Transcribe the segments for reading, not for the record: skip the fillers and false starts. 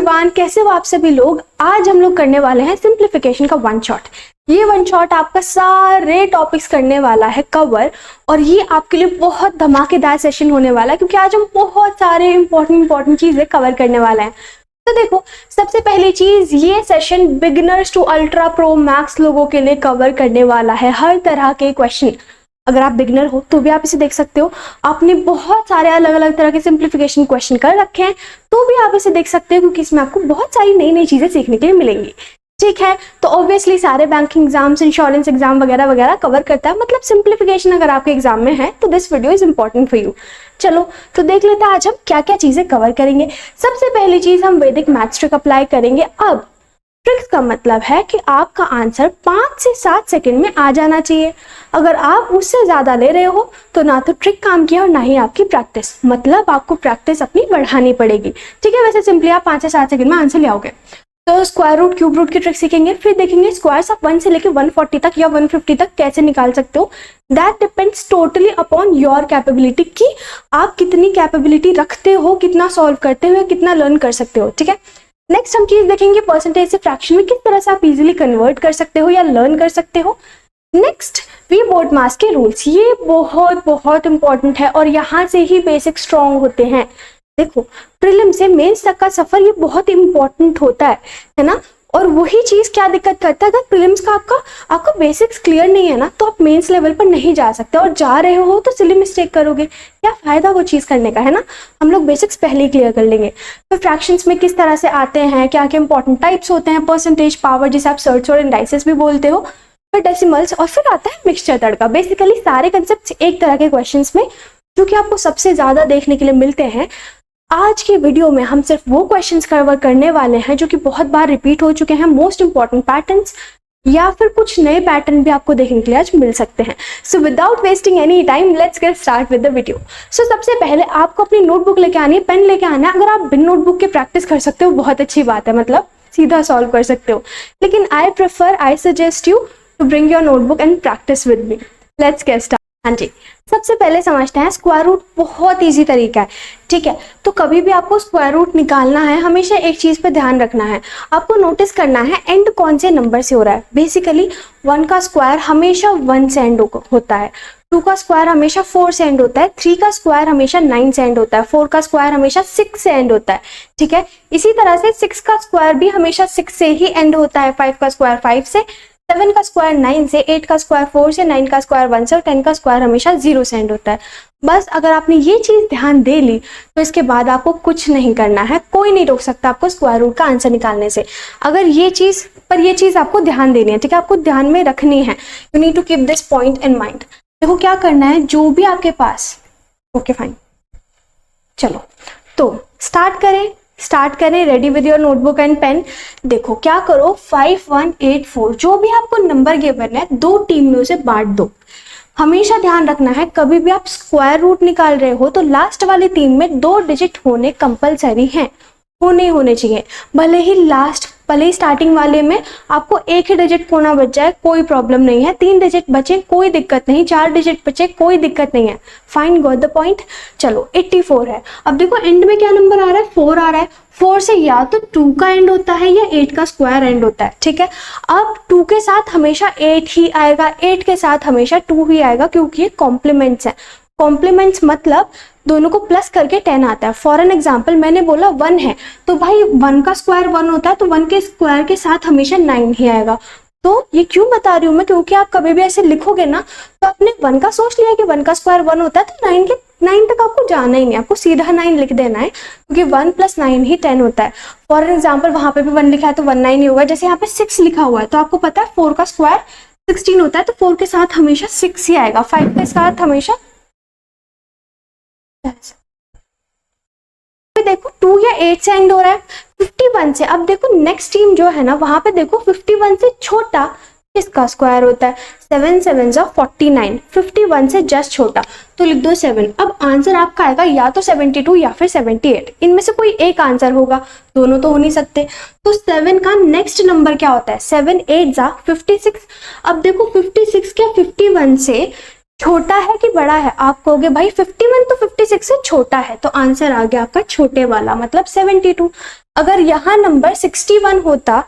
Everyone, कैसे हो आप सभी लोग। आज हम लोग करने वाले हैं सिंप्लीफिकेशन का वन शॉट। ये वन शॉट आपका सारे टॉपिक्स करने वाला है कवर, और ये आपके लिए बहुत धमाकेदार सेशन होने वाला है क्योंकि आज हम बहुत सारे इंपॉर्टेंट चीजें कवर करने वाले हैं। तो देखो, सबसे पहली चीज, ये session beginners to ultra pro max लोगों के लिए कवर करने वाला है हर तरह के क्वेश्चन। अगर आप बिगिनर हो तो भी आप इसे देख सकते हो। आपने बहुत सारे अलग अलग तरह के सिंप्लीफिकेशन क्वेश्चन कर रखे हैं तो भी आप इसे देख सकते हो क्योंकि इसमें आपको बहुत सारी नई नई चीजें सीखने के लिए मिलेंगी। ठीक है, तो ऑब्वियसली सारे बैंकिंग एग्जाम्स, इंश्योरेंस एग्जाम वगैरह वगैरह कवर करता है। मतलब सिंप्लीफिकेशन अगर आपके एग्जाम में है तो this video is important for you. चलो तो देख लेते हैं आज हम क्या क्या चीजें कवर करेंगे। सबसे पहली चीज, हम वैदिक मैथ्स ट्रिक अप्लाई करेंगे। अब ट्रिक्स का मतलब है कि आपका आंसर 5 से 7 सेकंड में आ जाना चाहिए। अगर आप उससे ज्यादा ले रहे हो तो ना तो ट्रिक काम किया और ना ही आपकी प्रैक्टिस, मतलब आपको प्रैक्टिस अपनी बढ़ानी पड़ेगी। ठीक है, वैसे सिंपली आप 5 से 7 सेकंड में आंसर ले आओगे। तो स्क्वायर रूट, क्यूब रूट की ट्रिक सीखेंगे, फिर देखेंगे स्क्वायर्स आप 1 से लेकर 140 तक या 150 तक कैसे निकाल सकते हो। That depends totally upon your capability, कि आप कितनी कैपेबिलिटी रखते हो, कितना सॉल्व करते हो, कितना लर्न कर सकते हो। ठीक है, नेक्स्ट हम चीज देखेंगे परसेंटेज से फ्रैक्शन में किस तरह से आप इजीली कन्वर्ट कर सकते हो या लर्न कर सकते हो। नेक्स्ट, वी बोर्ड मास के रूल्स, ये बहुत इंपॉर्टेंट है और यहाँ से ही बेसिक स्ट्रॉन्ग होते हैं। देखो, प्रीलिम से मेंस तक का सफर ये बहुत इंपॉर्टेंट होता है ना। और वही चीज क्या दिक्कत करता है, अगर प्रीलिम्स का आपका बेसिक्स क्लियर नहीं है ना तो आप मेंस लेवल पर नहीं जा सकते, और जा रहे हो तो सिली मिस्टेक करोगे। क्या फायदा वो चीज करने का, है ना। हम लोग बेसिक्स पहले ही क्लियर कर लेंगे। तो फ्रैक्शंस में किस तरह से आते हैं, क्या क्या इंपॉर्टेंट टाइप्स होते हैं, परसेंटेज, पावर जिसे आप सर्च और इंडाइसेस भी बोलते हो, फिर डेसिमल्स, और फिर आता है मिक्सचर तड़का। बेसिकली सारे कंसेप्ट एक तरह के क्वेश्चंस में जो कि आपको सबसे ज्यादा देखने के लिए मिलते हैं। आज की वीडियो में हम सिर्फ वो क्वेश्चंस कवर करने वाले हैं जो कि बहुत बार रिपीट हो चुके हैं, मोस्ट इंपॉर्टेंट पैटर्न्स, या फिर कुछ नए पैटर्न भी आपको देखने के लिए आज मिल सकते हैं। So without wasting any time, let's get start with the video. So सबसे पहले आपको अपनी नोटबुक लेके आनी है, पेन लेके आना है। अगर आप बिन नोटबुक के प्रैक्टिस कर सकते हो बहुत अच्छी बात है, मतलब सीधा सॉल्व कर सकते हो, लेकिन I suggest you to bring your notebook and practise with me. Let's get start. हाँ जी, सबसे पहले समझते हैं स्क्वायर रूट। बहुत इजी तरीका है। ठीक है, तो कभी भी आपको स्क्वायर रूट निकालना है, हमेशा एक चीज पे ध्यान रखना है, आपको नोटिस करना है एंड कौन से नंबर से हो रहा है। बेसिकली 1 का स्क्वायर हमेशा 1 से एंड होता है, 2 का स्क्वायर हमेशा 4 से एंड होता है, 3 का स्क्वायर हमेशा 9 से एंड होता है, 4 का स्क्वायर हमेशा 6 से एंड होता है। ठीक है, इसी तरह से 6 का स्क्वायर भी हमेशा 6 से ही एंड होता है, 5 का स्क्वायर 5 से, 7 का स्क्वायर 9 से, 8 का स्क्वायर 4 से, 9 का स्क्वायर 1 से, और 10 का स्क्वायर हमेशा 0 से एंड होता है। बस अगर आपने ये चीज ध्यान दे ली तो इसके बाद आपको कुछ नहीं करना है, कोई नहीं रोक सकता आपको स्क्वायर रूट का आंसर निकालने से। अगर ये चीज आपको ध्यान देनी है, ठीक है, आपको ध्यान में रखनी है। You need to keep this point in mind. देखो क्या करना है, जो भी आपके पास, ओके फाइन, चलो तो स्टार्ट करें। Ready with your notebook and pen. देखो क्या करो, 5, 1, 8, 4 जो भी आपको नंबर गिवन है, 2 टीम में उसे बांट दो। हमेशा ध्यान रखना है, कभी भी आप स्क्वायर रूट निकाल रहे हो तो लास्ट वाली टीम में 2 डिजिट होने कंपलसरी हैं, होने चाहिए। भले ही स्टार्टिंग वाले में आपको 1 ही डिजिट खोना बच जाए, कोई प्रॉब्लम नहीं है। 3 डिजिट बचे, कोई दिक्कत नहीं। 4 डिजिट बचे, कोई दिक्कत नहीं है। Fine, got the point. चलो 84 है। अब देखो एंड में क्या नंबर आ रहा है, 4 आ रहा है। 4 से या तो 2 का एंड होता है या 8 का स्क्वायर एंड होता है। ठीक है, अब 2 के साथ हमेशा 8 ही आएगा, 8 के साथ हमेशा 2 ही आएगा, क्योंकि ये कॉम्प्लीमेंट्स है। कॉम्प्लीमेंट्स मतलब दोनों को प्लस करके 10 आता है। फॉर एन एग्जाम्पल, मैंने बोला 1 है तो भाई 1 का स्क्वायर 1 होता है, तो 1 के स्क्वायर के साथ हमेशा 9 ही आएगा। तो ये क्यों बता रही हूँ मैं, क्योंकि आप कभी भी ऐसे लिखोगे ना तो आपने 1 का सोच लिया कि 1 का स्क्वायर 1 होता है, तो 9 तक आपको जाना ही नहीं, आपको सीधा 9 लिख देना है, क्योंकि 1 + 9 ही 10 होता है। फॉर एन एग्जाम्पल, वहां पे भी 1 लिखा है तो 1 9 ही होगा। जैसे यहाँ पे 6 लिखा हुआ है तो आपको पता है 4 का स्क्वायर 16 होता है, तो 4 के साथ हमेशा 6 ही आएगा, 5 के साथ हमेशा। देखो 2 या 8 से एंड हो रहा है, 51 से। अब देखो नेक्स्ट टीम जो है ना, वहां पे देखो 51 से छोटा किसका स्क्वायर होता है, 7 7 49, 51 से जस्ट छोटा, तो लिख दो 7। अब आंसर आपका आएगा या तो 72 या फिर 78, इनमें से कोई एक आंसर होगा, दोनों तो हो नहीं सकते। तो 7 का नेक्स्ट नंबर क्या होता है, 7 8 56। अब देखो 56 क्या 51 से छोटा है कि बड़ा है? आप कहोगे भाई 51 तो 56 से छोटा है, तो आंसर आ गया आपका छोटे वाला, मतलब 72। अगर यहाँ नंबर 61 होता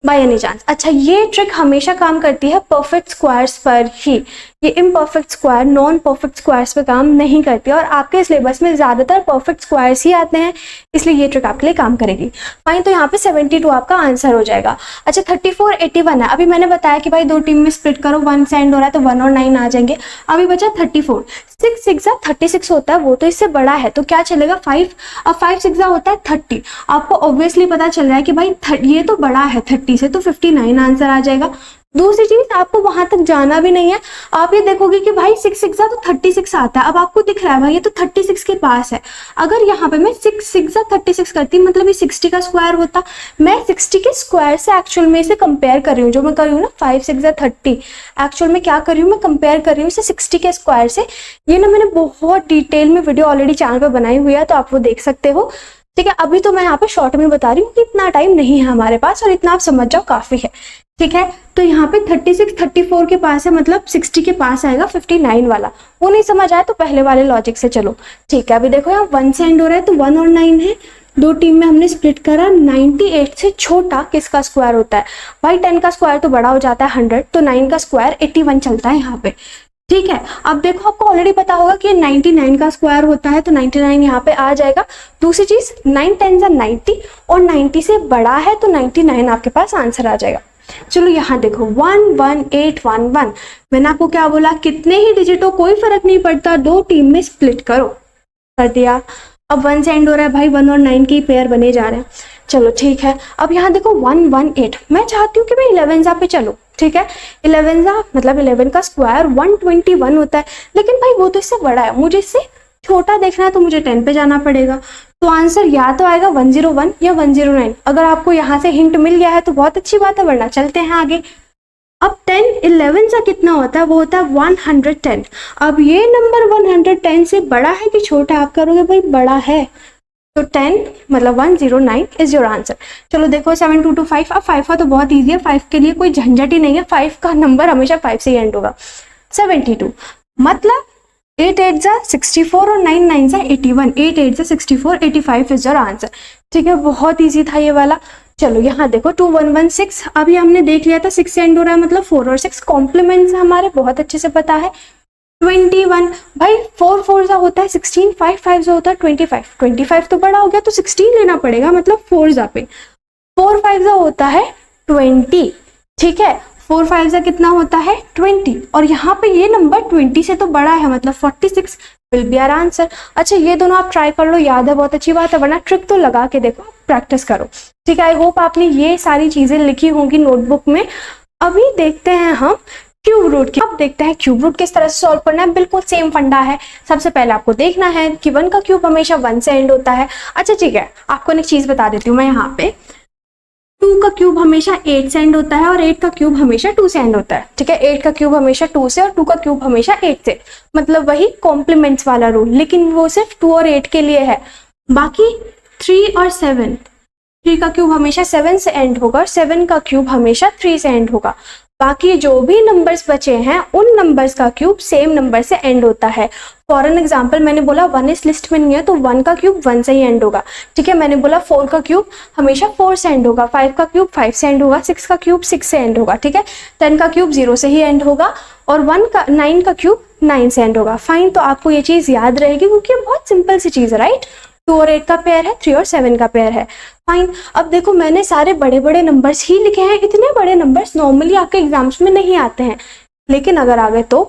बाय एनी चांस। अच्छा, ये ट्रिक हमेशा काम करती है परफेक्ट स्क्वायर्स पर ही, ये imperfect square, non perfect squares पर काम नहीं करती, और आपके सिलेबस में ज्यादातर परफेक्ट स्क्वायर्स ही आते हैं, इसलिए ये ट्रिक आपके लिए काम करेगी। फाइन, तो यहाँ पे 72 आपका आंसर हो जाएगा। अच्छा, 34 81 है। अभी मैंने बताया कि भाई दो टीम में स्प्लिट करो, 1 से एंड हो रहा है तो 1 और 9 आ जाएंगे। अभी बचा 34, 6 6 36 होता है, वो तो इससे बड़ा है, तो क्या चलेगा 5। अब 5 6 होता है 30। आपको ऑब्वियसली पता चल रहा है कि भाई ये तो बड़ा है 30 से, तो 59 आंसर आ जाएगा। दूसरी चीज, आपको वहां तक जाना भी नहीं है, आप ये देखोगे कि भाई 6 6 तो 36 आता है। अब आपको दिख रहा है भाई ये तो 36 के पास है। अगर यहाँ पे मैं 6 6 36 करती, मतलब ये 60 का स्क्वायर होता। मैं 60 के स्क्वायर से एक्चुअल में इसे कंपेयर कर रही हूँ, जो मैं कर रही हूँ ना 5 6 30, एक्चुअल में क्या कर रही हूँ मैं, कंपेयर कर रही हूँ इसे 60 के स्क्वायर से। ये ना मैंने बहुत डिटेल में वीडियो ऑलरेडी चैनल पर बनाई हुई है, तो आप वो देख सकते हो। ठीक है, अभी तो मैं यहाँ पे शॉर्ट में बता रही हूँ कि इतना टाइम नहीं है हमारे पास, और इतना आप समझ जाओ काफी है। ठीक है, तो यहाँ पे 36 34 के पास है, मतलब 60 के पास आएगा 59 वाला। वो नहीं समझ आया तो पहले वाले लॉजिक से चलो। ठीक है, अभी देखो यहाँ 1 से एंड हो रहा है, तो 1 और 9 है, दो टीम में हमने स्प्लिट करा। 98 से छोटा किसका स्क्वायर होता है? भाई 10 का स्क्वायर तो बड़ा हो जाता है 100, तो 9 का स्क्वायर 81 चलता है यहाँ पे। ठीक है, अब देखो आपको ऑलरेडी पता होगा कि 99 का स्क्वायर होता है, तो 99 यहाँ पे आ जाएगा। दूसरी चीज 9 10 90, और 90 से बड़ा है तो 99 आपके पास आंसर आ जाएगा। चलो यहाँ देखो 11811, मैंने आपको क्या बोला, कितने ही डिजिट हो कोई फर्क नहीं पड़ता, दो टीम में स्प्लिट करो। कर दिया। अब 1 से एंड हो रहा है भाई, 1 और 9 के पेयर बने जा रहे हैं। चलो ठीक है, अब यहाँ देखो 118, मैं चाहती हूँ कि भाई 11 पे चलो। ठीक है, 11 मतलब 11 का स्क्वायर 121 होता है, लेकिन भाई वो तो इससे बड़ा है, मुझे इससे छोटा देखना है, तो मुझे 10 पे जाना पड़ेगा। तो आंसर या तो आएगा 101 या 109। अगर आपको यहाँ से हिंट मिल गया है तो बहुत अच्छी बात है, वरना चलते हैं आगे। अब 10 11 सा कितना होता है? वो होता है 110। अब ये नंबर 110 से बड़ा है कि छोटा? आप करोगे भाई बड़ा है, तो 10 मतलब 109 इज योर आंसर। चलो देखो 7225। अब 5 का तो बहुत ईजी है, 5 के लिए कोई झंझट ही नहीं है, 5 का नंबर हमेशा 5 से ही एंड होगा। 72 मतलब 8 8 64 और 9 9 81, 8 8 64, 85 इज योर आंसर। ठीक है, बहुत ईजी था ये वाला। चलो यहाँ देखो 2116, अभी हमने देख लिया था 6 से एंड हो रहा है, मतलब 4 और 6 कॉम्प्लीमेंट्स हमारे बहुत अच्छे से पता है। 21 भाई 4 4 सा होता है 16, 5 5 सा होता है 25, 25 तो बड़ा हो गया तो 16 लेना पड़ेगा, मतलब 4 सा पे 4 5 सा होता है 20। ठीक है, 4 5 सा कितना होता है 20, और यहाँ पे ये नंबर 20 से तो बड़ा है, मतलब 46 विल बी आवर आंसर। अच्छा, ये दोनों आप ट्राई कर लो, याद है बहुत अच्छी बात है, वरना ट्रिक तो लगा के देखो, प्रैक्टिस करो। ठीक है, आई होप आपने ये सारी चीजें लिखी होंगी नोटबुक में। अभी देखते हैं हम क्यूब रूट की। अब देखते हैं क्यूब रूट किस तरह से सॉल्व करना है। बिल्कुल सेम फंडा है। सबसे पहले आपको देखना है कि 1 का क्यूब हमेशा 1 से एंड होता है। अच्छा ठीक है, आपको एक चीज बता देती हूँ मैं यहाँ पे, 2 का क्यूब हमेशा 8 से एंड होता है, और 8 का क्यूब हमेशा 2 से एंड होता है। ठीक है, 8 का क्यूब हमेशा 2 से, और 2 का क्यूब हमेशा 8 से, मतलब वही कॉम्प्लीमेंट्स वाला रूल, लेकिन वो सिर्फ 2 और 8 के लिए है। बाकी 3 और 7, 3 का क्यूब हमेशा 7 से एंड होगा, और 7 का क्यूब हमेशा 3 से एंड होगा। बाकी जो भी नंबर्स बचे हैं उन नंबर्स का क्यूब सेम नंबर से एंड होता है। फॉर एन एग्जाम्पल मैंने बोला 1 इस लिस्ट में नहीं है, तो 1 का क्यूब 1 से ही एंड होगा। ठीक है, मैंने बोला 4 का क्यूब हमेशा 4 से एंड होगा, 5 का क्यूब 5 से एंड होगा, 6 का क्यूब 6 से एंड होगा। ठीक है, 10 का क्यूब 0 से ही एंड होगा, और 9 का क्यूब 9 से एंड होगा। फाइन, तो आपको ये चीज याद रहेगी, क्योंकि ये बहुत सिंपल सी चीज है, राइट। 2 और 8 का पेयर है, 3 और 7 का पेयर है। फाइन, अब देखो मैंने सारे बड़े बड़े नंबर्स ही लिखे हैं। इतने बड़े नंबर्स नॉर्मली आपके एग्जाम्स में नहीं आते हैं, लेकिन अगर आ गए तो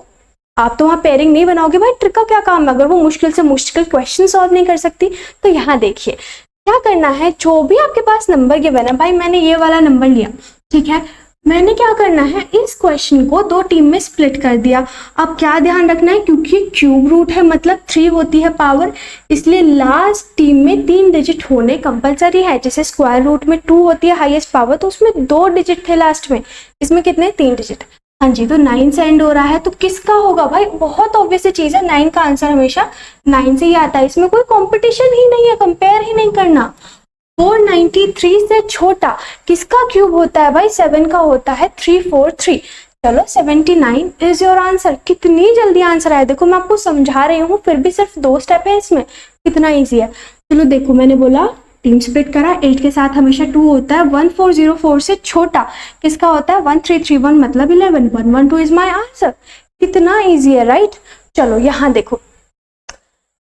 आप तो वहाँ पेयरिंग नहीं बनाओगे। भाई ट्रिक का क्या काम है, अगर वो मुश्किल से मुश्किल क्वेश्चन सॉल्व नहीं कर सकती। तो यहाँ देखिए क्या करना है, जो भी आपके पास नंबर गिवन है, भाई मैंने ये वाला नंबर लिया, ठीक है, मैंने क्या करना है, इस क्वेश्चन को 2 टीम में स्प्लिट कर दिया। अब क्या ध्यान रखना है, क्योंकि क्यूब रूट है मतलब 3 होती है पावर, इसलिए लास्ट टीम में 3 डिजिट होने कंपलसरी है। जैसे स्क्वायर रूट में 2 होती है हाईएस्ट पावर, तो उसमें 2 डिजिट थे लास्ट में, इसमें कितने 3 डिजिट। हाँ जी, तो 9 से एंड हो रहा है, तो किसका होगा भाई, बहुत ऑब्वियस चीज है, 9 का आंसर हमेशा 9 से ही आता है। इसमें कोई कॉम्पिटिशन ही नहीं है, कंपेयर ही नहीं करना। 493 से छोटा किसका क्यूब होता है भाई, 7 का होता है 343। चलो 79 इज योर आंसर। कितनी जल्दी आंसर आया, देखो मैं आपको समझा रही हूँ फिर भी सिर्फ 2 स्टेप है इसमें, कितना ईजी है। चलो देखो मैंने बोला टीम स्प्लिट करा, 8 के साथ हमेशा 2 होता है, 1404 से छोटा किसका होता है 1331 मतलब 11, 112 इज माई आंसर। कितना ईजी है राइट। चलो यहाँ देखो,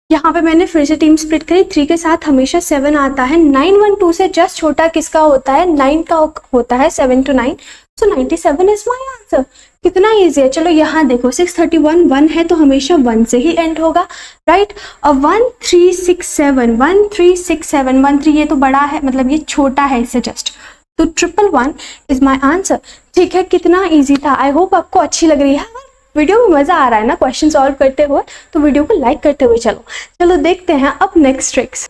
यहाँ पे मैंने फिर से टीम स्प्लिट करी, 3 के साथ हमेशा 7 आता है, 912 से जस्ट छोटा किसका होता है 9 का होता है, 7 to 9, so 97 is my answer. कितना ईजी है। चलो यहाँ देखो 631 1 है तो हमेशा 1 से ही एंड होगा राइट। अब 1367 1367 13 ये तो बड़ा है मतलब ये छोटा है इससे जस्ट, तो 111 इज माई आंसर। ठीक है, कितना ईजी था। आई होप आपको अच्छी लग रही है, वीडियो में मजा आ रहा है ना क्वेश्चन सॉल्व करते हुए, तो वीडियो को लाइक करते हुए चलो देखते हैं अब नेक्स्ट ट्रिक्स।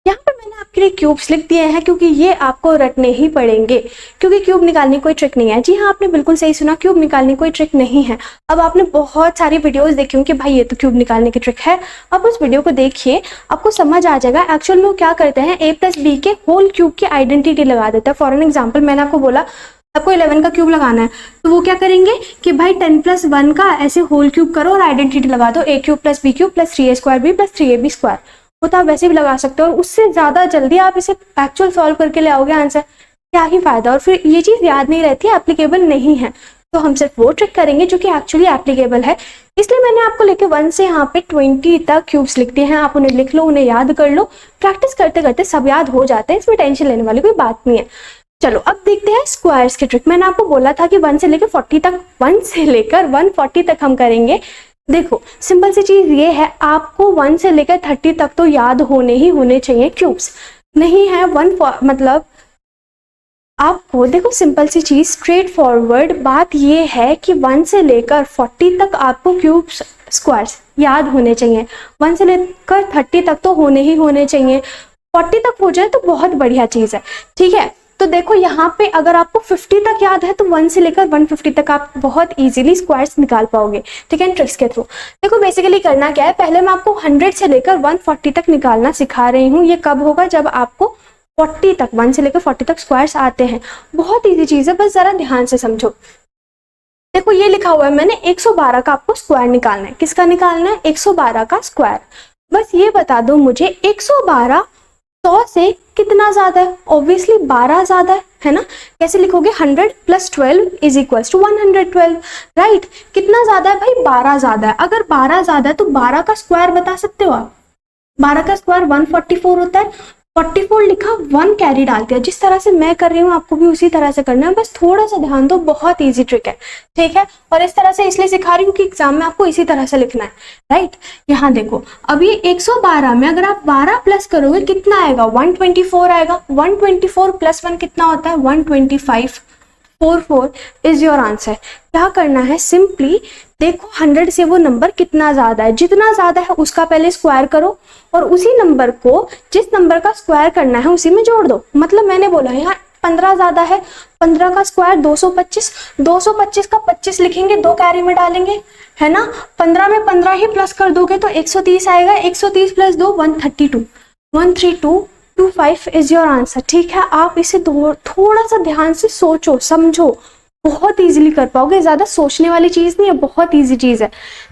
यहाँ पे मैंने आपके लिए क्यूब्स लिख दिए हैं क्योंकि ये आपको रटने ही पड़ेंगे, क्योंकि क्यूब निकालने की कोई ट्रिक नहीं है। जी हाँ, आपने बिल्कुल सही सुना, क्यूब निकालने की कोई ट्रिक नहीं है। अब आपने बहुत सारी वीडियोस देखी होंगी कि भाई ये तो क्यूब निकालने की ट्रिक है, अब उस वीडियो को देखिए आपको समझ आ जाएगा। एक्चुअल में वो क्या करते हैं, a + b के होल क्यूब की आइडेंटिटी लगा देता है। फॉर एन एग्जाम्पल मैंने आपको बोला आपको 11 का क्यूब लगाना है, तो वो क्या करेंगे कि भाई 10 + 1 का ऐसे होल क्यूब करो और आइडेंटिटी लगा दो, a³ + b³ + 3a² b + 3ab²। वो तो आप वैसे भी लगा सकते हो और उससे ज़्यादा जल्दी आप इसे एक्चुअल सॉल्व करके ले आओगे आंसर, क्या ही फायदा। और फिर ये चीज़ याद नहीं रहती है, एप्लीकेबल नहीं है, तो हम सिर्फ वो ट्रिक करेंगे जो कि एक्चुअली एप्लीकेबल है। इसलिए मैंने आपको लेके 1 से यहाँ पे 20 तक क्यूब्स लिख दिए हैं, आप उन्हें लिख लो, उन्हें याद कर लो, प्रैक्टिस करते करते सब याद हो जाते हैं, इसमें टेंशन लेने वाली कोई बात नहीं है। चलो अब देखते हैं स्क्वायर्स की ट्रिक। मैंने आपको बोला था कि 1 से लेकर 40 तक, 1 से लेकर 140 तक हम करेंगे। देखो सिंपल सी चीज ये है, आपको 1 से लेकर 30 तक तो याद होने चाहिए क्यूब्स, नहीं है मतलब आपको देखो सिंपल सी चीज स्ट्रेट फॉरवर्ड बात ये है कि 1 से लेकर 40 तक आपको क्यूब्स स्क्वायर्स याद होने चाहिए। 1 से लेकर 30 तक तो होने चाहिए, 40 तक हो जाए तो बहुत बढ़िया चीज है। ठीक है, तो देखो यहाँ पे अगर आपको 50 तक याद है तो 1 से लेकर 150 तक आप बहुत इजीली स्क्वायर्स निकाल पाओगे। ठीक है, ट्रिक्स के थ्रू। देखो बेसिकली करना क्या है, पहले मैं आपको 100 से लेकर 140 तक निकालना सिखा रही हूँ। ये कब होगा, जब आपको 40 तक 1 से लेकर 40 तक स्क्वायर्स आते हैं। बहुत ईजी चीज है, बस जरा ध्यान से समझो। देखो ये लिखा हुआ है मैंने 112 का आपको स्क्वायर निकालना है। किसका निकालना है, 112 का स्क्वायर। बस ये बता दो मुझे 112 100 से कितना ज्यादा है, ऑब्वियसली 12 ज्यादा है ना। कैसे लिखोगे, 100 + 12 = 112 राइट। कितना ज्यादा है भाई, 12 ज्यादा है। अगर 12 ज्यादा है तो 12 का स्क्वायर बता सकते हो आप। 12 का स्क्वायर 144 होता है, 44 लिखा, 1 कैरी डाल दिया। जिस तरह से मैं कर रही हूँ आपको भी उसी तरह से करना है, बस थोड़ा सा ध्यान दो, बहुत इजी ट्रिक है। ठीक है, और इस तरह से इसलिए सिखा रही हूँ कि एग्जाम में आपको इसी तरह से लिखना है राइट। यहाँ देखो अब ये 112 में अगर आप 12 प्लस करोगे कितना आएगा, 124 आएगा। 124 + 1 कितना होता है, 125। 44 इज योर आंसर। क्या करना है, सिंपली देखो 100 से वो नंबर कितना ज्यादा है, जितना ज्यादा है उसका पहले स्क्वायर करो और उसी नंबर को जिस नंबर का स्क्वायर करना है उसी में जोड़ दो। मतलब मैंने बोला यहाँ 15 ज्यादा है, 15 का स्क्वायर 225, 225 का 25 लिखेंगे, 2 कैरी में डालेंगे है ना। 15 में 15 ही प्लस कर दोगे तो 130 आएगा, 130 + 2 132, 13225 इज योर आंसर। ठीक है, आप इसे थोड़ा सा ध्यान से सोचो समझो, बहुत इजीली कर पाओगे, ज्यादा सोचने वाली चीज नहीं है, बहुत इजी चीज है।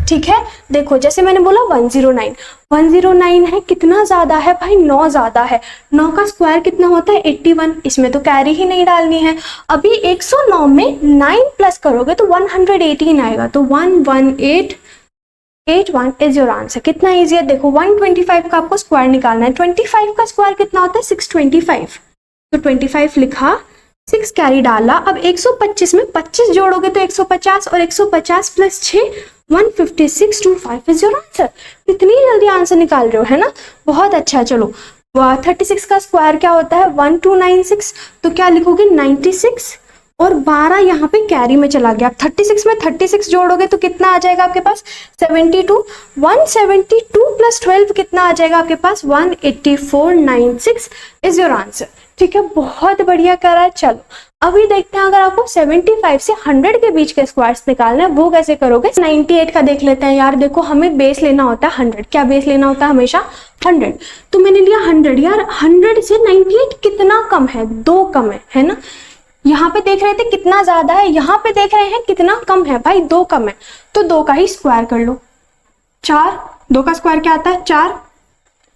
ठीक है, देखो जैसे मैंने बोला 109 है, कितना ज्यादा है भाई, 9 ज्यादा है। 9 का स्क्वायर कितना होता है, 81, इसमें तो कैरी ही नहीं डालनी है। अभी 109 में 9 प्लस करोगे तो 118 आएगा, तो 11881 इज योर आंसर। कितना इजी है, देखो 125 का आपको स्क्वायर निकालना है। 25 का स्क्वायर कितना होता है, 625, तो 25 लिखा, 6 कैरी डाला। अब 125 में 25 जोड़ोगे तो 150 और 150 + 6 15625 इज योर आंसर। इतनी जल्दी आंसर निकाल रहे हो है ना, बहुत अच्छा। चलो 36 का स्क्वायर क्या होता है, 1296, तो क्या लिखोगे 96 और 12 यहाँ पे कैरी में चला गया। 36 में 36 जोड़ोगे तो कितना आ जाएगा आपके पास, 72। 172 + 12 कितना आ जाएगा आपके पास, 18496 इज योर आंसर। ठीक है, बहुत बढ़िया करा। चलो अभी देखते हैं अगर आपको 75 से 100 के बीच के स्क्वायर्स निकालना है वो कैसे करोगे। 98 का देख लेते हैं यार। देखो हमें बेस लेना होता है 100, क्या बेस लेना होता है हमेशा 100, तो मैंने लिया 100। यार 100 से 98 कितना कम है, 2 कम है ना। यहाँ पे देख रहे थे कितना ज्यादा है, यहाँ पे देख रहे हैं कितना कम है, भाई 2 कम है तो 2 का ही स्क्वायर कर लो। 4, 2 का स्क्वायर क्या आता है 4,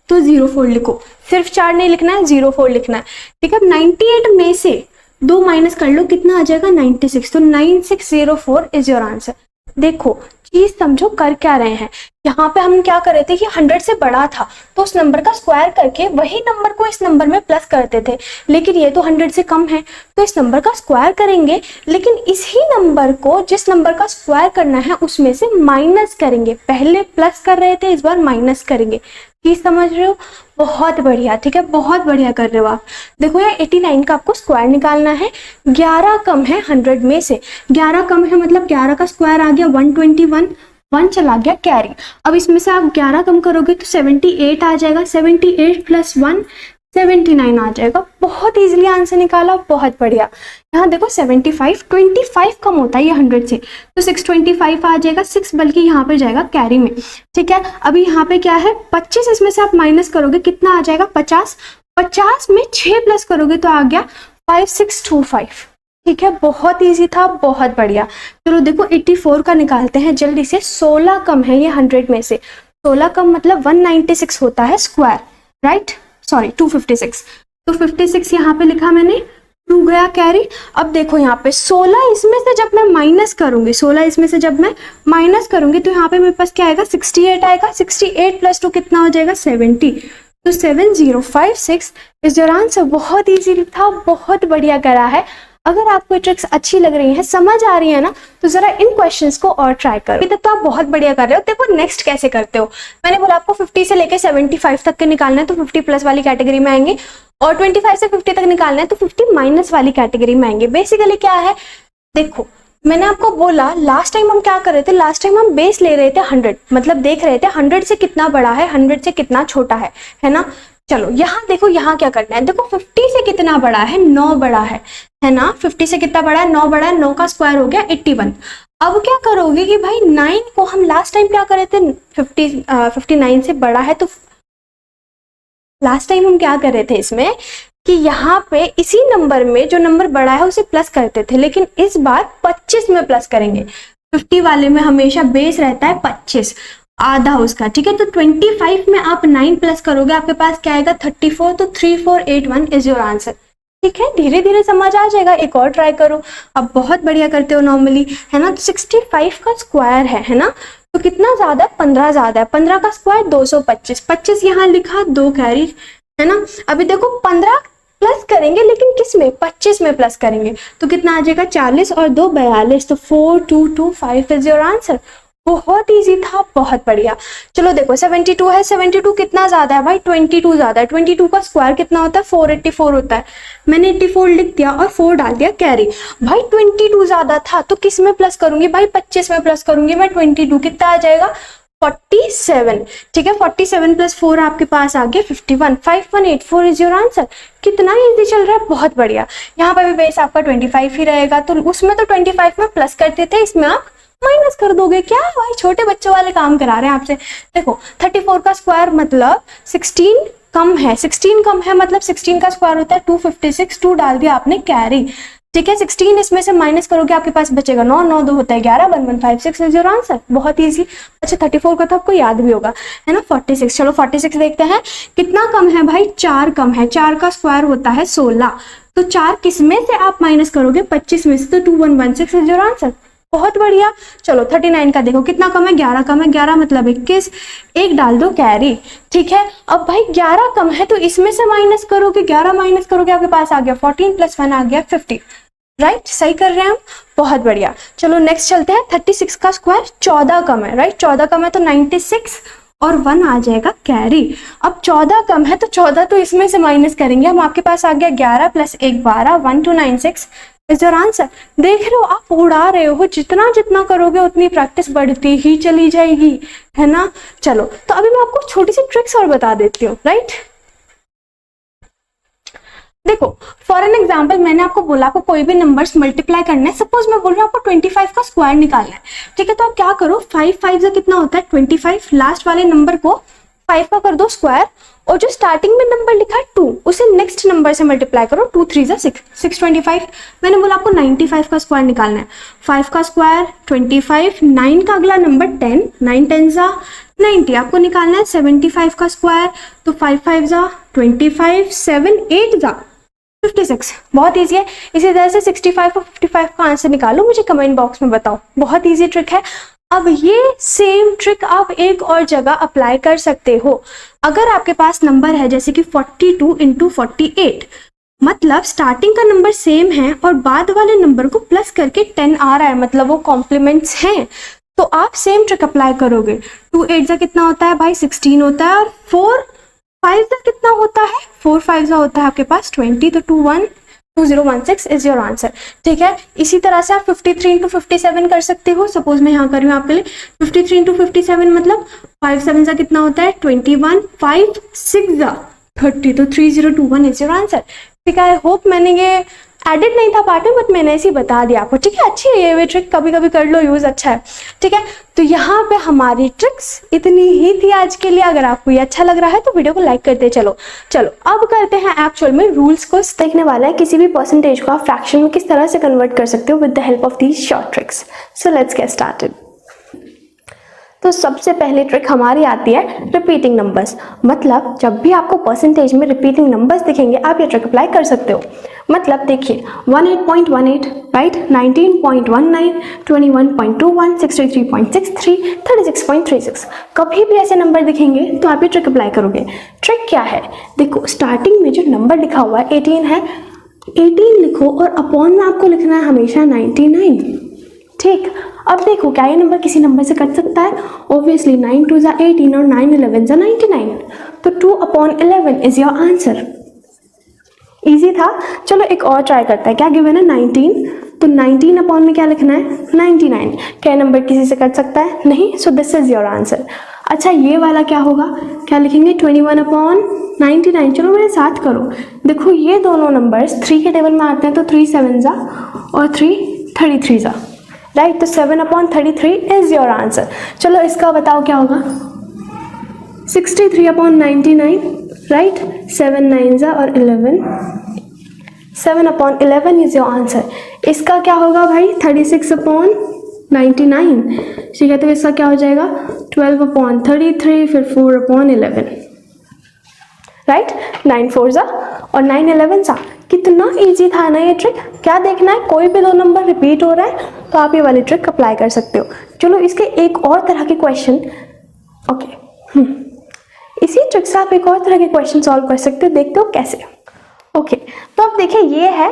तो 04 लिखो, सिर्फ 4 नहीं लिखना है 04 लिखना है। ठीक है, 98 में से 2 माइनस कर लो, कितना आ जाएगा 96, तो 9604 इज योर आंसर। देखो चीज समझो कर क्या रहे हैं, यहाँ पे हम क्या कर रहे थे कि 100 से बड़ा था तो उस नंबर का स्क्वायर करके वही नंबर को इस नंबर में प्लस करते थे, लेकिन ये तो 100 से कम है तो इस नंबर का स्क्वायर करेंगे, लेकिन इसी नंबर को जिस नंबर का स्क्वायर करना है उसमें से माइनस करेंगे। पहले प्लस कर रहे थे, इस बार माइनस करेंगे। चीज समझ रहे हो? बहुत बढ़िया। ठीक है, बहुत बढ़िया कर रहे हो आप। देखो यार 89 का आपको स्क्वायर निकालना है, 11 कम है 100 में से, 11 कम है मतलब 11 का स्क्वायर आ गया 121, 1 चला गया कैरी। अब इसमें से आप 11 कम करोगे तो 78 आ जाएगा, 78 प्लस 1 79 आ जाएगा। बहुत इजीली आंसर निकाला, बहुत बढ़िया। यहाँ देखो 75, 25 कम होता है ये 100 से, तो 625 आ जाएगा, 6 बल्कि यहाँ पे जाएगा कैरी में। ठीक है, अभी यहाँ पे क्या है 25, इसमें से आप माइनस करोगे कितना आ जाएगा 50, 50 में 6 प्लस करोगे तो आ गया 5625। ठीक है, बहुत इजी था, बहुत बढ़िया। चलो देखो 84 का निकालते हैं जल्दी से। 16 कम है ये 100 में से, 16 कम मतलब 196 होता है स्क्वायर, राइट, सॉरी 256, तो 56 यहाँ पे लिखा मैंने, 2 गया कैरी। अब देखो यहाँ पे 16 इसमें से जब मैं माइनस करूंगी, 16 इसमें से जब मैं माइनस करूंगी तो यहाँ पे मेरे पास क्या आएगा 68 आएगा, 68 प्लस 2 कितना हो जाएगा 70, तो 7056 इज योर आंसर। बहुत इजी था, बहुत बढ़िया करा है। अगर आपको ट्रिक्स अच्छी लग रही है, समझ आ रही है ना, तो जरा इन क्वेश्चंस को और ट्राई करो। अभी तक तो आप बहुत बढ़िया कर रहे हो। देखो नेक्स्ट कैसे करते हो, मैंने बोला आपको 50 से लेके 75 तक के निकालना है तो 50 प्लस वाली कैटेगरी में आएंगे, और 25 से 50 तक निकालना है तो 50 माइनस वाली कैटेगरी में आएंगे। बेसिकली क्या है, देखो मैंने आपको बोला लास्ट टाइम हम क्या कर रहे थे, लास्ट टाइम हम बेस ले रहे थे 100, मतलब देख रहे थे 100 से कितना बड़ा है, 100 से कितना छोटा है ना। चलो यहाँ देखो, यहाँ क्या करना है, देखो 50 से कितना बड़ा है, 9 बड़ा है ना। 50 से कितना बड़ा है, 9 बड़ा है, 9 का स्क्वायर हो गया 81। अब क्या करोगे कि भाई 9 को हम लास्ट टाइम क्या करे थे, 59 से बड़ा है, तो लास्ट टाइम हम क्या कर रहे थे इसमें कि यहाँ पे इसी नंबर में जो नंबर बड़ा है उसे प्लस करते थे, लेकिन इस बार 25 में प्लस करेंगे। 50 वाले में हमेशा बेस रहता है 25, आधा उसका। ठीक है, तो 25 में आप 9 प्लस करोगे, आपके पास क्या आएगा 34, तो 3481 इज योर आंसर। ठीक है, धीरे धीरे समझ आ जाएगा, एक और ट्राई करो। अब बहुत बढ़िया करते हो नॉर्मली, है ना। तो 65 का स्क्वायर है ना, तो कितना ज्यादा है 15 ज्यादा है, 15 का स्क्वायर 225, 25 यहाँ लिखा 2 कैरी, है ना। अभी देखो 15 प्लस करेंगे, लेकिन किस में 25 में प्लस करेंगे तो कितना आ जाएगा 40 और 2 42, तो 4225 इज योर आंसर। बहुत इजी था, बहुत बढ़िया। चलो देखो 72 है, 72 कितना ज्यादा है भाई 22 ज्यादा है, 22 का स्क्वायर कितना होता है 484 होता है, मैंने 84 लिख दिया और 4 डाल दिया कैरी। भाई 22 ज्यादा था तो किस में प्लस करूंगी भाई 25 में प्लस करूंगी मैं 22, कितना आ जाएगा 47। ठीक है, 47 प्लस 4 आपके पास आ गया 51, 5184 इज योर आंसर। कितना इजी चल रहा है, बहुत बढ़िया। यहाँ पर भी बेस आपका 25 ही रहेगा, तो उसमें तो 25 में प्लस करते थे, इसमें आप माइनस कर दोगे। क्या भाई छोटे बच्चों वाले काम करा रहे हैं आपसे। देखो 34 का स्क्वायर मतलब 16 कम है, 16 कम है मतलब 16 का स्क्वायर होता है 256, 2 डाल दिया आपने कैरी। ठीक है, 16 इसमें से माइनस करोगे आपके पास बचेगा 9, 9 2 होता है 11, 1156 इज योर आंसर। बहुत इजी। अच्छा 34 का तो आपको याद भी होगा, है ना। 46, चलो 46 देखते हैं कितना कम है भाई, 4 कम है, 4 का स्क्वायर होता है 16, तो 4 किस में से आप माइनस करोगे 25 में से, तो 2116 इज योर आंसर। बहुत बढ़िया। चलो 39 का देखो कितना कम है, 11 कम है, 11 मतलब 21, 1 डाल दो कैरी। ठीक है, अब भाई 11 कम है तो इसमें से माइनस करोगे, 11 माइनस करोगे आपके पास आ गया 14 प्लस 1 आ गया 50, राइट, सही कर रहे हैं हम, बहुत बढ़िया। चलो नेक्स्ट चलते हैं। 36 का स्क्वायर 14 कम है, राइट, 14 कम है तो 96 और 1 आ जाएगा कैरी। अब 14 कम है तो 14 तो इसमें से माइनस करेंगे हम, आपके पास आ गया 11 प्लस 1 12, 1296 इज योर आंसर। देख रहे हो आप उड़ा रहे हो, जितना जितना करोगे उतनी प्रैक्टिस बढ़ती ही चली जाएगी, है ना। चलो तो अभी मैं आपको छोटी सी ट्रिक्स और बता देती हूँ, राइट। देखो फॉर एन एग्जाम्पल मैंने आपको बोला आपको कोई भी नंबर्स मल्टीप्लाई करना है, सपोज मैं बोल रही हूँ आपको 25 का स्क्वायर निकालना है। ठीक है, तो आप क्या करो 5 5 से कितना होता है 25, लास्ट वाले नंबर को 5 का कर दो स्क्वायर, और जो स्टार्टिंग में नंबर लिखा है 2 उसे नेक्स्ट नंबर से मल्टीप्लाई करो, 2 3 जा 6, 625। मैंने बोला आपको 95 का स्क्वायर निकालना है, 5 का स्क्वायर 25, 9 का अगला नंबर 10, 9 10 जा 90, आपको निकालना है 75 का स्क्वायर, तो 5 5 जा 25, 7 8 जा 56। बहुत ईजी है। इसी तरह से 65 और 55 का आंसर निकालो, मुझे कमेंट बॉक्स में बताओ। बहुत ईजी ट्रिक है। अब ये सेम ट्रिक आप एक और जगह अप्लाई कर सकते हो। अगर आपके पास नंबर है जैसे कि 42 इंटू 48, मतलब स्टार्टिंग का नंबर सेम है और बाद वाले नंबर को प्लस करके 10 आ रहा है, मतलब वो कॉम्प्लीमेंट्स हैं, तो आप सेम ट्रिक अप्लाई करोगे। 2 8 जा कितना होता है भाई 16 होता है, और 4 5 जा कितना होता है 4 5 जा होता है आपके पास 20, तो 2016 इज योर आंसर। ठीक है, इसी तरह से आप 53 इंटू 57 कर सकते हो। सपोज मैं यहाँ कर रही हूँ आपके लिए 53 इंटू 57, मतलब 5 7 जा कितना होता है 21, 5 6 जा 30, तो 3021 इज योर आंसर। ठीक है, आई होप मैंने ये एडिट नहीं था पार्ट में, बट मैंने ऐसे ही बता दिया आपको। ठीक है, अच्छी है ये ट्रिक, कभी कभी कर लो यूज, अच्छा है। ठीक है, तो यहाँ पे हमारी ट्रिक्स इतनी ही थी आज के लिए। अगर आपको ये अच्छा लग रहा है तो वीडियो को लाइक करते चलो। अब करते हैं एक्चुअल में रूल्स को। देखने वाला है किसी भी परसेंटेज को आप फ्रैक्शन में किस तरह से कन्वर्ट कर सकते हो with the help of these short tricks. So let's get started. तो सबसे पहली ट्रिक हमारी आती है रिपीटिंग नंबर्स। मतलब जब भी आपको परसेंटेज में रिपीटिंग नंबर्स दिखेंगे आप ये ट्रिक अप्लाई कर सकते हो। मतलब देखिए 18.18, राइट, 19.19, 21.21, 63.63, 36.36, कभी भी ऐसे नंबर दिखेंगे तो आप ये ट्रिक अप्लाई करोगे। ट्रिक क्या है, देखो स्टार्टिंग में जो नंबर लिखा हुआ है 18 है, 18 लिखो और अपॉन में आपको लिखना है हमेशा 99। ठीक, अब देखो क्या ये नंबर किसी नंबर से कट सकता है? ऑब्वियसली 9 2 जा 18 और 9 11 जा 99, तो 2/11 इज योर आंसर। इजी था। चलो एक और ट्राई करते हैं। क्या गिवन है 19, तो 19 अपॉन में क्या लिखना है 99। क्या नंबर किसी से कट सकता है? नहीं, so this is your answer. अच्छा ये वाला क्या होगा, क्या लिखेंगे 21/99। चलो मेरे साथ करो, देखो ये दोनों नंबर्स 3 के टेबल में आते हैं, तो 3 7 जा और 3 33 जा, राइट, तो 7/33 इज योर आंसर। चलो इसका बताओ क्या होगा 63/99, राइट, 7 9 जा और 11, 7/11 इज योर आंसर। इसका क्या होगा भाई 36/99। ठीक है, तो इसका क्या हो जाएगा 12/33, फिर 4/11, राइट, 9 4 जा और 9 11 जा। कितना इजी था ना ये ट्रिक। क्या देखना है, कोई भी दो नंबर रिपीट हो रहा है तो आप ये वाली ट्रिक अप्लाई कर सकते हो। चलो इसके एक और तरह के क्वेश्चन, ओके, इसी ट्रिक से आप एक और तरह के क्वेश्चन सॉल्व कर सकते हो। देखते हो कैसे। ओके, तो अब देखिए ये है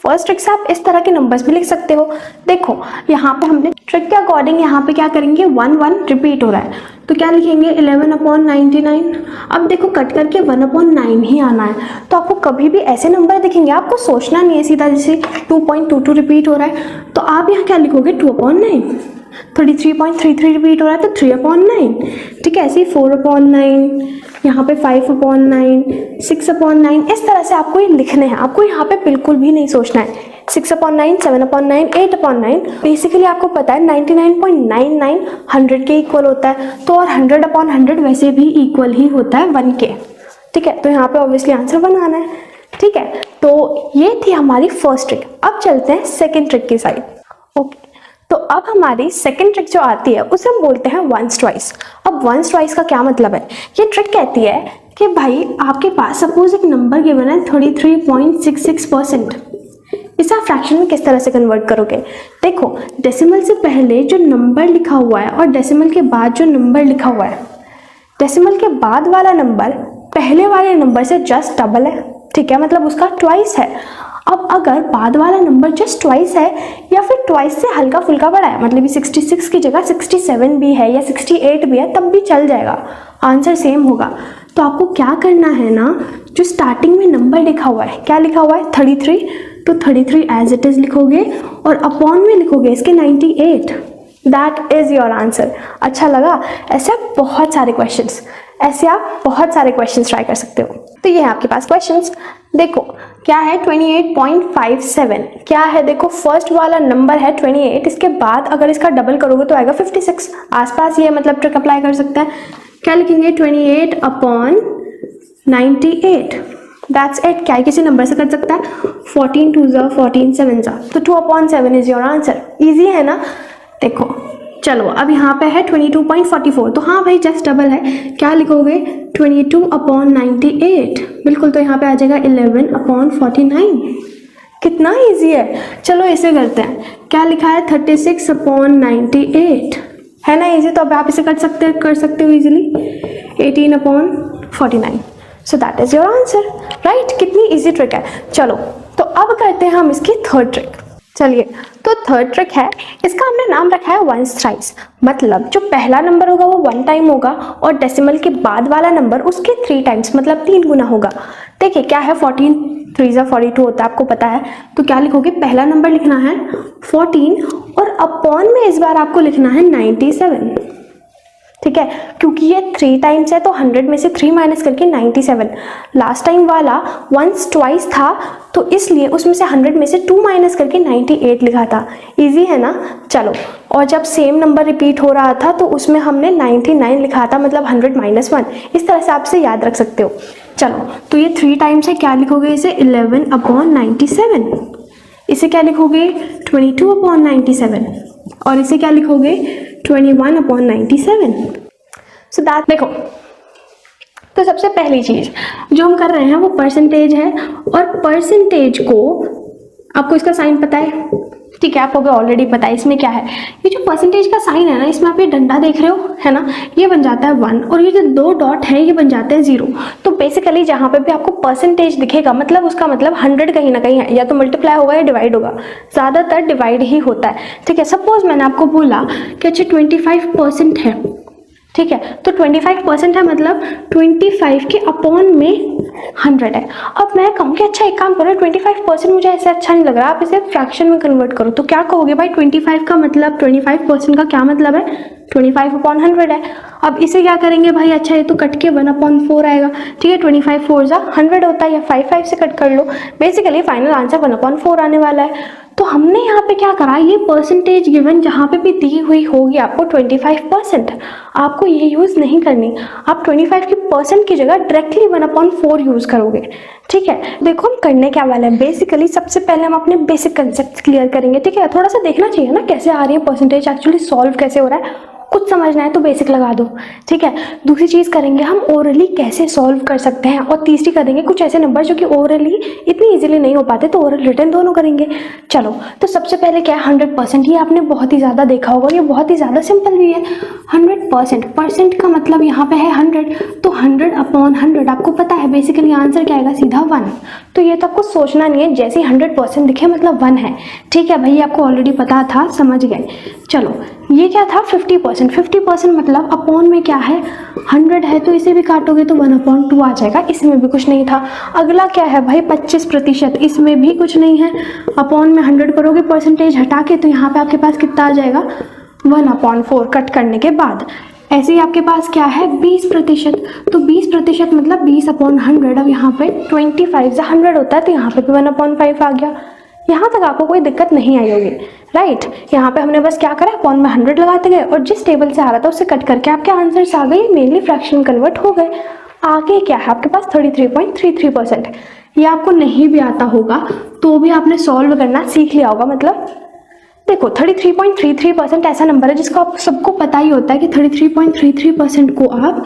फर्स्ट ट्रिक से आप इस तरह के नंबर्स भी लिख सकते हो। देखो यहाँ पे हमने ट्रिक के अकॉर्डिंग यहाँ पे क्या करेंगे 1 1 रिपीट हो रहा है, तो क्या लिखेंगे 11/99। अब देखो कट करके 1/9 ही आना है, तो आपको कभी भी ऐसे नंबर दिखेंगे आपको सोचना नहीं है सीधा, जैसे 2.22 रिपीट हो रहा है तो आप यहाँ क्या लिखोगे 2/9। 33.33 रिपीट हो रहा है तो 3/9। ठीक है, ऐसे ही 4/9, यहाँ पे 5/9, 6/9, इस तरह से आपको ये लिखने हैं। आपको यहाँ पे बिल्कुल भी नहीं सोचना है 6/9, 7/9, 8/9। बेसिकली आपको पता है 99.99 100 के इक्वल होता है, तो और 100/100 वैसे भी इक्वल ही होता है 1 के। ठीक है, तो यहाँ पे ऑब्वियसली आंसर 1 आना है। ठीक है, तो ये थी हमारी फर्स्ट ट्रिक। अब चलते हैं सेकेंड ट्रिक की साइड। ओके, तो अब हमारी सेकंड ट्रिक जो आती है उसे हम बोलते हैं वंस ट्वाइस। अब वंस ट्वाइस का क्या मतलब है, ये ट्रिक कहती है कि भाई आपके पास सपोज एक नंबर गिवन है 33.66%, इसे आप फ्रैक्शन में किस तरह से कन्वर्ट करोगे। देखो डेसिमल से पहले जो नंबर लिखा हुआ है और डेसिमल के बाद जो नंबर लिखा हुआ है, डेसिमल के बाद वाला नंबर पहले वाले नंबर से जस्ट डबल है। ठीक है, मतलब उसका ट्वाइस है। अब अगर बाद वाला नंबर जस्ट ट्वाइस है या फिर ट्वाइस से हल्का फुल्का बड़ा है, मतलब 66 की जगह 67 भी है या 68 भी है, तब भी चल जाएगा, आंसर सेम होगा। तो आपको क्या करना है ना, जो स्टार्टिंग में नंबर लिखा हुआ है, क्या लिखा हुआ है 33, तो 33 एज इट इज लिखोगे और अपॉन में लिखोगे इसके 98। That is your answer. अच्छा लगा? ऐसे आप बहुत सारे क्वेश्चंस ट्राई कर सकते हो। तो ये है आपके पास क्वेश्चंस। देखो क्या है 28.57, क्या है, देखो फर्स्ट वाला नंबर है 28, इसके बाद अगर इसका डबल करोगे तो आएगा 56, आसपास ये मतलब ट्रिक अप्लाई कर सकते हैं। क्या लिखेंगे 28 अपॉन 98, दैट्स इट। क्या किसी नंबर से कर सकता है, 14 2 जा 14 7 जा, तो 2/7 इज योर आंसर। इजी है ना। देखो चलो अब यहाँ पे है 22.44, तो हाँ भाई जस्ट डबल है। क्या लिखोगे 22/98, बिल्कुल, तो यहाँ पे आ जाएगा 11/49। कितना इजी है। चलो इसे करते हैं, क्या लिखा है 36/98, है ना इजी। तो अब आप इसे कर सकते हो easily 18/49, so that is your answer, right. कितनी इजी ट्रिक है। चलो तो अब करते हैं हम इसकी थर्ड ट्रिक। चलिए तो थर्ड ट्रिक है, इसका हमने नाम रखा है वंस थ्राइस, मतलब जो पहला नंबर होगा वो 1 टाइम होगा और डेसिमल के बाद वाला नंबर उसके 3 टाइम्स मतलब 3 गुना होगा। देखिए क्या है 14 3 जा 42 होता है, आपको पता है। तो क्या लिखोगे, पहला नंबर लिखना है 14 और अपॉन में इस बार आपको लिखना है 97, ठीक है, क्योंकि ये 3 टाइम्स है तो 100 में से 3 माइनस करके 97। लास्ट टाइम वाला वंस ट्वाइस था तो इसलिए उसमें से 100 में से 2 माइनस करके 98 लिखा था। इजी है ना। चलो, और जब सेम नंबर रिपीट हो रहा था तो उसमें हमने 99 लिखा था, मतलब 100 - 1। इस तरह से आप इसे याद रख सकते हो। चलो तो ये 3 टाइम्स है, क्या लिखोगे इसे 11/97, इसे क्या लिखोगे 22/97 और इसे क्या लिखोगे 21/97। सो दैट, देखो तो सबसे पहली चीज जो हम कर रहे हैं वो परसेंटेज है, और परसेंटेज को आपको इसका साइन पता है, ठीक है, आपको ऑलरेडी पता है इसमें क्या है। ये जो परसेंटेज का साइन है ना, इसमें आप ये डंडा देख रहे हो है ना, ये बन जाता है 1 और ये जो 2 डॉट है ये बन जाते हैं 0। तो बेसिकली जहाँ पे भी आपको परसेंटेज दिखेगा मतलब उसका मतलब 100 कहीं ना कहीं है, या तो मल्टीप्लाई होगा या डिवाइड होगा, ज़्यादातर डिवाइड ही होता है, ठीक है। सपोज मैंने आपको बोला कि अच्छा 25% है, ठीक है, तो 25% है मतलब 25 के अपॉन में 100 है। अब मैं कहूँ कि अच्छा एक काम करो, 25% मुझे ऐसे अच्छा नहीं लग रहा, आप इसे फ्रैक्शन में कन्वर्ट करो। तो क्या कहोगे भाई 25 का मतलब 25% का क्या मतलब है 25/100 है। अब इसे क्या करेंगे भाई, अच्छा ये तो कट के 1/4 आएगा, ठीक है, 25 4 जा 100 होता है, या 5 से कट कर लो। बेसिकली फाइनल आंसर 1/4 आने वाला है। तो हमने यहाँ पे क्या करा, ये परसेंटेज गिवन जहाँ पे भी दी हुई होगी आपको 25%, आपको ये यूज़ नहीं करनी। आप 25 की परसेंट की जगह डायरेक्टली 1/4 यूज़ करोगे, ठीक है। देखो हम करने क्या वाले हैं, बेसिकली सबसे पहले हम अपने बेसिक कंसेप्ट क्लियर करेंगे, ठीक है। थोड़ा सा देखना चाहिए ना कैसे आ रही है परसेंटेज, एक्चुअली सॉल्व कैसे हो रहा है, कुछ समझना है तो बेसिक लगा दो, ठीक है। दूसरी चीज़ करेंगे हम ओरली कैसे सॉल्व कर सकते हैं, और तीसरी करेंगे कुछ ऐसे नंबर जो कि ओरली इतनी इजीली नहीं हो पाते, तो ओरल रिटर्न दोनों करेंगे। चलो तो सबसे पहले क्या है 100%, ये आपने बहुत ही ज़्यादा देखा होगा, ये बहुत ही ज़्यादा सिंपल भी है। 100%, परसेंट का मतलब यहाँ पे है 100, तो 100/100 आपको पता है बेसिकली आंसर क्या आएगा, सीधा 1। तो ये तो आपको सोचना नहीं है, जैसे ही 100% दिखे मतलब 1 है, ठीक है भाई, आपको ऑलरेडी पता था, समझ गए। चलो ये क्या था 50% मतलब अपॉन में क्या है 100 है, तो इसे भी काटोगे तो 1/2 आ जाएगा, इसमें भी कुछ नहीं था। अगला क्या है भाई 25%, इसमें भी कुछ नहीं है, अपॉन में 100 करोगे परसेंटेज हटा के, तो यहाँ पे आपके पास कितना आ जाएगा 1/4 कट करने के बाद। ऐसे ही आपके पास क्या है 20%, तो 20% मतलब 20/100। अब यहाँ पे 25 से 100 होता है, तो यहाँ पे भी 1/5 आ गया। यहाँ तक आपको कोई दिक्कत नहीं आई होगी, राइट। यहाँ पे हमने बस क्या करा, अपॉन में 100 लगाते गए और जिस टेबल से आ रहा था उससे कट करके आपके आंसर्स आ गए, मेनली फ्रैक्शन कन्वर्ट हो गए। आगे क्या है आपके पास 33.33%। ये आपको नहीं भी आता होगा तो भी आपने सॉल्व करना सीख लिया होगा। मतलब देखो 33.33% ऐसा नंबर है जिसको आप सबको पता ही होता है कि 33.33% को आप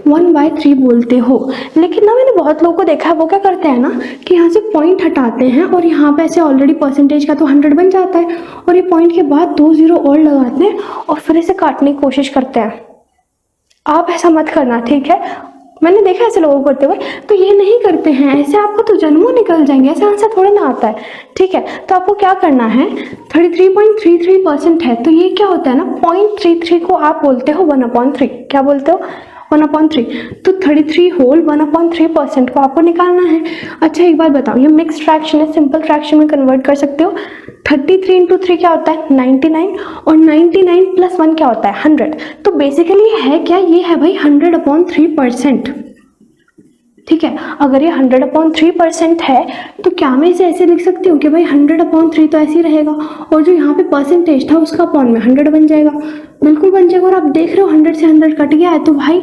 1/3 बोलते हो। लेकिन ना मैंने बहुत लोगों को देखा है, वो क्या करते हैं ना कि यहाँ से पॉइंट हटाते हैं और यहाँ पे ऐसे ऑलरेडी परसेंटेज का तो 100 बन जाता है, और ये पॉइंट के बाद 2 0 और लगाते हैं और फिर इसे काटने की कोशिश करते हैं। आप ऐसा मत करना, ठीक है। मैंने देखा ऐसे लोगों को करते हुए, तो ये नहीं करते हैं, ऐसे आपको तो जन्मों निकल जाएंगे, ऐसे आंसर थोड़ा ना आता है, ठीक है। तो आपको क्या करना है 33.33% है, तो ये क्या होता है ना 0.33 को आप बोलते हो 1/3, क्या बोलते हो 1/3, तो 33 होल 1/3% को आपको निकालना है। अच्छा एक बार बताओ, ये मिक्स्ड फ्रैक्शन है, सिंपल फ्रैक्शन में कन्वर्ट कर सकते हो। 33 × 3 क्या होता है 99, और 99 + 1 क्या होता है 100। तो बेसिकली है क्या, ये है भाई 100/3%, ठीक है। अगर ये 100/3% है तो क्या मैं इसे ऐसे लिख सकती हूँ कि भाई 100/3 तो ऐसे ही रहेगा, और जो यहाँ पे परसेंटेज था उसका अपॉन में 100 बन जाएगा, बिल्कुल बन जाएगा। और आप देख रहे हो 100 से 100 कट गया है, तो भाई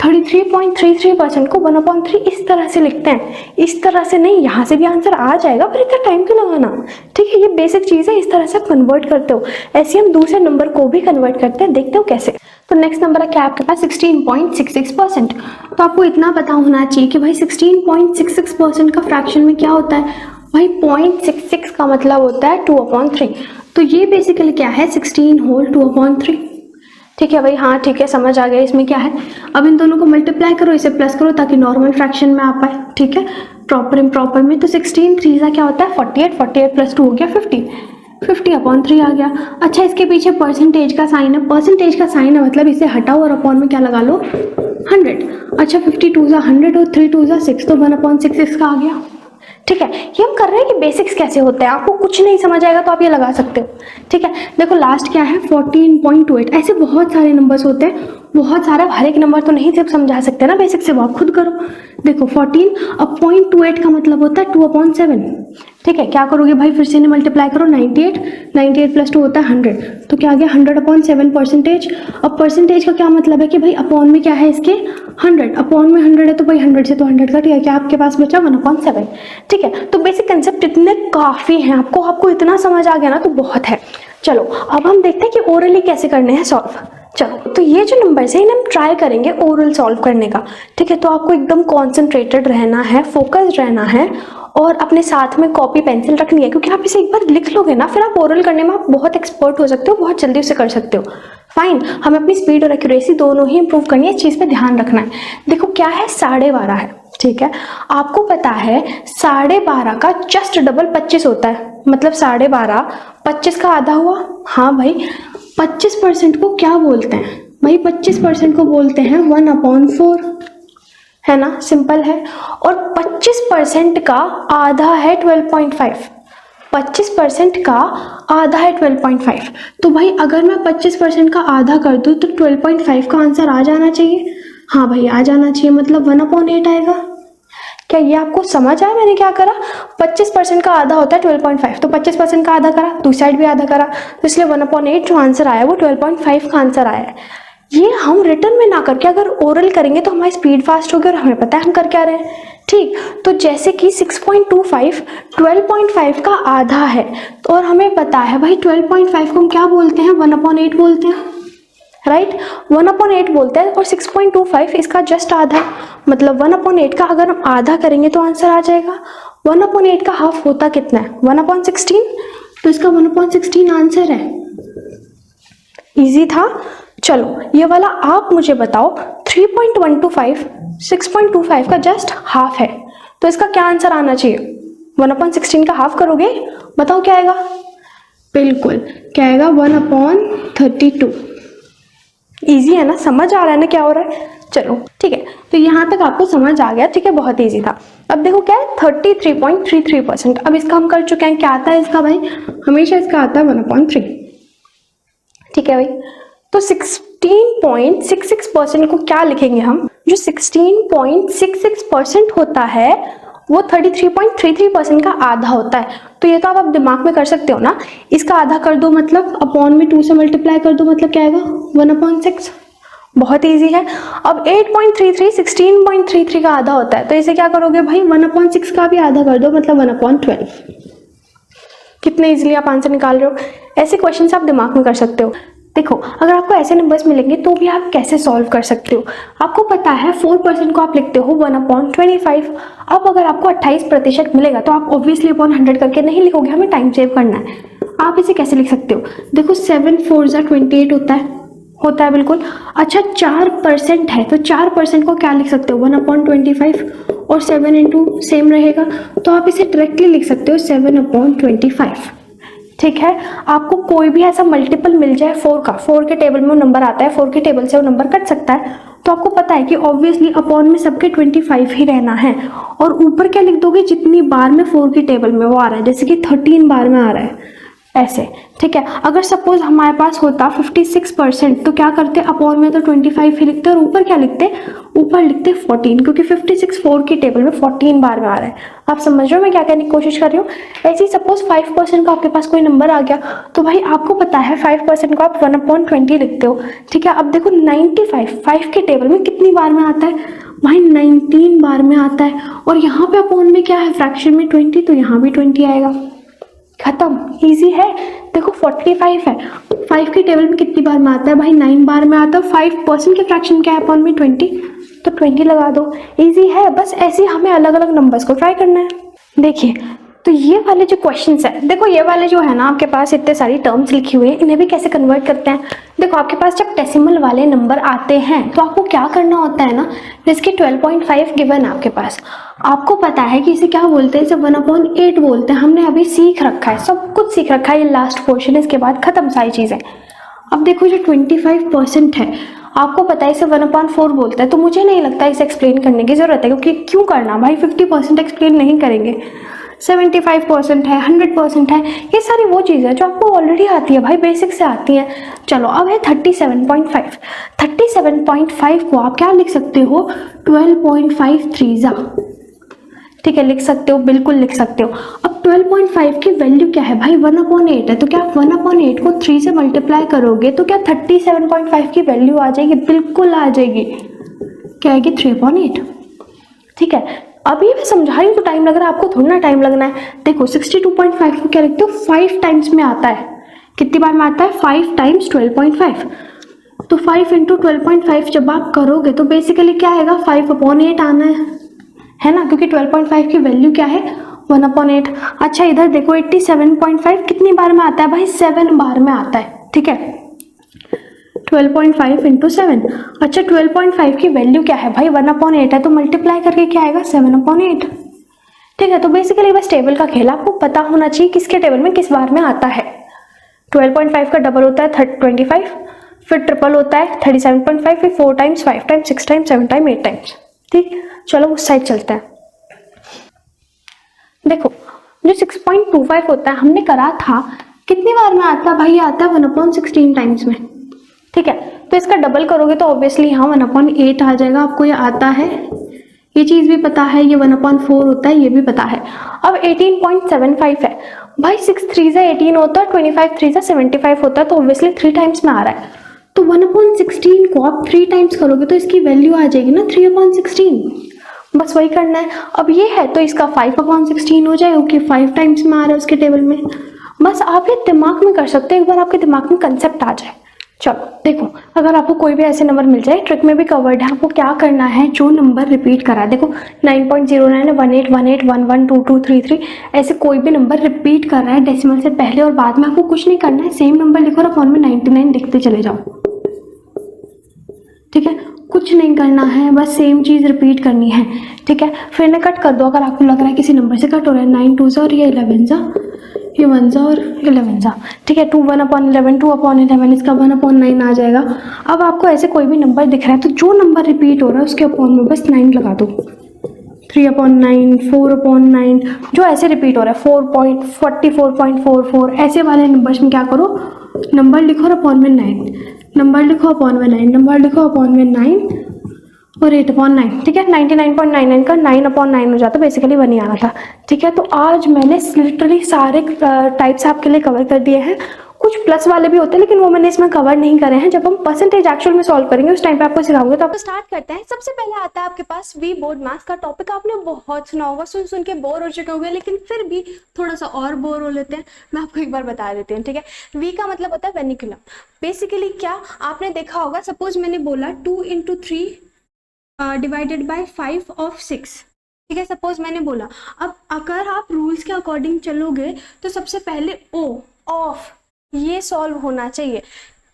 33.33% को 1/3 इस तरह से लिखते हैं, इस तरह से नहीं, यहाँ से भी आंसर आ जाएगा, पर इतना टाइम क्यों लगाना। ठीक है, ये बेसिक चीज़ है, इस तरह से आप कन्वर्ट करते हो। ऐसे हम दूसरे नंबर को भी कन्वर्ट करते हैं, देखते हो कैसे। तो नेक्स्ट नंबर है क्या आपके पास 16.66%। तो आपको इतना पता होना चाहिए कि भाई 16.66% का फ्रैक्शन में क्या होता है भाई, 0.66 का मतलब होता है 2/3। तो ये बेसिकली क्या है 16 होल 2/3। ठीक है भाई, हाँ ठीक है, समझ आ गया इसमें क्या है। अब इन दोनों को मल्टीप्लाई करो, इसे प्लस करो ताकि नॉर्मल फ्रैक्शन में आ पाए। ठीक है, प्रॉपर इम्प्रॉपर में। तो 16 3 का क्या होता है 48, 48 प्लस 2 हो गया 50, 50/3 आ गया। अच्छा, इसके पीछे परसेंटेज का साइन है, परसेंटेज का साइन है मतलब इसे हटाओ और अपॉन में क्या लगा लो 100। अच्छा, 52 100 और 3 2 6, तो 1/6 इसका आ गया। ठीक है, ये हम कर रहे हैं कि बेसिक्स कैसे होते हैं। आपको कुछ नहीं समझ आएगा तो आप ये लगा सकते हो। ठीक है, देखो लास्ट क्या है 14.28। ऐसे बहुत सारे नंबर्स होते हैं, बहुत सारा, हर एक नंबर तो नहीं सिर्फ समझा सकते ना बेसिक से, वो आप खुद करो। देखो 14 अब 0.28 का मतलब होता है 2/7। ठीक है, क्या करोगे भाई, फिर से इन्हें मल्टीप्लाई करो, 98, 98 प्लस 2 होता है 100, तो क्या आ गया 100/7 परसेंटेज। अब परसेंटेज का क्या मतलब है कि भाई अपॉन में क्या है इसके 100, अपॉन में 100 है तो भाई 100 से तो 100 कट गया, क्या आपके पास बचा 1/7। ठीक है, तो बेसिक कंसेप्ट इतने काफी हैं, आपको इतना समझ आ गया ना तो बहुत है। चलो अब हम देखते हैं कि ओरली कैसे करने हैं सॉल्व। चलो, तो ये जो नंबर्स है इन्हें हम ट्राई करेंगे ओरल सॉल्व करने का। ठीक है, तो आपको एकदम कॉन्सेंट्रेटेड रहना है, फोकस्ड रहना है, और अपने साथ में कॉपी पेंसिल रखनी है, क्योंकि आप इसे एक बार लिख लोगे ना फिर आप ओरल करने में आप बहुत एक्सपर्ट हो सकते हो, बहुत जल्दी उसे कर सकते हो। फाइन, हमें अपनी स्पीड और एक्यूरेसी दोनों ही इंप्रूव करनी है, इस चीज़ पे ध्यान रखना है। देखो क्या है 12.5 है। ठीक है, आपको पता है 12.5 का जस्ट डबल 25 होता है, मतलब 12.5 25 का आधा हुआ। हाँ भाई, 25% को क्या बोलते हैं भाई, 25% को बोलते हैं 1/4, है ना, सिंपल है। और 25% का आधा है 12.5, 25% का आधा है 12.5। तो भाई अगर मैं 25% का आधा कर दूं तो 12.5 का आंसर आ जाना चाहिए। हाँ भाई आ जाना चाहिए, मतलब 1/8 आएगा। क्या ये आपको समझ आया मैंने क्या करा। 25% का आधा होता है 12.5, तो 25% का आधा करा, दूसरी साइड भी आधा करा, तो इसलिए 1/8 जो आंसर आया वो 12.5 का आंसर आया है। ये हम रिटर्न में ना करके अगर ओरल करेंगे तो हमारी स्पीड फास्ट होगी और हमें पता है हम कर क्या रहे हैं। ठीक, तो जैसे कि 6.25 12.5 का आधा है, तो और हमें पता है भाई 12.5 को हम क्या बोलते हैं 1/8 बोलते हैं, राइट 1/8 बोलते हैं, और 6.25 इसका जस्ट आधा, मतलब 1/8 का अगर हम आधा करेंगे तो आंसर आ जाएगा। 1/8 का हाफ होता कितना है 1/16, तो इसका 1/16 आंसर है। इजी था। चलो ये वाला आप मुझे बताओ 3.125 6.25 का जस्ट हाफ है, तो इसका क्या आंसर आना चाहिए। 1/16 का हाफ करोगे, बताओ क्या आएगा। बिल्कुल क्या आएगा 1/32। इजी है ना, समझ आ रहा है ना क्या हो रहा है। चलो ठीक है, तो यहाँ तक आपको समझ आ गया। ठीक है, बहुत इजी था। अब देखो क्या है 33.33%। अब इसका हम कर चुके हैं, क्या आता है इसका भाई, हमेशा इसका आता है 1/3। ठीक है भाई, तो 16.66% को क्या लिखेंगे हम, जो 16.66% होता है वो 33.33% का आधा होता है। तो ये तो आप दिमाग में कर सकते हो ना, इसका आधा कर दो मतलब अपॉन में 2 से मल्टीप्लाई कर दो, मतलब क्या आएगा 1/6। बहुत इजी है। अब 8.33 16.33 का आधा होता है, तो इसे क्या करोगे भाई 1/6 का भी आधा कर दो, मतलब 1/12। कितने इजीली आप आंसर निकाल रहे हो। ऐसे क्वेश्चन आप दिमाग में कर सकते हो। देखो अगर आपको ऐसे नंबर्स मिलेंगे तो भी आप कैसे सॉल्व कर सकते हो। आपको पता है 4% को आप लिखते हो 1/25। अब अगर आपको 28% मिलेगा तो आप ऑब्वियसली अपॉन 100 करके नहीं लिखोगे, हमें टाइम सेव करना है। आप इसे कैसे लिख सकते हो, देखो 7 4 28 होता है बिल्कुल। अच्छा 4% है, तो 4% को क्या लिख सकते हो 1/25, और 7 इंटू सेम रहेगा, तो आप इसे डायरेक्टली लिख सकते हो 7/25। ठीक है, आपको कोई भी ऐसा मल्टीपल मिल जाए 4 का, 4 के टेबल में वो नंबर आता है, 4 के टेबल से वो नंबर कट सकता है, तो आपको पता है कि ऑब्वियसली अपॉन में सबके 25 ही रहना है, और ऊपर क्या लिख दोगे जितनी बार में 4 की टेबल में वो आ रहा है, जैसे कि 13 बार में आ रहा है ऐसे, ठीक है। अगर सपोज हमारे पास होता 56% तो क्या करते, अपॉन में तो 25 ही लिखते और ऊपर क्या लिखते, ऊपर लिखते 14, क्योंकि 56 4 की टेबल में 14 बार में आ रहा है। आप समझ रहे हो मैं क्या कहने की कोशिश कर रही हूँ। ऐसे ही सपोज 5% का आपके पास कोई नंबर आ गया, तो भाई आपको पता है 5% को आप 1/20 लिखते हो, ठीक है। अब देखो 95 5 की टेबल में कितनी बार में आता है भाई, 19 बार में आता है। और यहाँ पे अपॉन में क्या है, फ्रैक्शन में 20, तो यहाँ भी 20 आएगा, खत्म, इजी है। देखो 45 है, 5 की टेबल में कितनी बार में आता है भाई, 9 बार में आता है। 5% के फ्रैक्शन क्या है अपॉन में 20, तो 20 लगा दो, इजी है। बस ऐसे हमें अलग अलग नंबर्स को ट्राई करना है। देखिए तो ये वाले जो क्वेश्चंस है, देखो ये वाले जो है ना आपके पास इतने सारी टर्म्स लिखी हुई है, इन्हें भी कैसे कन्वर्ट करते हैं। देखो आपके पास जब डेसिमल वाले नंबर आते हैं तो आपको क्या करना होता है ना, जैसे कि 12.5 गिवन है आपके पास, आपको पता है कि इसे क्या बोलते हैं, इसे 1/8 बोलते हैं। हमने अभी सीख रखा है, सब कुछ सीख रखा है, ये लास्ट पोर्शन है, इसके बाद खत्म सारी चीजें। अब देखो जो 25% है, आपको पता है इसे 1/4 बोलते हैं, तो मुझे नहीं लगता इसे एक्सप्लेन करने की जरूरत है, क्योंकि क्यों करना भाई, 50% एक्सप्लेन नहीं करेंगे। 75% है, 100% है, ये सारी वो चीज़ है जो आपको ऑलरेडी आती है भाई, बेसिक से आती है। चलो अब है 37.5। 37.5 को आप क्या लिख सकते हो, 12.53, ठीक है, लिख सकते हो, बिल्कुल लिख सकते हो। अब 12.5 की वैल्यू क्या है भाई, 1/8 है, तो क्या 1/8 को 3 से मल्टीप्लाई करोगे तो क्या 37.5 की वैल्यू आ जाएगी, बिल्कुल आ जाएगी, क्या आएगी, 3/8, ठीक है। अभी मैं समझा रही हूँ तो टाइम लग रहा है, आपको थोड़ा ना टाइम लगना है। देखो 62.5 को क्या लिखते हो, 5 टाइम्स में आता है, कितनी बार में आता है, 5 टाइम्स 12.5, तो 5 इंटू 12.5 जब आप करोगे तो बेसिकली क्या आएगा, 5/8 आना है ना, क्योंकि 12.5 की वैल्यू क्या है, 1/8। अच्छा इधर देखो 87.5 कितनी बार में आता है भाई, 7 बार में आता है, ठीक है। 12.5 इंटू 7, अच्छा 12.5 की वैल्यू क्या है भाई, 1/8 है, तो मल्टीप्लाई करके क्या आएगा, 7/8, ठीक है। तो बेसिकली बस टेबल का खेल, आपको पता होना चाहिए किसके टेबल में किस बार में आता है। 12.5 का डबल होता है 25, फिर ट्रिपल होता है 37.5, फिर 4 times, 5 times, 6 times, 7 times, 8 times, ठीक। चलो उस साइड चलते हैं। देखो जो 6.25 होता है हमने करा था, कितनी बार में आता है भाई, आता है 1/16 टाइम्स में, ठीक है। तो इसका डबल करोगे तो ऑब्वियसली यहाँ 1/8 आ जाएगा, आपको ये आता है, ये चीज भी पता है, ये 1/4 होता है, ये भी पता है। अब 18.75 है भाई, 6 3 18 होता है, 25 3 75 होता है, तो ऑब्वियसली 3 टाइम्स में आ रहा है, तो 1/16 को आप 3 टाइम्स करोगे तो इसकी वैल्यू आ जाएगी ना 3/16, बस वही करना है। अब ये है तो इसका 5/16 हो जाएगा, क्योंकि 5 टाइम्स में आ रहा है उसके टेबल में। बस आप ये दिमाग में कर सकते हो, एक बार आपके दिमाग में कंसेप्ट आ जाए। चलो देखो, अगर आपको कोई भी ऐसे नंबर मिल जाए, ट्रिक में भी कवर्ड है, आपको क्या करना है, जो नंबर रिपीट करा है, देखो 9.09, 18, 18, 11, 22, 33, ऐसे कोई भी नंबर रिपीट कर रहा है डेसिमल से पहले और बाद में, आपको कुछ नहीं करना है, सेम नंबर लिखो और अपॉन में 99 लिखते चले जाओ, ठीक है। कुछ नहीं करना है, बस सेम चीज रिपीट करनी है, ठीक है। फिर ना कट कर दो, अगर आपको लग रहा है किसी नंबर से कट हो रहा है, 9 2 और ये 11 ये 1 और 11, ठीक है। 2 1/11, 2/11, इसका 1/9 आ जाएगा। अब आपको ऐसे कोई भी नंबर दिख रहा है तो जो नंबर रिपीट हो रहा है उसके अपॉन में बस 9 लगा दो, 3/9, 4/9, जो ऐसे रिपीट हो रहा है, 44.44, ऐसे वाले नंबर्स में क्या करो, नंबर लिखो और अपॉन में 9, नंबर लिखो अपॉन में 9, नंबर लिखो अपॉन में 9 और 8/9, ठीक है। 99.99 का 9/9 हो जाता, बेसिकली 1 ही आना था, ठीक है। तो आज मैंने लिटरली सारे टाइप्स आपके लिए कवर कर दिए हैं, कुछ प्लस वाले भी होते हैं लेकिन वो मैंने इसमें कवर नहीं करे हैं। जब हम परसेंटेज एक्चुअल में सॉल्व करेंगे उस टाइम पे आपको सिखाऊंगे। तो आप स्टार्ट करते हैं। सबसे पहले आता है आपके पास वी बोर्ड मैथ्स का टॉपिक। आपने बहुत सुना होगा, सुन सुन के बोर हो चुके होंगे, लेकिन फिर भी थोड़ा सा और बोर हो लेते हैं। मैं आपको एक बार बता देती हूँ, ठीक है। वी का मतलब होता है वेनिकुलम। बेसिकली क्या आपने देखा होगा, सपोज मैंने बोला 2 × 3 डिवाइडेड बाय 5 ऑफ 6, ठीक है। सपोज मैंने बोला, अब अगर आप रूल्स के अकॉर्डिंग चलोगे तो सबसे पहले ओ ऑफ ये सॉल्व होना चाहिए,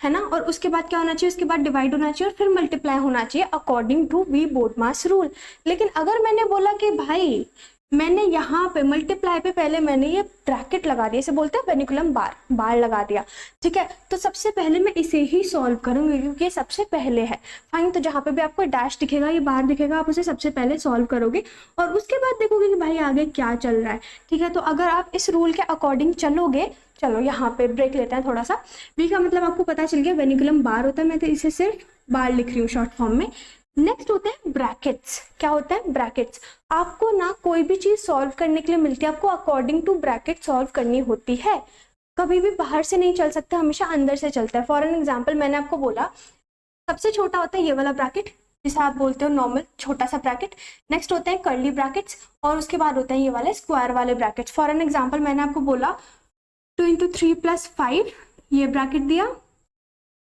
है ना। और उसके बाद क्या होना चाहिए, उसके बाद डिवाइड होना चाहिए और फिर मल्टीप्लाई होना चाहिए according to the BODMAS rule. लेकिन अगर मैंने बोला कि भाई मैंने यहाँ पे मल्टीप्लाई पे पहले मैंने ये ब्रैकेट लगा दिया, इसे बोलते हैं वेनिकुलम बार लगा दिया, ठीक है। तो सबसे पहले मैं इसे ही सॉल्व करूंगी क्योंकि ये सबसे पहले है, फाइन। तो जहाँ पे भी आपको डैश दिखेगा, ये बार दिखेगा, आप उसे सबसे पहले सॉल्व करोगे और उसके बाद देखोगे कि भाई आगे क्या चल रहा है, ठीक है। तो अगर आप इस रूल के अकॉर्डिंग चलोगे चलो यहाँ पे ब्रेक लेते हैं थोड़ा सा। वी का मतलब आपको पता चल गया, वेनिकुलम बार होता है, मैं तो इसे सिर्फ बार लिख रही हूँ शॉर्ट फॉर्म में। नेक्स्ट होते हैं ब्रैकेट्स। क्या होता है ब्रैकेट्स? आपको ना कोई भी चीज सॉल्व करने के लिए मिलती है, आपको अकॉर्डिंग टू ब्रैकेट सॉल्व करनी होती है। कभी भी बाहर से नहीं चल सकता, हमेशा अंदर से चलता है। फॉर एन एग्जाम्पल मैंने आपको बोला सबसे छोटा होता है ये वाला ब्रैकेट जिसे आप बोलते हो नॉर्मल छोटा सा ब्रैकेट। नेक्स्ट होते हैं कर्ली ब्रैकेट्स और उसके बाद होते हैं ये वाले स्क्वायर वाले ब्रैकेट्स। फॉर एन एग्जाम्पल मैंने आपको बोला 2 × 3 + 5 ये ब्रैकेट दिया,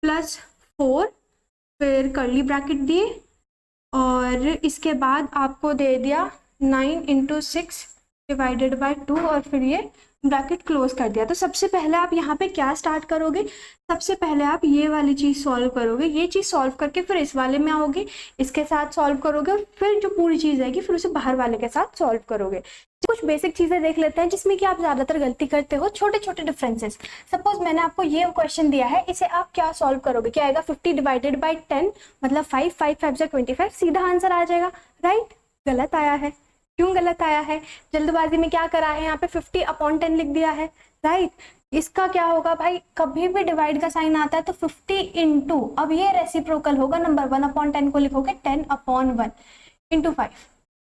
+4 फिर कर्ली ब्रैकेट दिए, और इसके बाद आपको दे दिया 9 × 6 ÷ 2 और फिर ये ब्रैकेट क्लोज कर दिया। तो सबसे पहले आप यहाँ पे क्या स्टार्ट करोगे? सबसे पहले आप ये वाली चीज सॉल्व करोगे, ये चीज सॉल्व करके फिर इस वाले में आओगे, इसके साथ सॉल्व करोगे, और फिर जो पूरी चीज आएगी फिर उसे बाहर वाले के साथ सॉल्व करोगे। कुछ बेसिक चीजें देख लेते हैं जिसमें कि आप ज्यादातर गलती करते हो, छोटे छोटे डिफरेंसेस। सपोज मैंने आपको ये क्वेश्चन दिया है, इसे आप क्या सॉल्व करोगे? क्या आएगा? 50 ÷ 10 मतलब 5, 5 5 = 25, सीधा आंसर आ जाएगा, राइट? गलत आया है। क्यों गलत आया है? जल्दबाजी में क्या करा है, यहाँ पे 50/10 लिख दिया है, राइट? इसका क्या होगा भाई? कभी भी डिवाइड का साइन आता है तो 50 × अब ये रेसिप्रोकल होगा नंबर 1/10 को लिखोगे 10/1 × 5,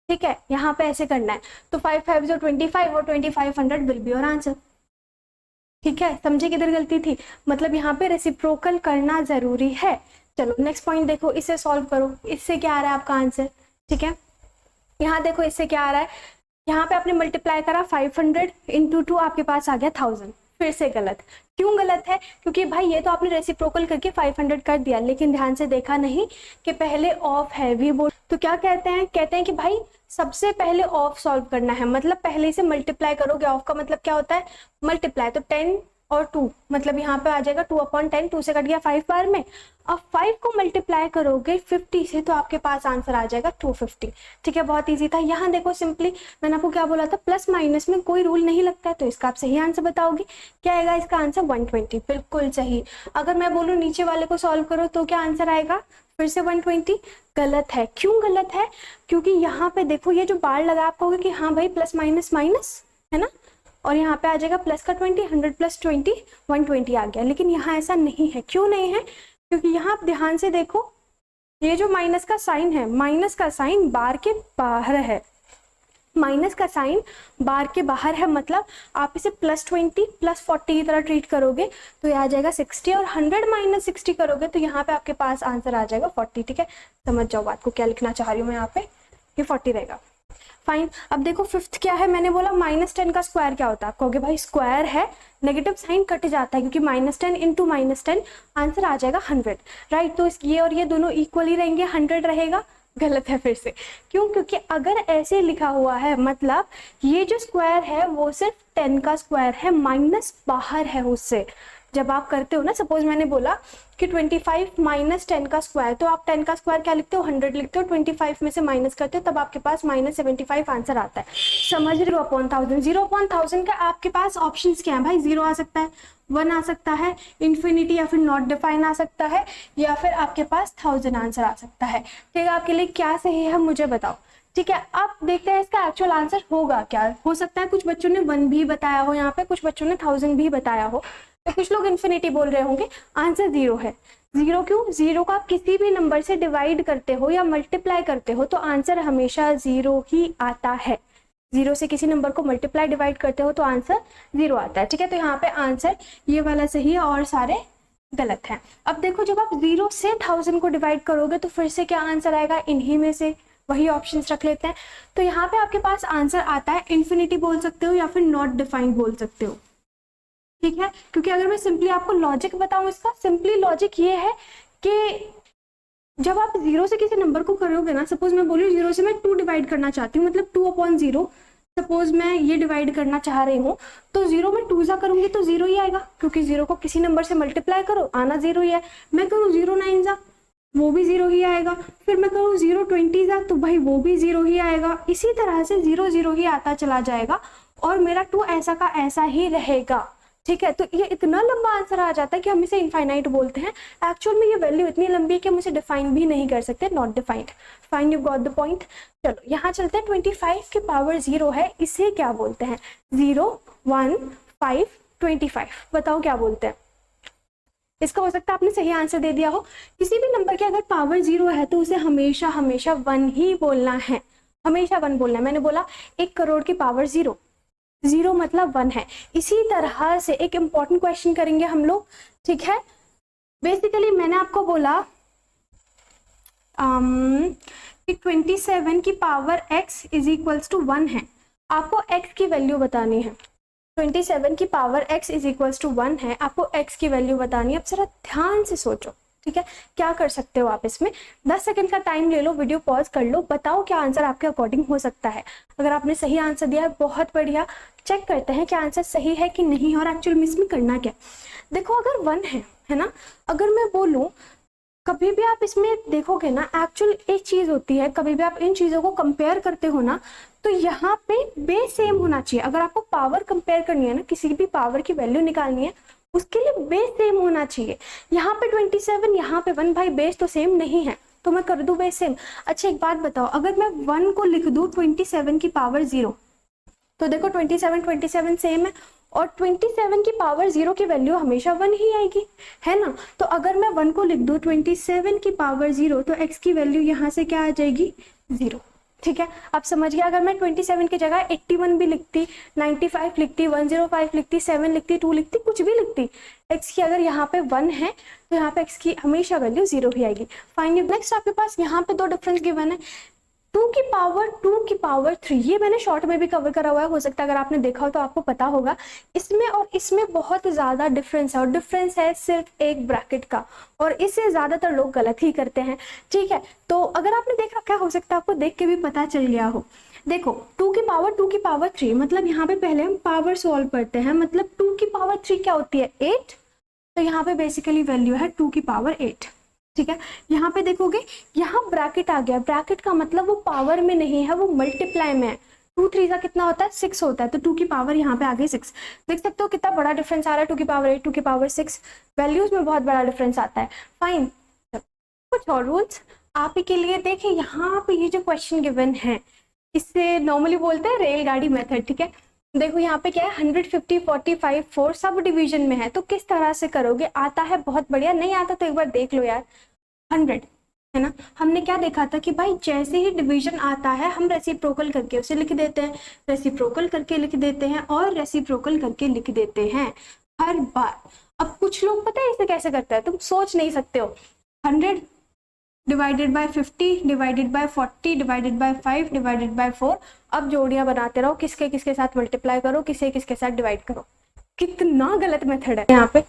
ठीक है? यहाँ पे ऐसे करना है। तो 5 5 = 25 और 2500 विल बी योर आंसर, ठीक है? समझे किधर गलती थी? मतलब यहाँ पे रेसिप्रोकल करना जरूरी है। चलो नेक्स्ट पॉइंट देखो, इसे सॉल्व करो। इससे क्या आ रहा है आपका आंसर, ठीक है? यहाँ देखो इससे क्या आ रहा है, यहाँ पे आपने मल्टीप्लाई करा 500 × 2 आपके पास आ गया 1000, फिर से गलत। क्यों गलत है? क्योंकि भाई ये तो आपने रेसिप्रोकल करके 500 कर दिया, लेकिन ध्यान से देखा नहीं कि पहले ऑफ है वी बोर्ड। तो क्या कहते हैं? कहते हैं कि भाई सबसे पहले ऑफ सॉल्व करना है, मतलब पहले से मल्टीप्लाई करोगे। ऑफ का मतलब क्या होता है? मल्टीप्लाई। तो 10 और 2 मतलब यहाँ पे आ जाएगा 2/10, 2 से कट गया 5 बार में। अब 5 को मल्टीप्लाई करोगे 50 से तो आपके पास आंसर आ जाएगा 250, ठीक है? बहुत इजी था। यहाँ देखो सिंपली मैंने आपको क्या बोला था, प्लस माइनस में कोई रूल नहीं लगता है, तो इसका आप सही आंसर बताओगे। क्या आएगा इसका आंसर? 120, बिल्कुल सही। अगर मैं बोलूँ नीचे वाले को सॉल्व करो तो क्या आंसर आएगा? फिर से 120। गलत है। क्यों गलत है? क्योंकि यहाँ पे देखो ये जो बार लगा आप कहोगे कि हाँ भाई प्लस माइनस माइनस है ना, और यहाँ पे आ जाएगा प्लस का 20, 100 + 20 120 आ गया। लेकिन यहाँ ऐसा नहीं है। क्यों नहीं है? क्योंकि यहाँ आप ध्यान से देखो, ये जो माइनस का साइन है, माइनस का साइन बार के बाहर है, माइनस का साइन बार के बाहर है, मतलब आप इसे +20 +40 की तरह ट्रीट करोगे तो ये आ जाएगा 60, और 100 - 60 करोगे तो यहाँ पे आपके पास आंसर आ जाएगा 40, ठीक है? समझ जाओ बात को, क्या लिखना चाह रही हूँ मैं यहाँ पे, ये 40 रहेगा। फाइन। अब देखो फिफ्थ क्या है, मैंने बोला -10 का स्क्वायर क्या होता है? आप कहोगे भाई स्क्वायर है, नेगेटिव साइन कट जाता है, क्योंकि -10 × -10 आंसर आ जाएगा 100, राइट? तो ये और ये दोनों इक्वली रहेंगे, 100 रहेगा। गलत है फिर से। क्यों? क्योंकि अगर ऐसे लिखा हुआ है मतलब ये जो स्क्वायर है वो सिर्फ 10 का स्क्वायर है, माइनस बाहर है उससे। जब आप करते हो ना, सपोज मैंने बोला कि 25 - 10 का स्क्वायर, तो आप 10 का स्क्वायर क्या लिखते हो? 100 लिखते हो, 25 में से माइनस करते हो, तब आपके पास -75 आंसर आता है। समझ रहे हो? 0/1000, 0/1000 का आपके पास ऑप्शंस क्या है भाई? 0 आ सकता है, 1 आ सकता है, इन्फिनिटी या फिर नॉट डिफाइन आ सकता है, या फिर आपके पास 1000 आंसर आ सकता है। ठीक है, आपके लिए क्या सही है मुझे बताओ। ठीक है, अब देखते हैं इसका एक्चुअल आंसर होगा क्या। हो सकता है कुछ बच्चों ने 1 भी बताया हो यहाँ पे, कुछ बच्चों ने 1000 भी बताया हो, तो कुछ लोग इन्फिनिटी बोल रहे होंगे। आंसर 0 है। 0 क्यों? 0 को आप किसी भी नंबर से डिवाइड करते हो या मल्टीप्लाई करते हो तो आंसर हमेशा 0 ही आता है। 0 से किसी नंबर को मल्टीप्लाई डिवाइड करते हो तो आंसर 0 आता है। ठीक है, तो यहाँ पे आंसर ये वाला सही है और सारे गलत हैं। अब देखो, जब आप 0 से 1000 को डिवाइड करोगे तो फिर से क्या आंसर आएगा? इन्हीं में से वही ऑप्शंस रख लेते हैं। तो यहाँ पे आपके पास आंसर आता है इन्फिनिटी बोल सकते हो या फिर नॉट डिफाइंड बोल सकते हो। ठीक है, क्योंकि अगर मैं सिंपली आपको लॉजिक बताऊं इसका, सिंपली लॉजिक ये है कि जब आप 0 से किसी नंबर को करोगे ना, सपोज मैं बोलूँ 0 से मैं 2 डिवाइड करना चाहती हूँ, मतलब 2/0, सपोज मैं ये डिवाइड करना चाह रही हूँ, तो 0 में 2 करूंगी तो 0 ही आएगा, क्योंकि 0 को किसी नंबर से मल्टीप्लाई करो आना 0 ही है। मैं करूँ 0 9 वो भी 0 ही आएगा, फिर मैं करूँ 0 20 तो भाई वो भी 0 ही आएगा। इसी तरह से 0 0 ही आता चला जाएगा और मेरा 2 ऐसा का ऐसा ही रहेगा। ठीक है, तो ये इतना लंबा आंसर आ जाता है कि हम इसे इनफाइनाइट बोलते हैं। एक्चुअल में ये वैल्यू इतनी लंबी है कि हम इसे डिफाइन भी नहीं कर सकते, not defined. Fine, you got the point. चलो यहाँ चलते हैं। 25 की पावर 0 है, इसे क्या बोलते हैं? 0 1 5 25। बताओ क्या बोलते हैं। इसका हो सकता है आपने सही आंसर दे दिया हो। किसी भी नंबर की अगर पावर 0 है तो उसे हमेशा हमेशा 1 ही बोलना है, हमेशा 1 बोलना है। मैंने बोला 1 करोड़ की पावर 0, 0 मतलब 1 है। इसी तरह से एक इंपॉर्टेंट क्वेश्चन करेंगे हम लोग, ठीक है। बेसिकली मैंने आपको बोला कि 27 की power x is equals to 1 है। आपको x की वैल्यू बतानी है। 27 की power x is equals to 1 है, आपको x की वैल्यू बतानी है। अब जरा ध्यान से सोचो, ठीक है। क्या कर सकते हो आप इसमें, 10 सेकंड का टाइम ले लो, वीडियो पॉज कर लो, बताओ क्या आंसर आपके अकॉर्डिंग हो सकता है। अगर आपने सही आंसर दिया है बहुत बढ़िया, चेक करते हैं क्या आंसर सही है कि नहीं और एक्चुअल में इसमें करना क्या। देखो अगर 1 है ना, अगर मैं बोलूँ कभी भी आप इसमें देखोगे ना, एक्चुअल एक चीज होती है, कभी भी आप इन चीजों को कंपेयर करते हो ना तो यहाँ पे बेस सेम होना चाहिए। अगर आपको पावर कंपेयर करनी है ना, किसी भी पावर की वैल्यू निकालनी है, उसके लिए बेस सेम होना चाहिए। यहाँ पे 27, यहाँ पे 1, भाई बेस तो सेम नहीं है तो मैं कर दूं बेस सेम। अच्छा एक बात बताओ, अगर मैं 1 को लिख दूं 27 की पावर 0, तो देखो 27 सेम है और 27 की पावर 0 की वैल्यू हमेशा 1 ही आएगी, है ना। तो अगर मैं 1 को लिख दूं 27 की पावर 0 तो x की वैल्यू यहाँ से क्या आ जाएगी, 0, ठीक है। आप समझ गया। अगर मैं 27 की जगह 81 भी लिखती, 95 लिखती, 105 लिखती, 7 लिखती, 2 लिखती, कुछ भी लिखती, x की अगर यहाँ पे 1 है तो यहाँ पे x की हमेशा वैल्यू 0 ही आएगी। फाइनली नेक्स्ट आपके पास यहाँ पे 2 डिफरेंस गिवन है, 2 की पावर 3, ये मैंने शॉर्ट में भी कवर करा हुआ है, हो सकता है अगर आपने देखा हो तो आपको पता होगा। इसमें और इसमें बहुत ज्यादा डिफरेंस है और डिफरेंस है सिर्फ एक ब्रैकेट का, और इससे ज्यादातर लोग गलत ही करते हैं, ठीक है। तो अगर आपने देख रखा है, हो सकता है आपको देख के भी पता चल गया हो। देखो 2 की पावर 3, मतलब यहाँ पे पहले हम पावर सॉल्व करते हैं, मतलब 2 की पावर 3 क्या होती है, 8, तो यहाँ पे बेसिकली वैल्यू है 2 की पावर 8, ठीक है। यहाँ पे देखोगे यहाँ ब्रैकेट आ गया, ब्रैकेट का मतलब वो पावर में नहीं है, वो मल्टीप्लाई में है। 2 3 का कितना होता है, 6 होता है, तो 2 की पावर यहाँ पे आ गई 6। देख सकते हो कितना बड़ा डिफरेंस आ रहा है, 2 की पावर 8, 2 की पावर 6, वैल्यूज में बहुत बड़ा डिफरेंस आता है। फाइन, कुछ और रूल्स आप ही के लिए देखिए। यहाँ पे ये जो क्वेश्चन गिवन है इससे नॉर्मली बोलते हैं रेलगाड़ी मेथड, ठीक है। देखो यहाँ पे क्या है, 150 45 4 सब डिवीजन में है, तो किस तरह से करोगे, आता है बहुत बढ़िया, नहीं आता तो एक बार देख लो यार। 100 है ना, हमने क्या देखा था कि भाई जैसे ही डिवीजन आता है हम रेसिप्रोकल करके उसे लिख देते हैं, रेसिप्रोकल करके लिख देते हैं और रेसिप्रोकल करके लिख देते हैं हर बार। अब कुछ लोग पता है इसे कैसे करते हैं, तुम सोच नहीं सकते हो। 100 divided by 50 divided by 40 divided by 5 divided by 4, अब जोड़ियां बनाते रहो, किसके किसके साथ मल्टीप्लाई करो, किसे किसके साथ डिवाइड करो। कितना गलत मेथड है यहाँ पे।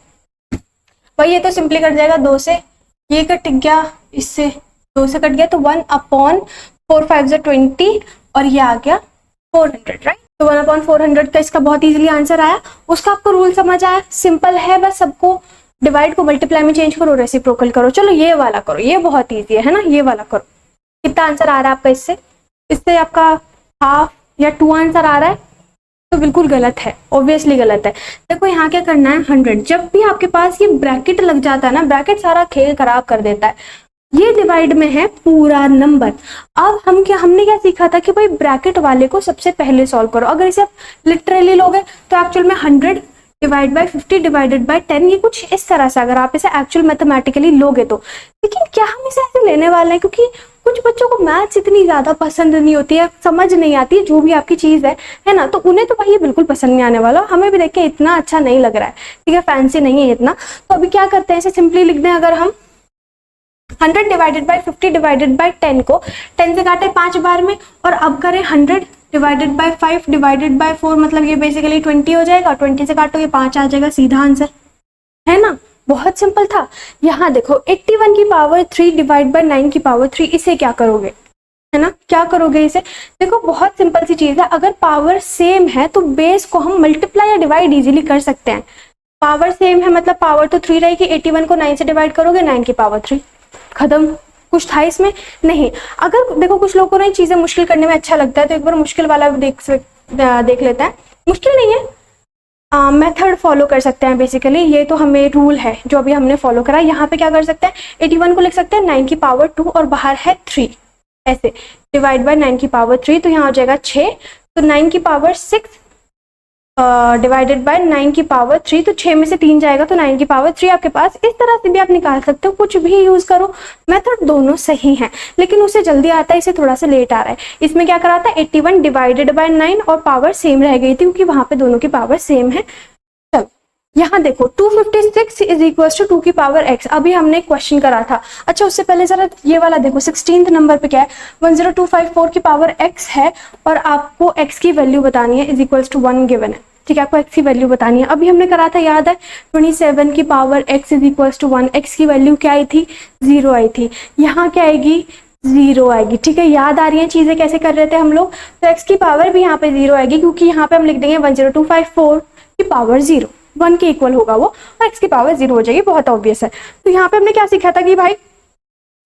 भाई ये तो सिंपली कट जाएगा 2 से, ये कट गया, इससे 2 से कट गया, तो 1/4 5 20 और ये आ गया 400, राइट। तो 1/400 का इसका बहुत इजीली आंसर आया। उसका आपको रूल समझ आया, सिंपल है, बस सबको डिवाइड को मल्टीप्लाई में चेंज करो, रेसिप्रोकल करो। चलो ये वाला करो, ये बहुत ईजी है ना, ये वाला करो। कितना आंसर आ रहा है आपका इससे, इससे आपका हाफ या 2 आंसर आ रहा है, तो बिल्कुल गलत है, ऑब्वियसली गलत है। देखो यहाँ क्या करना है, 100, जब भी आपके पास ये ब्रैकेट लग जाता है ना, ब्रैकेट सारा खेल खराब कर देता है। ये डिवाइड में है पूरा नंबर। अब हमने क्या सीखा था कि भाई ब्रैकेट वाले को सबसे पहले सॉल्व करो। अगर इसे आप लिटरली लोगे तो एक्चुअल में 100 डिवाइड बाय 50 डिवाइडेड बाय 10, ये कुछ इस तरह से अगर आप इसे एक्चुअल मैथमेटिकली लोगे तो। लेकिन क्या हम इसे ऐसे लेने वाले हैं, क्योंकि कुछ बच्चों को मैथ्स इतनी ज्यादा पसंद नहीं होती है, समझ नहीं आती है जो भी आपकी चीज है ना, तो उन्हें तो भाई ये बिल्कुल पसंद नहीं आने वाला। हमें भी देख के इतना अच्छा नहीं लग रहा है, ठीक है, फैंसी नहीं है इतना। तो अभी क्या करते हैं, इसे सिंपली लिख दें। अगर हम 100 डिवाइडेड बाय 50 डिवाइडेड बाय 10 को 10 से काटे 5 बार में, और अब करें 100 डिवाइडेड बाय 5 डिवाइडेड बाय 4, मतलब ये बेसिकली 20 हो जाएगा, 20 से काटो ये 5 आ जाएगा, सीधा आंसर है ना। बहुत सिंपल था। यहाँ देखो 81 की पावर 3 डिवाइड बाय 9 की पावर 3, इसे क्या करोगे, है ना, क्या करोगे इसे। देखो बहुत सिंपल सी चीज है, अगर पावर सेम है तो बेस को हम मल्टीप्लाई या डिवाइड इजीली कर सकते हैं। पावर सेम है मतलब पावर तो 3 रहेगी, 81 को 9 से डिवाइड करोगे, 9 की पावर 3, खत्म। कुछ था इसमें नहीं। अगर देखो कुछ लोगों को ना चीजें मुश्किल करने में अच्छा लगता है, तो एक बार मुश्किल वाला देख लेते हैं। मुश्किल नहीं है, मेथड फॉलो कर सकते हैं बेसिकली। ये तो हमें रूल है जो अभी हमने फॉलो करा। यहाँ पे क्या कर सकते हैं, 81 को लिख सकते हैं 9 की पावर 2 और बाहर है 3, ऐसे डिवाइड बाय 9 की पावर 3, तो यहाँ हो जाएगा 6, तो 9 की पावर 6 डिवाइडेड बाय 9 की पावर 3, तो 6 में से 3 जाएगा तो 9 की पावर 3 आपके पास। इस तरह से भी आप निकाल सकते हो, कुछ भी यूज करो, मेथड दोनों सही हैं। लेकिन उसे जल्दी आता है, इसे थोड़ा सा लेट आ रहा है। इसमें क्या करा था, 81 डिवाइडेड बाय 9 और पावर सेम रह गई थी क्योंकि वहां पे दोनों की पावर सेम है। चलो यहाँ देखो 256 इज इक्वल टू 2 की पावर x, अभी हमने क्वेश्चन करा था। अच्छा उससे पहले जरा ये वाला देखो, 16th नंबर पे क्या है, 10254 की पावर x है और आपको x की वैल्यू बतानी है, इज इक्वल टू 1 गिवन है। ठीक है, आपको x की वैल्यू बतानी है। अभी हमने करा था, याद है, 27 की power x is equal to 1, x की वैल्यू क्या आई थी, 0 आई थी। यहाँ क्या आएगी, 0 आएगी। ठीक है, याद आ रही है चीजें कैसे कर रहे थे हम लोग। तो x की पावर भी यहाँ पे 0 आएगी क्योंकि यहाँ पे हम लिख देंगे 10254 की पावर 0, 1 के इक्वल होगा वो, और x की पावर 0 हो जाएगी, बहुत ऑब्वियस है। तो यहाँ पे हमने क्या सीखा था कि भाई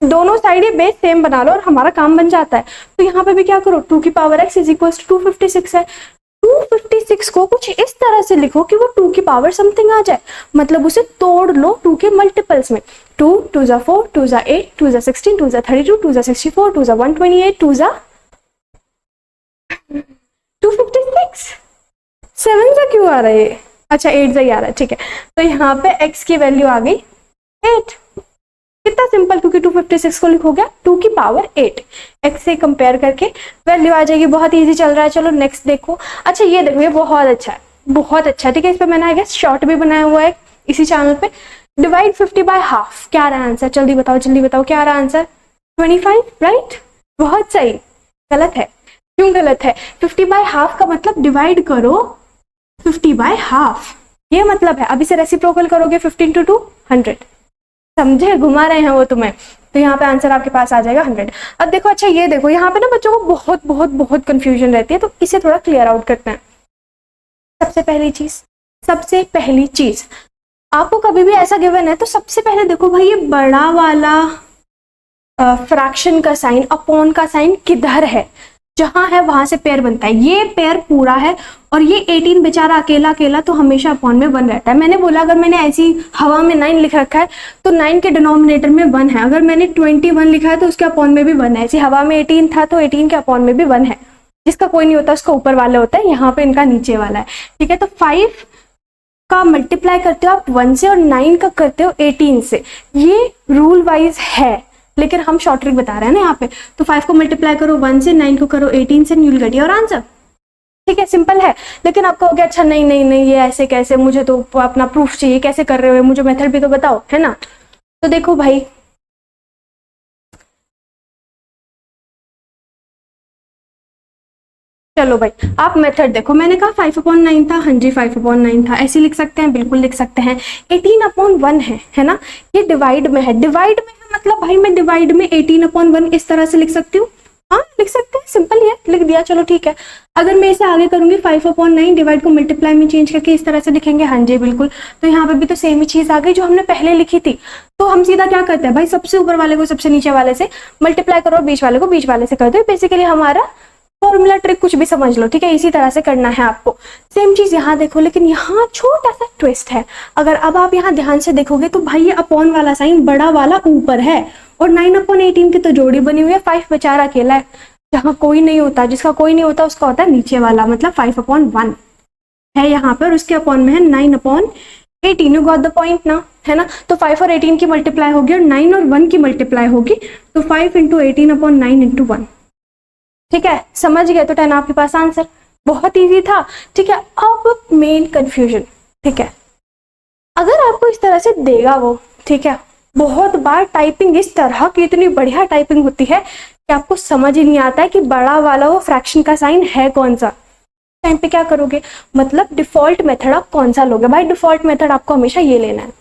दोनों साइड ये बेस सेम बना लो और हमारा काम बन जाता है। तो यहाँ पे भी क्या करो, 2 की power x is equal to 256 है। 256 को कुछ इस तरह से लिखो कि वो 2 की पावर समथिंग आ जाए, मतलब उसे तोड़ लो 2 के मल्टीपल्स में। 2 2 जा 4, 2 जा 8, 2 जा 16, 2 जा 32, 2 जा 64, 2 जा 128, 2 जा 256, 7 जा क्यों आ रहा है, अच्छा 8 जा ही आ रहा है। ठीक है, तो यहाँ पे x की वैल्यू आ गई 8। कितना सिंपल, क्योंकि 256 को लिखोगे 2 की पावर 8, x से कंपेयर करके वैल्यू आ जाएगी। बहुत इजी चल रहा है। चलो नेक्स्ट देखो। अच्छा ये देखो, ये बहुत अच्छा है, बहुत अच्छा है। ठीक है, इस पे मैंने आई गेस शॉर्ट भी बनाया हुआ है इसी चैनल पे। डिवाइड 50 बाय हाफ, क्या रहा आंसर, जल्दी बताओ जल्दी बताओ, क्या रहा आंसर, 25, राइट। बहुत सही। गलत है, क्यों गलत है, 50 बाय हाफ का मतलब डिवाइड करो 50 बाय हाफ, ये मतलब है। अब इसे रेसिप्रोकल करोगे 15 टू 2 100, समझे, घुमा रहे हैं वो तुम्हें। तो यहाँ पे आंसर आपके पास आ जाएगा 100। अब देखो, अच्छा ये देखो, यहाँ पे ना बच्चों को बहुत बहुत बहुत कंफ्यूजन रहती है, तो इसे थोड़ा क्लियर आउट करते हैं। सबसे पहली चीज आपको कभी भी ऐसा गिवन है तो सबसे पहले देखो भाई, ये बड़ा वाला फ्रैक्शन का साइन, अपॉन का साइन किधर है, जहां है वहां से पेयर बनता है। ये पेयर पूरा है और ये 18 बेचारा अकेला अकेला तो हमेशा अपॉन में 1 रहता है। मैंने बोला अगर मैंने ऐसी हवा में 9 लिख रखा है तो 9 के डिनोमिनेटर में 1 है, अगर मैंने 21 लिखा है तो उसके अपॉन में भी 1 है। ऐसी हवा में 18 था तो 18 के अपॉन में भी 1 है। जिसका कोई नहीं होता उसका ऊपर वाला होता है, यहाँ पे इनका नीचे वाला है। ठीक है, तो 5 का मल्टीप्लाई करते हो आप 1 से और 9 का करते हो 18 से, ये रूल वाइज है, लेकिन हम शॉर्ट ट्रिक बता रहे हैं ना यहाँ पे। तो 5 को मल्टीप्लाई करो 1 से, 9 को करो 18 से, you will get your answer. ठीक है, सिंपल है। लेकिन आप कहोगे अच्छा नहीं नहीं नहीं ये ऐसे कैसे, मुझे तो अपना प्रूफ चाहिए, कैसे कर रहे हो, मुझे मेथड भी तो बताओ, है ना। तो देखो भाई, चलो भाई आप मेथड देखो। मैंने कहा 5/9 था, हाँ जी 5/9 था, ऐसे लिख सकते हैं, बिल्कुल लिख सकते हैं। 18/1 है ना, ये डिवाइड में है, डिवाइड में है मतलब भाई मैं डिवाइड में 18/1 इस तरह से लिख सकती हूँ, हाँ लिख सकते हैं, सिंपल ही है, लिख दिया, चलो ठीक है। अगर मैं इसे आगे करूंगी 5/9 डिवाइड को मल्टीप्लाई में चेंज करके इस तरह से लिखेंगे, हाँ जी बिल्कुल। तो यहाँ पे भी तो सेम ही चीज आ गई जो हमने पहले लिखी थी। तो हम सीधा क्या करते हैं भाई, सबसे ऊपर वाले को सबसे नीचे वाले से मल्टीप्लाई करो, बीच वाले को बीच वाले से कर दो। बेसिकली हमारा फॉर्मूला ट्रिक कुछ भी समझ लो, ठीक है, इसी तरह से करना है आपको। सेम चीज यहाँ देखो, लेकिन यहाँ छोटा सा ट्विस्ट है। अगर अब आप यहाँ ध्यान से देखोगे तो भाई ये अपॉन वाला साइन बड़ा वाला ऊपर है और 9/18 की तो जोड़ी बनी हुई है, 5 बेचारा अकेला है, जहाँ कोई नहीं होता, जिसका कोई नहीं होता उसका होता है नीचे वाला, मतलब 5/1 है यहाँ पर, उसके अपॉन में है 9/18। यू गॉट द पॉइंट ना, है ना। तो 5 और 18 की मल्टीप्लाई होगी और 9 और 1 की मल्टीप्लाई होगी, तो 5 × 18/9 × 1। ठीक है, समझ गए, तो 10 आपके पास आंसर, बहुत इजी था। ठीक है, अब मेन कंफ्यूजन, ठीक है, अगर आपको इस तरह से देगा वो, ठीक है, बहुत बार टाइपिंग इस तरह की इतनी बढ़िया टाइपिंग होती है कि आपको समझ ही नहीं आता है कि बड़ा वाला वो फ्रैक्शन का साइन है कौन सा। टाइम पे क्या करोगे, मतलब डिफॉल्ट मेथड आप कौन सा लोगे भाई, डिफॉल्ट मेथड आपको हमेशा ये लेना है,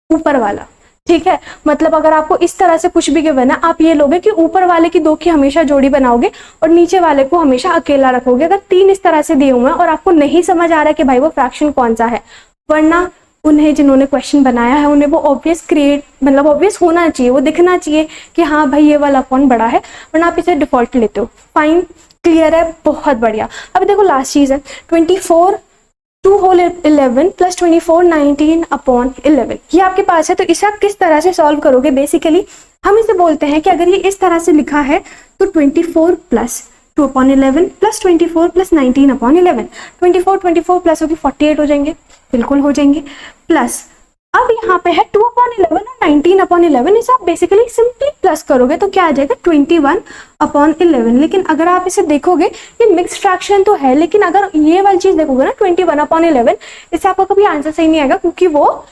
ऊपर वाला। ठीक है, मतलब अगर आपको इस तरह से कुछ भी गिवन है, आप ये लोगे कि ऊपर वाले की 2 की हमेशा जोड़ी बनाओगे और नीचे वाले को हमेशा अकेला रखोगे। अगर 3 इस तरह से दिए हुए हैं और आपको नहीं समझ आ रहा है कि भाई वो फ्रैक्शन कौन सा है, वरना उन्हें जिन्होंने क्वेश्चन बनाया है उन्हें वो ऑब्वियस मतलब ऑब्वियस होना चाहिए, वो दिखना चाहिए कि हाँ भाई ये वाला कौन बड़ा है, वरना आप इसे डिफॉल्ट लेते हो। फाइन, क्लियर है, बहुत बढ़िया। अब देखो लास्ट चीज है 24 2 होल 11 प्लस 24 19/11, ये आपके पास है। तो इसे आप किस तरह से सॉल्व करोगे, बेसिकली हम इसे बोलते हैं कि अगर ये इस तरह से लिखा है तो 24 प्लस 2/11 प्लस 24 प्लस 19/11, 24 प्लस होगी 48 हो जाएंगे, बिल्कुल हो जाएंगे। प्लस अब यहाँ पे है 2/11 और 19/11, इसे आप बेसिकली सिंपली प्लस करोगे तो क्या आ जाएगा 21/11। लेकिन अगर आप इसे देखोगे ये मिक्स फ्रैक्शन तो है, लेकिन अगर ये वाली चीज देखोगे ना 21/11, इससे आपका कभी आंसर सही नहीं आएगा क्योंकि वो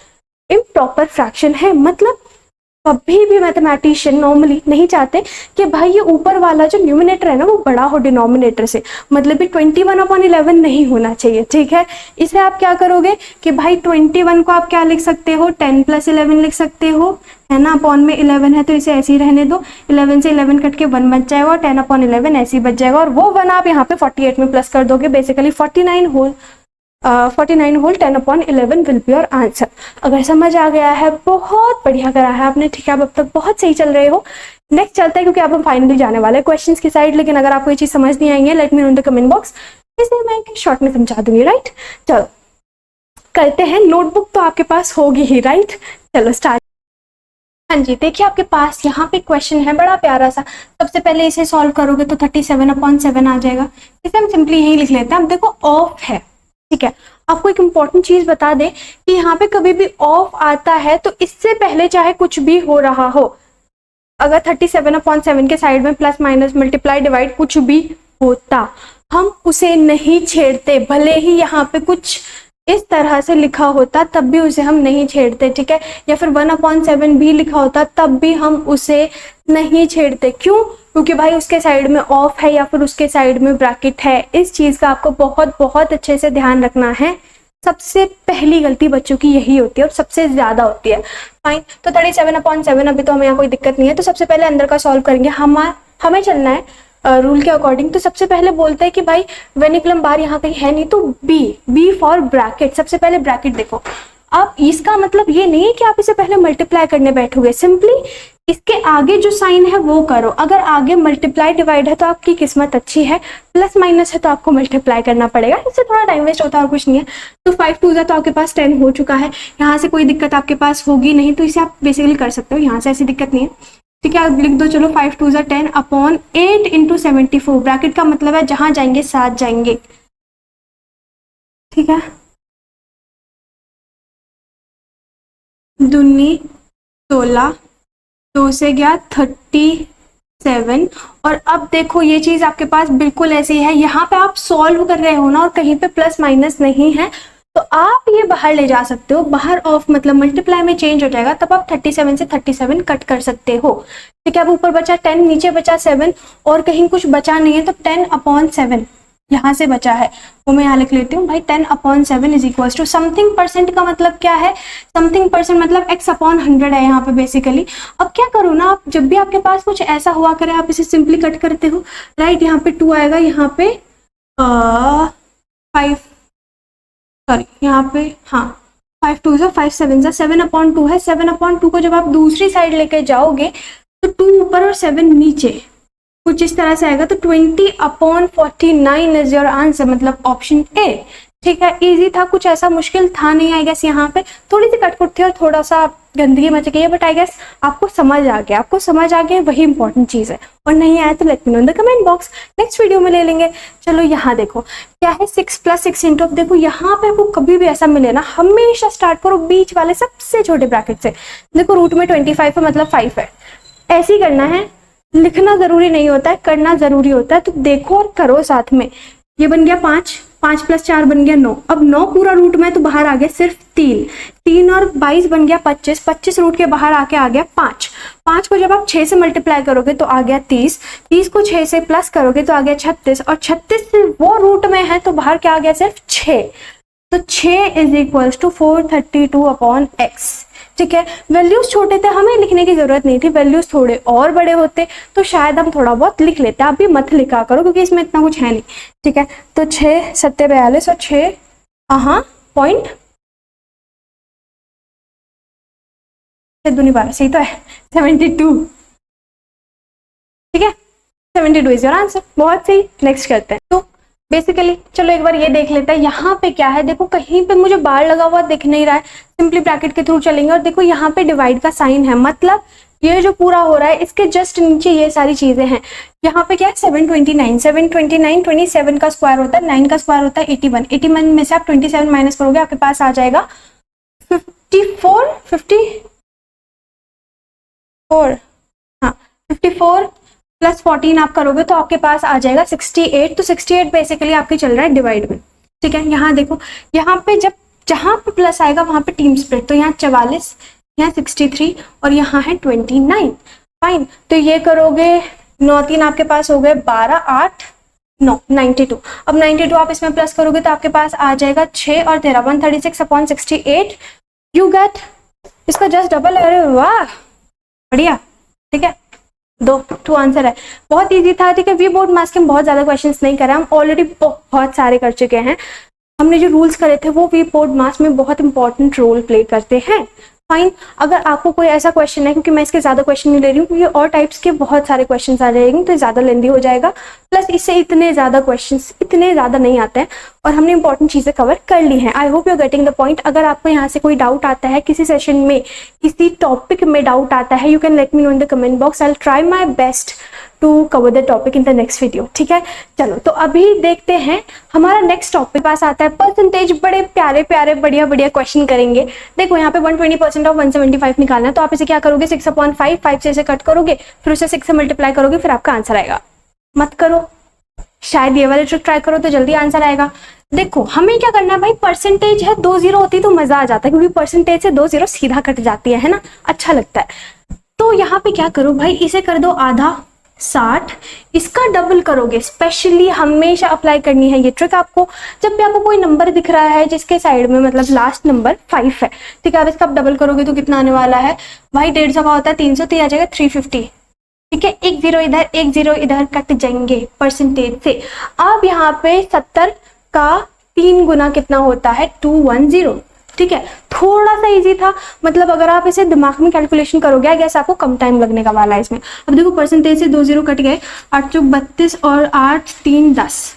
इम्प्रॉपर फ्रैक्शन है। मतलब कभी भी मैथमेटिशियन नॉर्मली नहीं चाहते कि भाई ये ऊपर वाला जो न्यूमिनेटर है ना वो बड़ा हो डिनोमिनेटर से, मतलब भी 21/11 नहीं होना चाहिए, ठीक है। इसे आप क्या करोगे कि भाई 21 को आप क्या लिख सकते हो, 10 + 11 लिख सकते हो, है ना, अपॉन में 11 है तो इसे ऐसे ही रहने दो, 11 से 11 कट के 1 बच जाएगा और 10/11 ऐसे ही बच जाएगा, और वो 1 आप यहाँ पे 48 में प्लस कर दोगे, basically 49 whole 10/11 will be your answer. अगर समझ आ गया है बहुत बढ़िया करा है आपने, ठीक है, आप अब तक बहुत सही चल रहे हो। नेक्स्ट चलते हैं क्योंकि अब हम फाइनली जाने वाले हैं क्वेश्चंस की साइड, लेकिन अगर आपको ये चीज समझ नहीं आएंगे late me know in the comment box, इसलिए मैं शॉर्ट में समझा दूंगी, राइट। चलो करते हैं, नोटबुक तो आपके पास होगी ही, राइट। चलो स्टार्ट। हाँ जी, देखिए आपके पास यहाँ पे क्वेश्चन है बड़ा प्यारा सा। सबसे पहले इसे सॉल्व करोगे तो 37/7 आ जाएगा। इसे हम सिंपली यही लिख लेते हैं। अब देखो ऑफ है, ठीक है। आपको एक इंपॉर्टेंट चीज बता दें कि यहाँ पे कभी भी ऑफ आता है तो इससे पहले चाहे कुछ भी हो रहा हो, अगर 37/7 के साइड में प्लस माइनस मल्टीप्लाई डिवाइड कुछ भी होता, हम उसे नहीं छेड़ते। भले ही यहाँ पे कुछ इस तरह से लिखा होता तब भी उसे हम नहीं छेड़ते, ठीक है। या फिर 1/7 भी लिखा होता तब भी हम उसे नहीं छेड़ते। क्यों? क्योंकि भाई उसके साइड में ऑफ है या फिर उसके साइड में ब्रैकेट है। इस चीज का आपको बहुत बहुत अच्छे से ध्यान रखना है। सबसे पहली गलती बच्चों की यही होती है और सबसे ज्यादा होती है। फाइन, तो 37/7 अभी तो हमें यहाँ कोई दिक्कत नहीं है, तो सबसे पहले अंदर का सॉल्व करेंगे। हमें चलना है रूल के अकॉर्डिंग। तो सबसे पहले बोलते हैं कि भाई वेनिकुलम बार यहाँ कहीं है नहीं, तो बी फॉर ब्रैकेट। सबसे पहले ब्रैकेट देखो। अब इसका मतलब ये नहीं है कि आप इसे पहले मल्टीप्लाई करने बैठोगे, सिंपली इसके आगे जो साइन है वो करो। अगर आगे मल्टीप्लाई डिवाइड है तो आपकी किस्मत अच्छी है, प्लस माइनस है तो आपको मल्टीप्लाई करना पड़ेगा, इससे थोड़ा टाइम वेस्ट होता है और कुछ नहीं है। तो 5 2 तो आपके पास 10 हो चुका है, यहाँ से कोई दिक्कत आपके पास होगी नहीं, तो इसे आप बेसिकली कर सकते हो, यहाँ से ऐसी दिक्कत नहीं है, ठीक है। आप लिख दो, चलो 5 2 10 अपॉन 8 × 74। ब्रैकेट का मतलब है जहां जाएंगे साथ जाएंगे, ठीक है। दूनी 16, 2 से गया 37। और अब देखो ये चीज आपके पास बिल्कुल ऐसी है, यहाँ पे आप सॉल्व कर रहे हो ना और कहीं पे प्लस माइनस नहीं है, तो आप ये बाहर ले जा सकते हो। बाहर ऑफ मतलब मल्टीप्लाई में चेंज हो जाएगा, तब आप 37 से 37 कट कर सकते हो, ठीक है। अब ऊपर बचा 10, नीचे बचा 7 और कहीं कुछ बचा नहीं है, तो 10/7 यहाँ से बचा है, वो मैं यहाँ लिख लेती हूँ भाई। 10/7 is equal to something percent का मतलब क्या है, समथिंग परसेंट मतलब x/100 है यहाँ पे बेसिकली। अब क्या करो ना, आप जब भी आपके पास कुछ ऐसा हुआ करे आप इसे सिंपली कट करते हो, राइट। यहाँ पे 2 आएगा, यहाँ पे 5, सॉरी यहाँ पे हाँ 5 2 5 7 7/2 है। 7/2 को जब आप दूसरी साइड लेके जाओगे तो 2 ऊपर और 7 नीचे, कुछ इस तरह से आएगा। तो 20/49 इज योर आंसर, मतलब ऑप्शन ए, ठीक है। इजी था, कुछ ऐसा मुश्किल था नहीं। आई गेस यहाँ पे थोड़ी सी कटकुट थी और थोड़ा सा गंदगी मच गई है, बट आई गेस आपको समझ आ गया, वही इंपॉर्टेंट चीज है। और नहीं आया तो late me know in the comment box, next video में ले लेंगे। चलो यहाँ देखो क्या है, 6 + 6 इंटू। अब देखो यहाँ पे आपको कभी भी ऐसा मिले ना, हमेशा स्टार्ट करो बीच वाले सबसे छोटे ब्रैकेट से। देखो रूट में 25 है मतलब 5 है, ऐसे ही करना है। लिखना जरूरी नहीं होता है, करना जरूरी होता है। तो देखो और करो साथ में। ये बन गया 5, 5 + 4 बन गया 9। अब 9 पूरा रूट में तो बाहर आ गया सिर्फ 3 और 22 बन गया 25, 25 रूट के बाहर आके आ गया 5। 5 को जब आप 6 से मल्टीप्लाई करोगे तो आ गया 30, 30 को 6 से प्लस करोगे तो आ गया 36, और 36 से वो रूट में है तो बाहर क्या आ गया सिर्फ 6। तो 6 इज इक्वल टू 432/x, ठीक है। वैल्यूज छोटे थे, हमें लिखने की जरूरत नहीं थी, वैल्यूज थोड़े और बड़े होते तो शायद हम थोड़ा बहुत लिख लेते। आप भी मत लिखा करो क्योंकि इसमें इतना कुछ है नहीं, ठीक है। तो 6 7 42 और 6 पॉइंट 12 सही तो है 72, ठीक है। 72 इज योर आंसर, बहुत सही। नेक्स्ट करते हैं। तो बेसिकली चलो एक बार ये देख लेते हैं यहाँ पे क्या है। देखो कहीं पे मुझे बार लगा हुआ दिख नहीं रहा है, सिंपली ब्रैकेट के थ्रू चलेंगे। और देखो यहाँ पे डिवाइड का साइन है, मतलब ये जो पूरा हो रहा है इसके जस्ट नीचे ये सारी चीजें हैं। यहाँ पे क्या है 729, 729 27 का स्क्वायर होता है, 9 का स्क्वायर होता है 81, 81 में से आप 27 माइनस करोगे आपके पास आ जाएगा 54, 54, हाँ 54 प्लस 14 आप करोगे तो आपके पास आ जाएगा 68। तो 68 बेसिकली आपके चल रहा है डिवाइड में, ठीक है। यहाँ देखो, यहाँ पे जब जहाँ पे प्लस आएगा वहां पे टीम स्प्लिट, तो यहाँ 44, यहाँ 63 और यहाँ है 29। फाइन, तो ये करोगे 9 3 आपके पास हो गए 12 8 9 92। अब 92 आप इसमें प्लस करोगे तो आपके पास आ जाएगा 6 और 13 136/68। यू गेट, इसका जस्ट डबल। अरे वाह बढ़िया, ठीक है। 2 आंसर है, बहुत इजी था, ठीक है। वी बोर्ड मास के हम बहुत ज्यादा क्वेश्चंस नहीं करे, हम ऑलरेडी बहुत सारे कर चुके हैं। हमने जो रूल्स करे थे वो वी बोर्ड मास में बहुत इंपॉर्टेंट रोल प्ले करते हैं। फाइन, अगर आपको कोई ऐसा क्वेश्चन है, क्योंकि मैं इसके ज्यादा क्वेश्चन नहीं ले रही हूँ क्योंकि और टाइप्स के बहुत सारे क्वेश्चंस आ जाएंगे तो ज्यादा लेंदी हो जाएगा, प्लस इससे इतने ज्यादा क्वेश्चंस इतने ज्यादा नहीं आते हैं और हमने इंपॉर्टेंट चीजें कवर कर ली हैं। I hope you are getting the point. अगर आपको यहाँ से कोई डाउट आता है, किसी सेशन में किसी टॉपिक में डाउट आता है, you can let me know in the comment box. I will try my best to cover the topic in the next video, ठीक है। चलो तो अभी देखते हैं हमारा नेक्स्ट टॉपिक पास आता है परसेंटेज। बड़े प्यारे प्यारे बढ़िया बढ़िया क्वेश्चन करेंगे। देखो यहाँ पे 120% ऑफ 175 निकालना है, तो आप इसे क्या करोगे 6/5, 5 से इसे कट करोगे, फिर उसे 6 से मल्टीप्लाई करोगे, फिर आपका आंसर आएगा। मत करो, शायद ये वाले ट्रिक ट्राई करो तो जल्दी आंसर आएगा। देखो हमें क्या करना है भाई, परसेंटेज है 2 0 होती तो मजा आ जाता है, क्योंकि परसेंटेज से 2 0 सीधा कट जाती है ना, अच्छा लगता है। तो यहाँ पे क्या करो भाई, इसे कर दो आधा 60, इसका डबल करोगे। स्पेशली हमेशा अप्लाई करनी है ये ट्रिक आपको, जब भी आपको कोई नंबर दिख रहा है जिसके साइड में मतलब लास्ट नंबर 5 है, ठीक है। अब इसका डबल करोगे तो कितना आने वाला है भाई, 150 का होता है 300, तो आ जाएगा 350, ठीक है। एक जीरो इधर एक जीरो इधर कट जाएंगे परसेंटेज से। अब यहाँ पे 70 का 3 गुना कितना होता है 210, ठीक है। थोड़ा सा इजी था, मतलब अगर आप इसे दिमाग में कैलकुलेशन करोगे आई गेस आपको कम टाइम लगने का वाला है इसमें। अब देखो परसेंटेज से 2 0 कट गए, 8 चौक 32 और 8 3 10,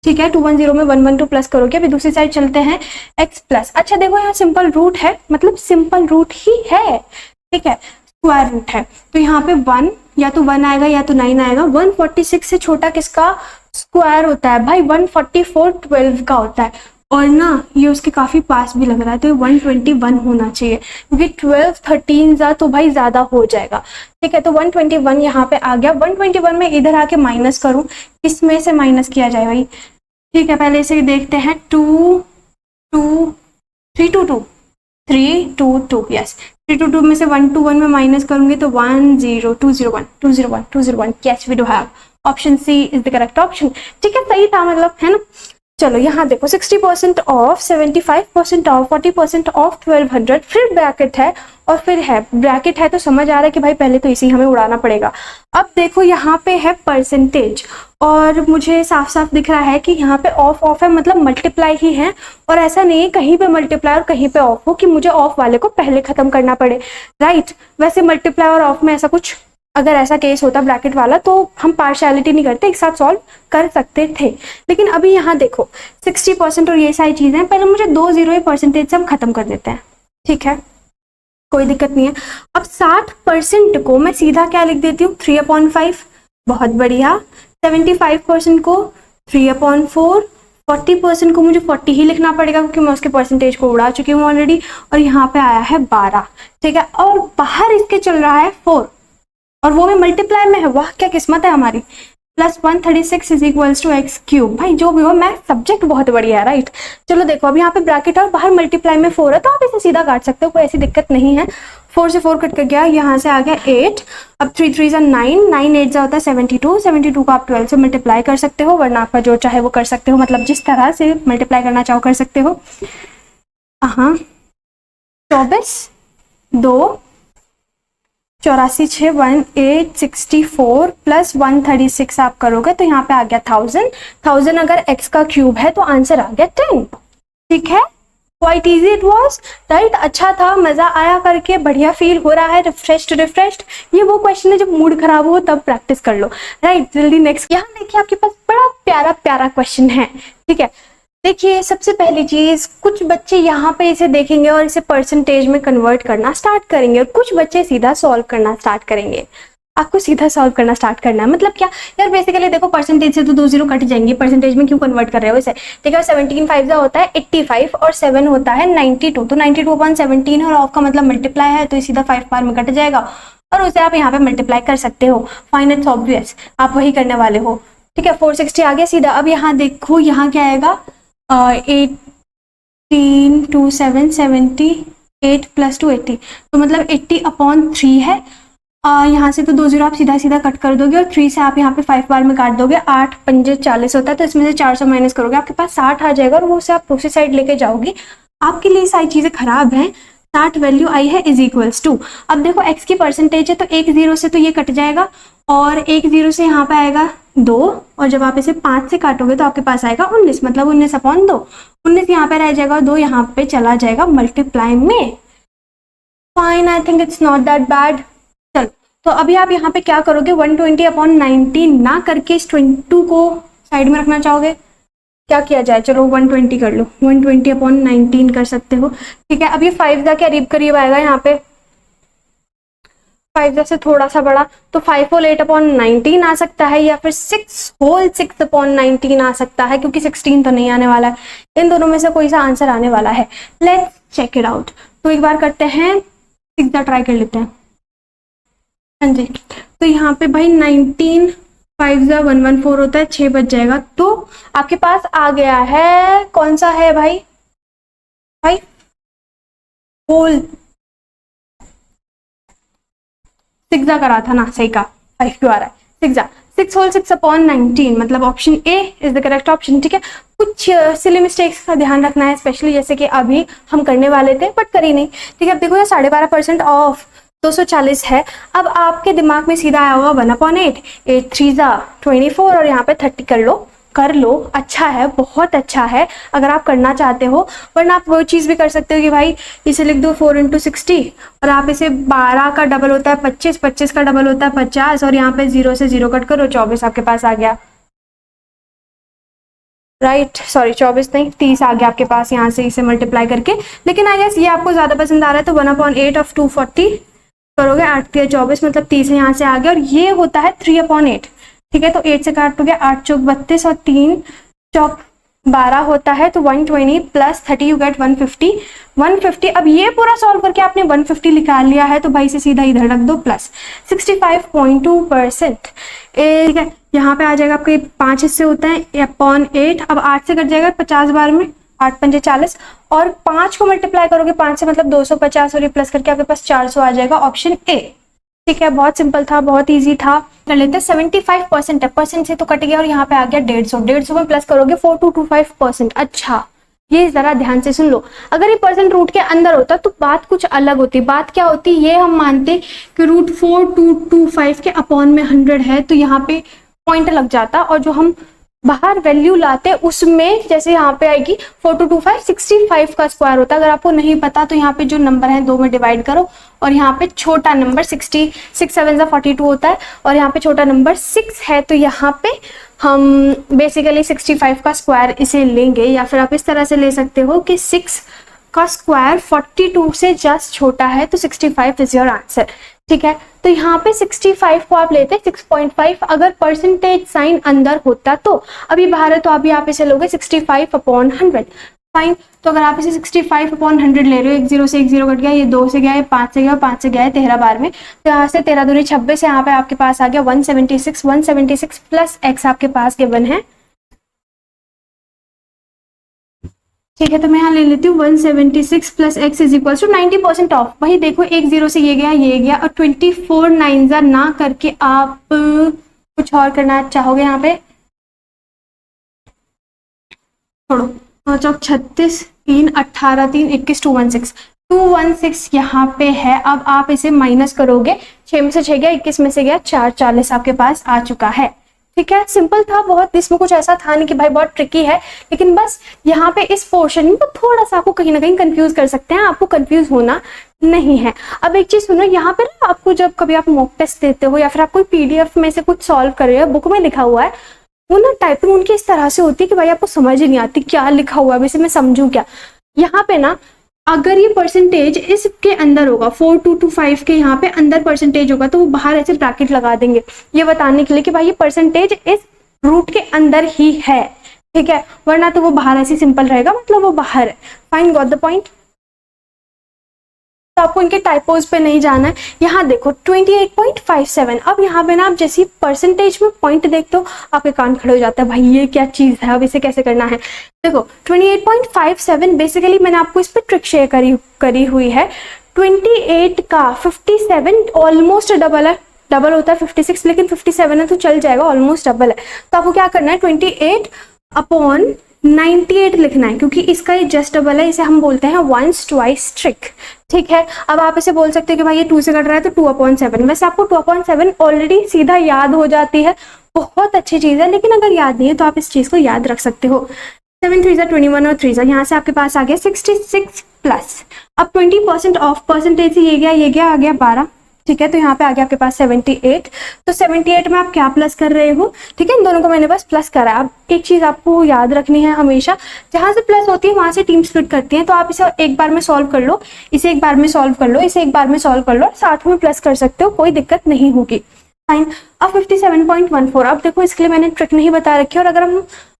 ठीक है। 210 में 112 प्लस करोगे। अभी दूसरी साइड चलते हैं x प्लस। अच्छा देखो यहाँ सिंपल रूट है, मतलब सिंपल रूट ही है, ठीक है, स्क्वायर रूट है, तो यहाँ पे 1 या तो 1 आएगा या तो 9 आएगा। 146 से छोटा किसका स्क्वायर होता है भाई, 144 12 का होता है, और ना ये उसके काफी पास भी लग रहा है, तो 121 होना चाहिए, क्योंकि 12 13 तो भाई ज्यादा हो जाएगा, ठीक है। तो 121 यहाँ पे आ गया। 121 में इधर आके माइनस करूं, इसमें से माइनस किया जाए भाई, ठीक है। पहले इसे देखते हैं 2 2 322 322, यस 322 में से 121 में माइनस करूंगी तो 10 201 201 201, yes we do have option C is the correct option, ठीक है। सही था मतलब, है ना। चलो यहाँ देखो 60% ऑफ, 75% ऑफ, 40% ऑफ 1200, फिर ब्रैकेट है और फिर है ब्रैकेट है, तो समझ आ रहा है कि भाई पहले तो इसी हमें उड़ाना पड़ेगा। अब देखो यहाँ पे है परसेंटेज और मुझे साफ साफ दिख रहा है कि यहाँ पे ऑफ ऑफ है, मतलब मल्टीप्लाई ही है, और ऐसा नहीं है कहीं पे मल्टीप्लाई और कहीं पे ऑफ हो कि मुझे ऑफ वाले को पहले खत्म करना पड़े, राइट। वैसे मल्टीप्लाई और ऑफ में ऐसा कुछ, अगर ऐसा केस होता ब्रैकेट वाला तो हम पार्शियलिटी नहीं करते, एक साथ सॉल्व कर सकते थे। लेकिन अभी यहाँ देखो 60% और ये सारी चीजें हैं, पहले मुझे 2 0 परसेंटेज से हम खत्म कर देते हैं, ठीक है, कोई दिक्कत नहीं है। अब 60% को मैं सीधा क्या लिख देती हूँ 3/5, बहुत बढ़िया। 75% को 3/4, 40% को मुझे 40 ही लिखना पड़ेगा क्योंकि मैं उसके परसेंटेज को उड़ा चुकी हूँ ऑलरेडी, और यहाँ पे आया है 12, ठीक है। और बाहर इसके चल रहा है 4 और वो भी मल्टीप्लाई में है, वाह क्या किस्मत है हमारी। Plus 136 is equals to x cube. भाई जो भी हो, मैं सब्जेक्ट बहुत बढ़िया है, राइट। चलो देखो अब यहाँ पे ब्रैकेट और बाहर मल्टीप्लाई में 4 है, तो आप इसे सीधा काट सकते हो, कोई ऐसी दिक्कत नहीं है। 4 से 4 कट कर गया, यहाँ से आ गया 8। अब 3 3 9, 9 8 होता है 72, 72 को आप 12 से मल्टीप्लाई कर सकते हो, वरना आपका जो चाहे वो कर सकते हो, मतलब जिस तरह से मल्टीप्लाई करना चाहो कर सकते हो। हाँ 24 2 84 6 1864 प्लस 136 आप करोगे तो यहाँ पे आ गया 1000। 1000 अगर x का क्यूब है तो आंसर आ गया 10, ठीक है। Quite easy it was, right. अच्छा था, मजा आया करके, बढ़िया फील हो रहा है, रिफ्रेश्ड। ये वो क्वेश्चन है जब मूड खराब हो तब प्रैक्टिस कर लो, राइट। जल्दी नेक्स्ट। यहाँ देखिए आपके पास बड़ा प्यारा प्यारा क्वेश्चन है, ठीक है। देखिए सबसे पहली चीज, कुछ बच्चे यहाँ पे इसे देखेंगे और इसे परसेंटेज में कन्वर्ट करना स्टार्ट करेंगे और कुछ बच्चे सीधा सॉल्व करना स्टार्ट करेंगे। आपको सीधा सॉल्व करना स्टार्ट करना है, मतलब क्या यार, बेसिकली देखो परसेंटेज से तो 2 जीरो कट जाएंगे, परसेंटेज में क्यों कन्वर्ट कर रहे हो इसे। ठीक है, 17 5 होता है 85 और 7 होता है 92, तो 92/17 है और ऑफ का मतलब मल्टीप्लाई है, तो सीधा 5 बार में कट जाएगा और उसे आप यहाँ पे मल्टीप्लाई कर सकते हो। फाइन, इट्स ऑब्वियस, आप वही करने वाले हो। ठीक है, 460 आ गया सीधा। अब यहाँ देखो, यहाँ क्या आएगा, 18 2 7 78 + 2 80, तो मतलब 80/3 है। यहाँ से तो 2 जीरो आप सीधा सीधा कट कर दोगे और 3 से आप यहाँ पे 5 बार में काट दोगे। 8 5 40 होता है, तो इसमें से 400 माइनस करोगे, आपके पास 60 आ जाएगा और वो उसे आप दूसरी साइड लेके जाओगे। आपके लिए सारी चीजें खराब हैं। 60 वैल्यू आई है =2। अब देखो x की परसेंटेज है, तो 1 0 से तो ये कट जाएगा और 1 0 से यहाँ पे आएगा 2, और जब आप इसे 5 से काटोगे तो आपके पास आएगा 19, मतलब 19/2। 19 यहाँ पे रह जाएगा और 2 यहाँ पे चला जाएगा मल्टीप्लाई में। Fine, I think it's not that bad. चलो, तो अभी आप यहाँ पे क्या करोगे, 120/19 ना करके इस 22 को साइड में रखना चाहोगे। क्या किया जाए, चलो 120 कर लो, 120/19 कर सकते हो। ठीक है, अब ये 5 का करीब करीब आएगा, यहाँ पे 5 से थोड़ा सा बड़ा, तो 5 होल 8/19 आ सकता है, या फिर 6 होल 6/19 आ सकता है, क्योंकि 16 तो नहीं आने वाला है। इन दोनों में से कोई सा आंसर आने वाला है। Let's check it out. तो एक बार करते हैं, 6 ट्राई कर लेते हैं। हाँ जी, तो यहाँ पे भाई 19 5 114 होता है, 6 बच जाएगा, तो आपके पास आ गया है, कौन सा है भाई, 5 होल 6 करा था ना, सही कहा, 5 क्यों आ रहा है, 6 होल 6/19, मतलब option A is the correct option. ठीक है, कुछ सिली मिस्टेक्स का ध्यान रखना है, स्पेशली जैसे कि अभी हम करने वाले थे बट करी नहीं। ठीक है, अब देखो ये 12.5% ऑफ 240 है। अब आपके दिमाग में सीधा आया होगा 1/8, 8 3 24 और यहाँ पे 30 कर लो, अच्छा है, बहुत अच्छा है अगर आप करना चाहते हो। वरना आप वो चीज़ भी कर सकते हो कि भाई इसे लिख दो 4 × 60 और आप इसे 12 का डबल होता है 25, 25 का डबल होता है 50 और यहाँ पे 0 से 0 कट करो, 24 आपके पास आ गया। राइट, सॉरी 24 नहीं, 30 आ गया आपके पास यहाँ से इसे मल्टीप्लाई करके। लेकिन आई गेस ये आपको ज़्यादा पसंद आ रहा है, तो 1/8 ऑफ 240 करोगे, 8 3 24, मतलब 30 यहाँ से आ गया और ये होता है 3/8। ठीक है, तो 8 से काटोगे, 8 चौक 32 और 3 चौक 12 होता है, तो 120 + 30 यू गेट 150। अब ये पूरा सॉल्व करके आपने 150 निकाल लिया है, तो भाई से सीधा इधर रख दो प्लस 65.2%। ठीक है, यहाँ पे आ जाएगा आपके 5 हिस्से होता है /8। अब 8 से कट जाएगा 50 बार में, 8 5 40 और 5 को मल्टीप्लाई करोगे 5 से, मतलब 250 और ये प्लस करके आपके पास 400 आ जाएगा, ऑप्शन ए। ठीक है, बहुत सिंपल था, बहुत इजी था। कर लेते हैं, 75% है, परसेंट से तो कट गया और यहाँ पे आ गया 150, 150 में प्लस करोगे 4225%। अच्छा, ये जरा ध्यान से सुन लो, अगर ये परसेंट रूट के अंदर होता तो बात कुछ अलग होती। बात क्या होती, ये हम मानते कि √4225 के अपॉन में 100 है, तो यहाँ पे पॉइंट लग जाता, और जो हम बाहर वैल्यू लाते उसमें जैसे यहाँ पे आएगी 4225 65 का स्क्वायर होता है। अगर आपको नहीं पता तो यहाँ पे जो नंबर है 2 में डिवाइड करो और यहाँ पे छोटा नंबर 60, 6 7 42 होता है और यहाँ पे छोटा नंबर 6 है, तो यहाँ पे हम बेसिकली 65 का स्क्वायर इसे लेंगे, या फिर आप इस तरह से ले सकते हो कि 6 का स्क्वायर 42 से जस्ट छोटा है, तो 65 इज योर आंसर। ठीक है, तो यहाँ पे 65 को आप लेते 6.5, अगर परसेंटेज साइन अंदर होता तो, अभी बाहर है तो अभी आप इसे लोगे 65/100। फाइन, तो अगर आप इसे 65/100 ले रहे हो, 1 0 से 1 0 कट गया, ये 2 से गया, ये 5 से गया, 5 से गया है 13 बार में, तो यहाँ से 13 दूनी 26, यहाँ पे आपके पास आ गया 176, 176 प्लस x आपके पास गिवन है। ठीक है, तो मैं यहाँ ले लेती हूँ 176 + x = 90% ऑफ। वही देखो, 1 0 से ये गया और 24 9 ना करके आप कुछ और करना चाहोगे, यहाँ पे छोड़ो, 36 3 18 3 21 216 यहाँ पे है। अब आप इसे माइनस करोगे, 6 में से 6 गया, 21 में से गया 4, 40 आपके पास आ चुका है। ठीक है, सिंपल था बहुत, इसमें कुछ ऐसा था नहीं कि भाई बहुत ट्रिकी है, लेकिन बस यहाँ पे इस पोर्शन में थोड़ा सा आपको कहीं ना कहीं कंफ्यूज कर सकते हैं, आपको कंफ्यूज होना नहीं है। अब एक चीज सुनो, यहाँ पे ना आपको जब कभी आप मॉक टेस्ट देते हो या फिर आप कोई PDF में से कुछ सॉल्व कर रहे हो, बुक में लिखा हुआ है, वो ना टाइपिंग उनकी इस तरह से होती है कि भाई आपको समझ ही नहीं आती क्या लिखा हुआ है, वैसे मैं समझूं क्या। यहाँ पे ना अगर ये परसेंटेज इसके अंदर होगा 4225 के यहाँ पे अंदर परसेंटेज होगा तो वो बाहर ऐसे ब्रैकेट लगा देंगे ये बताने के लिए कि भाई ये परसेंटेज इस रूट के अंदर ही है, ठीक है, वरना तो वो बाहर ऐसे सिंपल रहेगा, मतलब वो बाहर है। Fine, got the point. तो आपको इनके टाइपोज पे नहीं जाना है। यहाँ देखो 28.57, अब यहाँ पे ना आप जैसे परसेंटेज में पॉइंट देखते हो आपके कान खड़े हो जाता है, भाई ये क्या चीज है, अब इसे कैसे करना है। देखो 28.57 बेसिकली मैंने आपको इस पर ट्रिक शेयर करी हुई है। 28 का 57 ऑलमोस्ट डबल है, डबल होता है 56 लेकिन 57 है तो चल जाएगा, ऑलमोस्ट डबल है। तो आपको क्या करना है 28 अपॉन 98 लिखना है, क्योंकि इसका ये जस्ट डबल है, इसे हम बोलते हैं वंस ट्वाइस ट्रिक, ठीक है। अब आप इसे बोल सकते हो कि भाई ये 2 से कट रहा है तो 2/7, वैसे आपको 2/7 ऑलरेडी सीधा याद हो जाती है, बहुत अच्छी चीज है, लेकिन अगर याद नहीं है तो आप इस चीज को याद रख सकते हो। 7 3 21 और 3 यहाँ से आपके पास आ गया 66 प्लस, अब 20% ऑफ परसेंटेज से ये गया आ गया 12, ठीक है, तो यहाँ पे आ गया आपके पास 78। तो 78 में आप क्या प्लस कर रहे हो, ठीक है, इन दोनों को मैंने बस प्लस करा है। अब एक चीज आपको याद रखनी है, हमेशा जहां से प्लस होती है वहां से टीम स्प्लिट करती है, तो आप इसे एक बार में सॉल्व कर लो, इसे एक बार में सॉल्व कर लो, इसे एक बार में सॉल्व कर लो, साथ में प्लस कर सकते हो, कोई दिक्कत नहीं होगी। फाइन। अब 57.14, अब देखो इसके लिए मैंने ट्रिक नहीं बता रखी है, और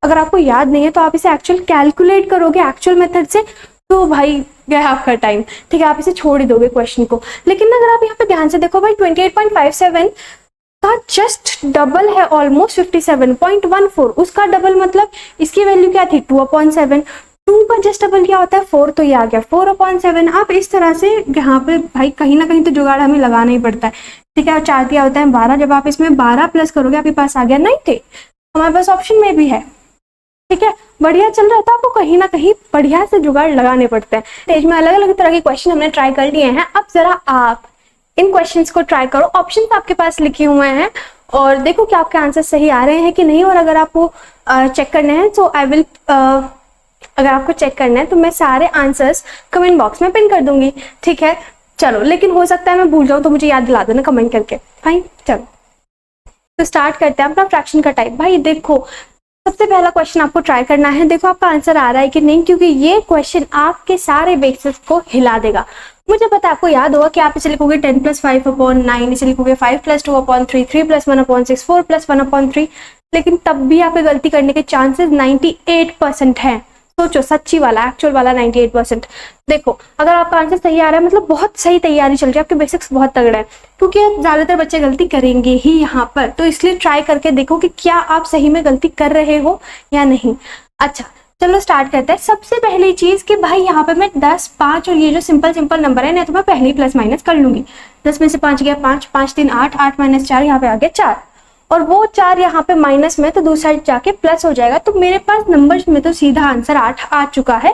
अगर आपको याद नहीं है तो आप इसे एक्चुअल कैलकुलेट करोगे एक्चुअल मेथड से, तो भाई गया आपका टाइम, ठीक है, आप इसे छोड़ ही दोगे क्वेश्चन को। लेकिन अगर आप यहाँ पे ध्यान से देखो भाई 28.57 का जस्ट डबल है ऑलमोस्ट 57.14, उसका डबल मतलब इसकी वैल्यू क्या थी 2/7, 2 का जस्ट डबल क्या होता है 4, तो ये आ गया 4/7। आप इस तरह से यहाँ पे भाई कहीं ना कहीं तो जुगाड़ हमें लगाना ही पड़ता है, ठीक है, और 4 दिया होता है 12, जब आप इसमें 12 प्लस करोगे आपके पास आ गया 90, हमारे पास ऑप्शन में भी है, ठीक है, बढ़िया चल रहा था, आपको कहीं ना कहीं बढ़िया से जुगाड़ लगाने पड़ते हैं। स्टेज में अलग अलग तरह के क्वेश्चन हमने ट्राई कर लिए हैं, अब जरा आप इन क्वेश्चंस को ट्राई करो, ऑप्शंस आपके पास लिखे हुए हैं और देखो कि आपके आंसर सही आ रहे हैं कि नहीं। और अगर आपको चेक करने हैं तो आई विल, अगर आपको चेक करना है तो मैं सारे आंसर्स कमेंट बॉक्स में पिन कर दूंगी, ठीक है। चलो, लेकिन हो सकता है मैं भूल जाऊं तो मुझे याद दिला देना कमेंट करके। फाइन, चलो तो स्टार्ट करते हैं अपना फ्रैक्शन का टाइप। भाई देखो सबसे पहला क्वेश्चन आपको ट्राई करना है, देखो आपका आंसर आ रहा है कि नहीं, क्योंकि ये क्वेश्चन आपके सारे बेसिस को हिला देगा। मुझे पता है आपको याद होगा कि आप इसे लिखोगे 10 + 5/9, इसे लिखोगे 5 + 2/3, 3 + 1/6, 4 + 1/3, लेकिन तब भी आपके गलती करने के चांसेस 98% हैं। सोचो, सच्ची वाला एक्चुअल वाला 98%। देखो अगर आपका आंसर सही आ रहा है मतलब बहुत सही तैयारी चल रही है, आपके बेसिक्स बहुत तगड़े हैं, क्योंकि ज्यादातर बच्चे गलती करेंगे ही यहाँ पर, तो इसलिए ट्राई करके देखो कि क्या आप सही में गलती कर रहे हो या नहीं। अच्छा चलो स्टार्ट करते हैं। सबसे पहली चीज कि भाई यहाँ पे मैं 10, 5 और ये जो सिंपल नंबर है ना, तो मैं पहले ही प्लस माइनस कर लूंगी। 10 में से 5 गया 5, 5 3 8, 8 - 4 यहाँ पे आ गया 4, और वो 4 यहाँ पे माइनस में तो दूसरी साइड जाके प्लस हो जाएगा, तो मेरे पास नंबर्स में तो सीधा आंसर 8 आ चुका है।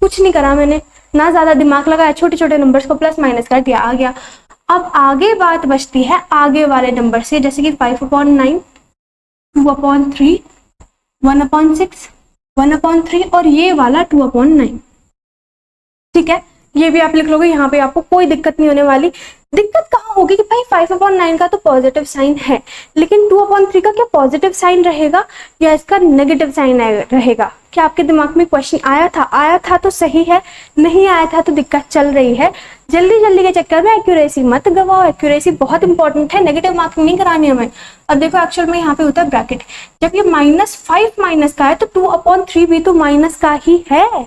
कुछ नहीं करा मैंने, ना ज्यादा दिमाग लगाया, छोटे छोटे नंबर्स को प्लस माइनस कर दिया, आ गया। अब आगे बात बचती है आगे वाले नंबर से, जैसे कि 5/9, 2/3, 1/6, 1/3 और ये वाला 2/9, ठीक है, ये भी आप लिख लोगे, यहाँ पे आपको कोई दिक्कत नहीं होने वाली। दिक्कत कहाँ होगी कि भाई 5/9 का तो पॉजिटिव साइन है, लेकिन 2/3 का क्या पॉजिटिव साइन रहेगा या इसका नेगेटिव साइन रहेगा? क्या आपके दिमाग में क्वेश्चन आया था तो सही है, नहीं आया था तो दिक्कत चल रही है। जल्दी के चक्कर में एक्यूरेसी मत गवाओ, एक्यूरेसी बहुत इंपॉर्टेंट है, नेगेटिव मार्किंग नहीं करानी हमें। अब देखो एक्चुअल में यहाँ पे होता है ब्रैकेट, जब ये -5 माइनस का है तो 2/3 भी तो माइनस का ही है,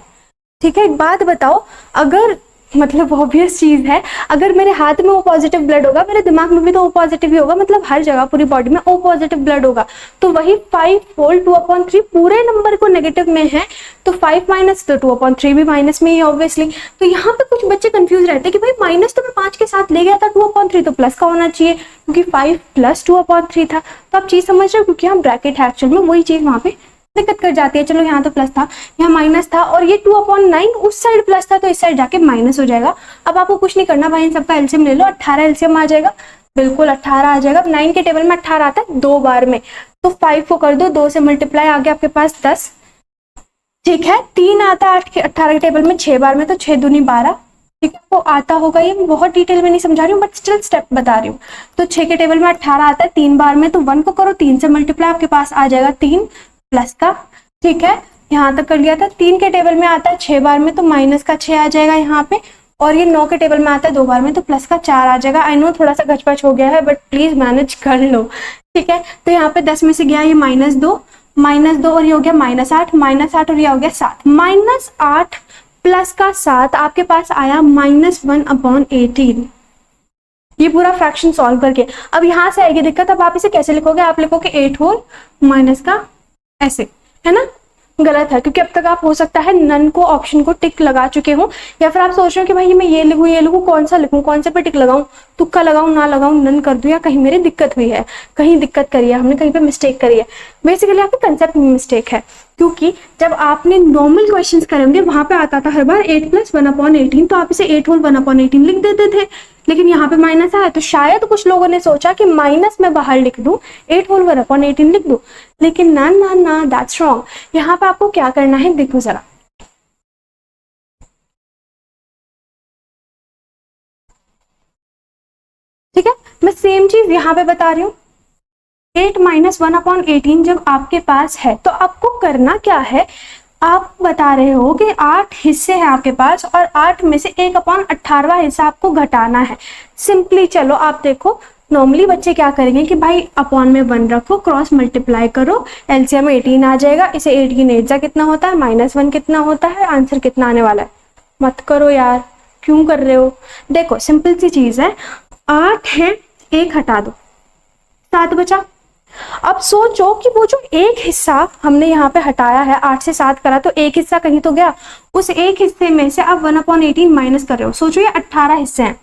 ठीक है। एक बात बताओ, अगर मतलब ऑब्वियस चीज है, अगर मेरे हाथ में O पॉजिटिव ब्लड होगा, मेरे दिमाग में भी तो O पॉजिटिव ही होगा, मतलब हर जगह पूरी बॉडी में O पॉजिटिव ब्लड होगा, तो वही 5 फोल्ड 2/3 पूरे नंबर को नेगेटिव में है, तो 5 माइनस तो 2/3 भी माइनस में ही ऑब्वियसली। तो यहाँ पे कुछ बच्चे कंफ्यूज रहते हैं कि भाई माइनस तो मैं 5 के साथ ले गया था, 2/3 तो प्लस का होना चाहिए, क्योंकि 5 + 2/3 था। तो आप चीज समझ रहे हो, क्योंकि यहाँ ब्रैकेट है एक्चुअल में, वही चीज वहां पे दिक्कत कर जाती है। चलो यहाँ तो प्लस था, यहाँ माइनस था, और ये 2/9 उस साइड प्लस था तो इस साइड जाके माइनस हो जाएगा। अब आपको कुछ नहीं करना भाई, इन सबका एलसीएम ले लो, 18 एलसीएम आ जाएगा, बिल्कुल 18 आ जाएगा। 9 के टेबल में 18 आता है 2 बार में, तो 5 को कर दो, 2 से मल्टीप्लाई, आ गया आपके पास 10, ठीक है। 3 आता है 18 के टेबल में 6 बार में, तो 6 दूनी 12, ठीक है। आपको आपको आता होगा, ये मैं बहुत डिटेल में नहीं समझा रही हूँ बट स्टिल स्टेप बता रही हूँ। तो 6 के टेबल में 18 आता है 3 बार में, तो 1 को करो 3 से मल्टीप्लाई, आपके पास आ जाएगा 3 प्लस का। ठीक है, यहाँ तक कर लिया था। 3 के टेबल में आता है 6 बार में, तो माइनस का 6 आ जाएगा यहाँ पे, और ये 9 के टेबल में आता है 2 बार में, तो प्लस का 4 आ जाएगा। आई नो थोड़ा सा गचपच हो गया है बट प्लीज मैनेज कर लो। ठीक है, तो यहाँ पे 10 में से गया ये -2 और ये हो गया -8 और ये हो गया 7। -8 प्लस का 7 आपके पास आया -1/18। ये पूरा फ्रैक्शन सॉल्व करके अब यहाँ से आएगी दिक्कत। अब आप इसे कैसे लिखोगे, आप लिखोगे 8 होल माइनस का ऐसे, है ना, गलत है क्योंकि अब तक आप हो सकता है नन को ऑप्शन को टिक लगा चुके हो, या फिर आप सोच रहे हो कि भाई मैं ये लिखूं कौन सा लिखूं, कौन से पे टिक लगाऊं, तुक्का लगाऊं ना लगाऊं, नन कर दूं, या कहीं मेरी दिक्कत हुई है, कहीं दिक्कत करी है हमने, कहीं पे मिस्टेक करी है। बेसिकली आपके कंसेप्ट में मिस्टेक है, क्योंकि जब आपने नॉर्मल क्वेश्चंस करेंगे वहां पे आता था हर बार 8 + 1/18, तो आप इसे 8 होल 1/18 लिख देते थे, लेकिन यहाँ पे माइनस आया तो शायद कुछ लोगों ने सोचा कि माइनस में बाहर लिख दूं, 8 होल 1/18 लिख दूं, लेकिन ना ना ना, दैट्स रॉन्ग। यहाँ पे आपको क्या करना है देखो जरा, ठीक है, मैं सेम चीज यहाँ पे बता रही हूँ। 8 - 1/18 जब आपके पास है तो आपको करना क्या है, आप बता रहे हो कि 8 हिस्से हैं आपके पास और 8 में से 1/18वां हिस्सा आपको घटाना है। सिंपली चलो आप देखो, नॉर्मली बच्चे क्या करेंगे कि भाई अपॉन में 1 रखो, क्रॉस मल्टीप्लाई करो, एलसीएम में 18 आ जाएगा, इसे 18 8 जा कितना होता है, -1 कितना होता है, आंसर कितना आने वाला है। मत करो यार, क्यों कर रहे हो। देखो सिंपल सी चीज है, 8 है, 1 हटा दो, 7 बचा। अब सोचो कि वो जो एक हिस्सा हमने यहाँ पे हटाया है, 8 से 7 करा तो एक हिस्सा कहीं तो गया, उस एक हिस्से में से आप 1/18 माइनस कर रहे हो। सोचो ये 18 हिस्से हैं,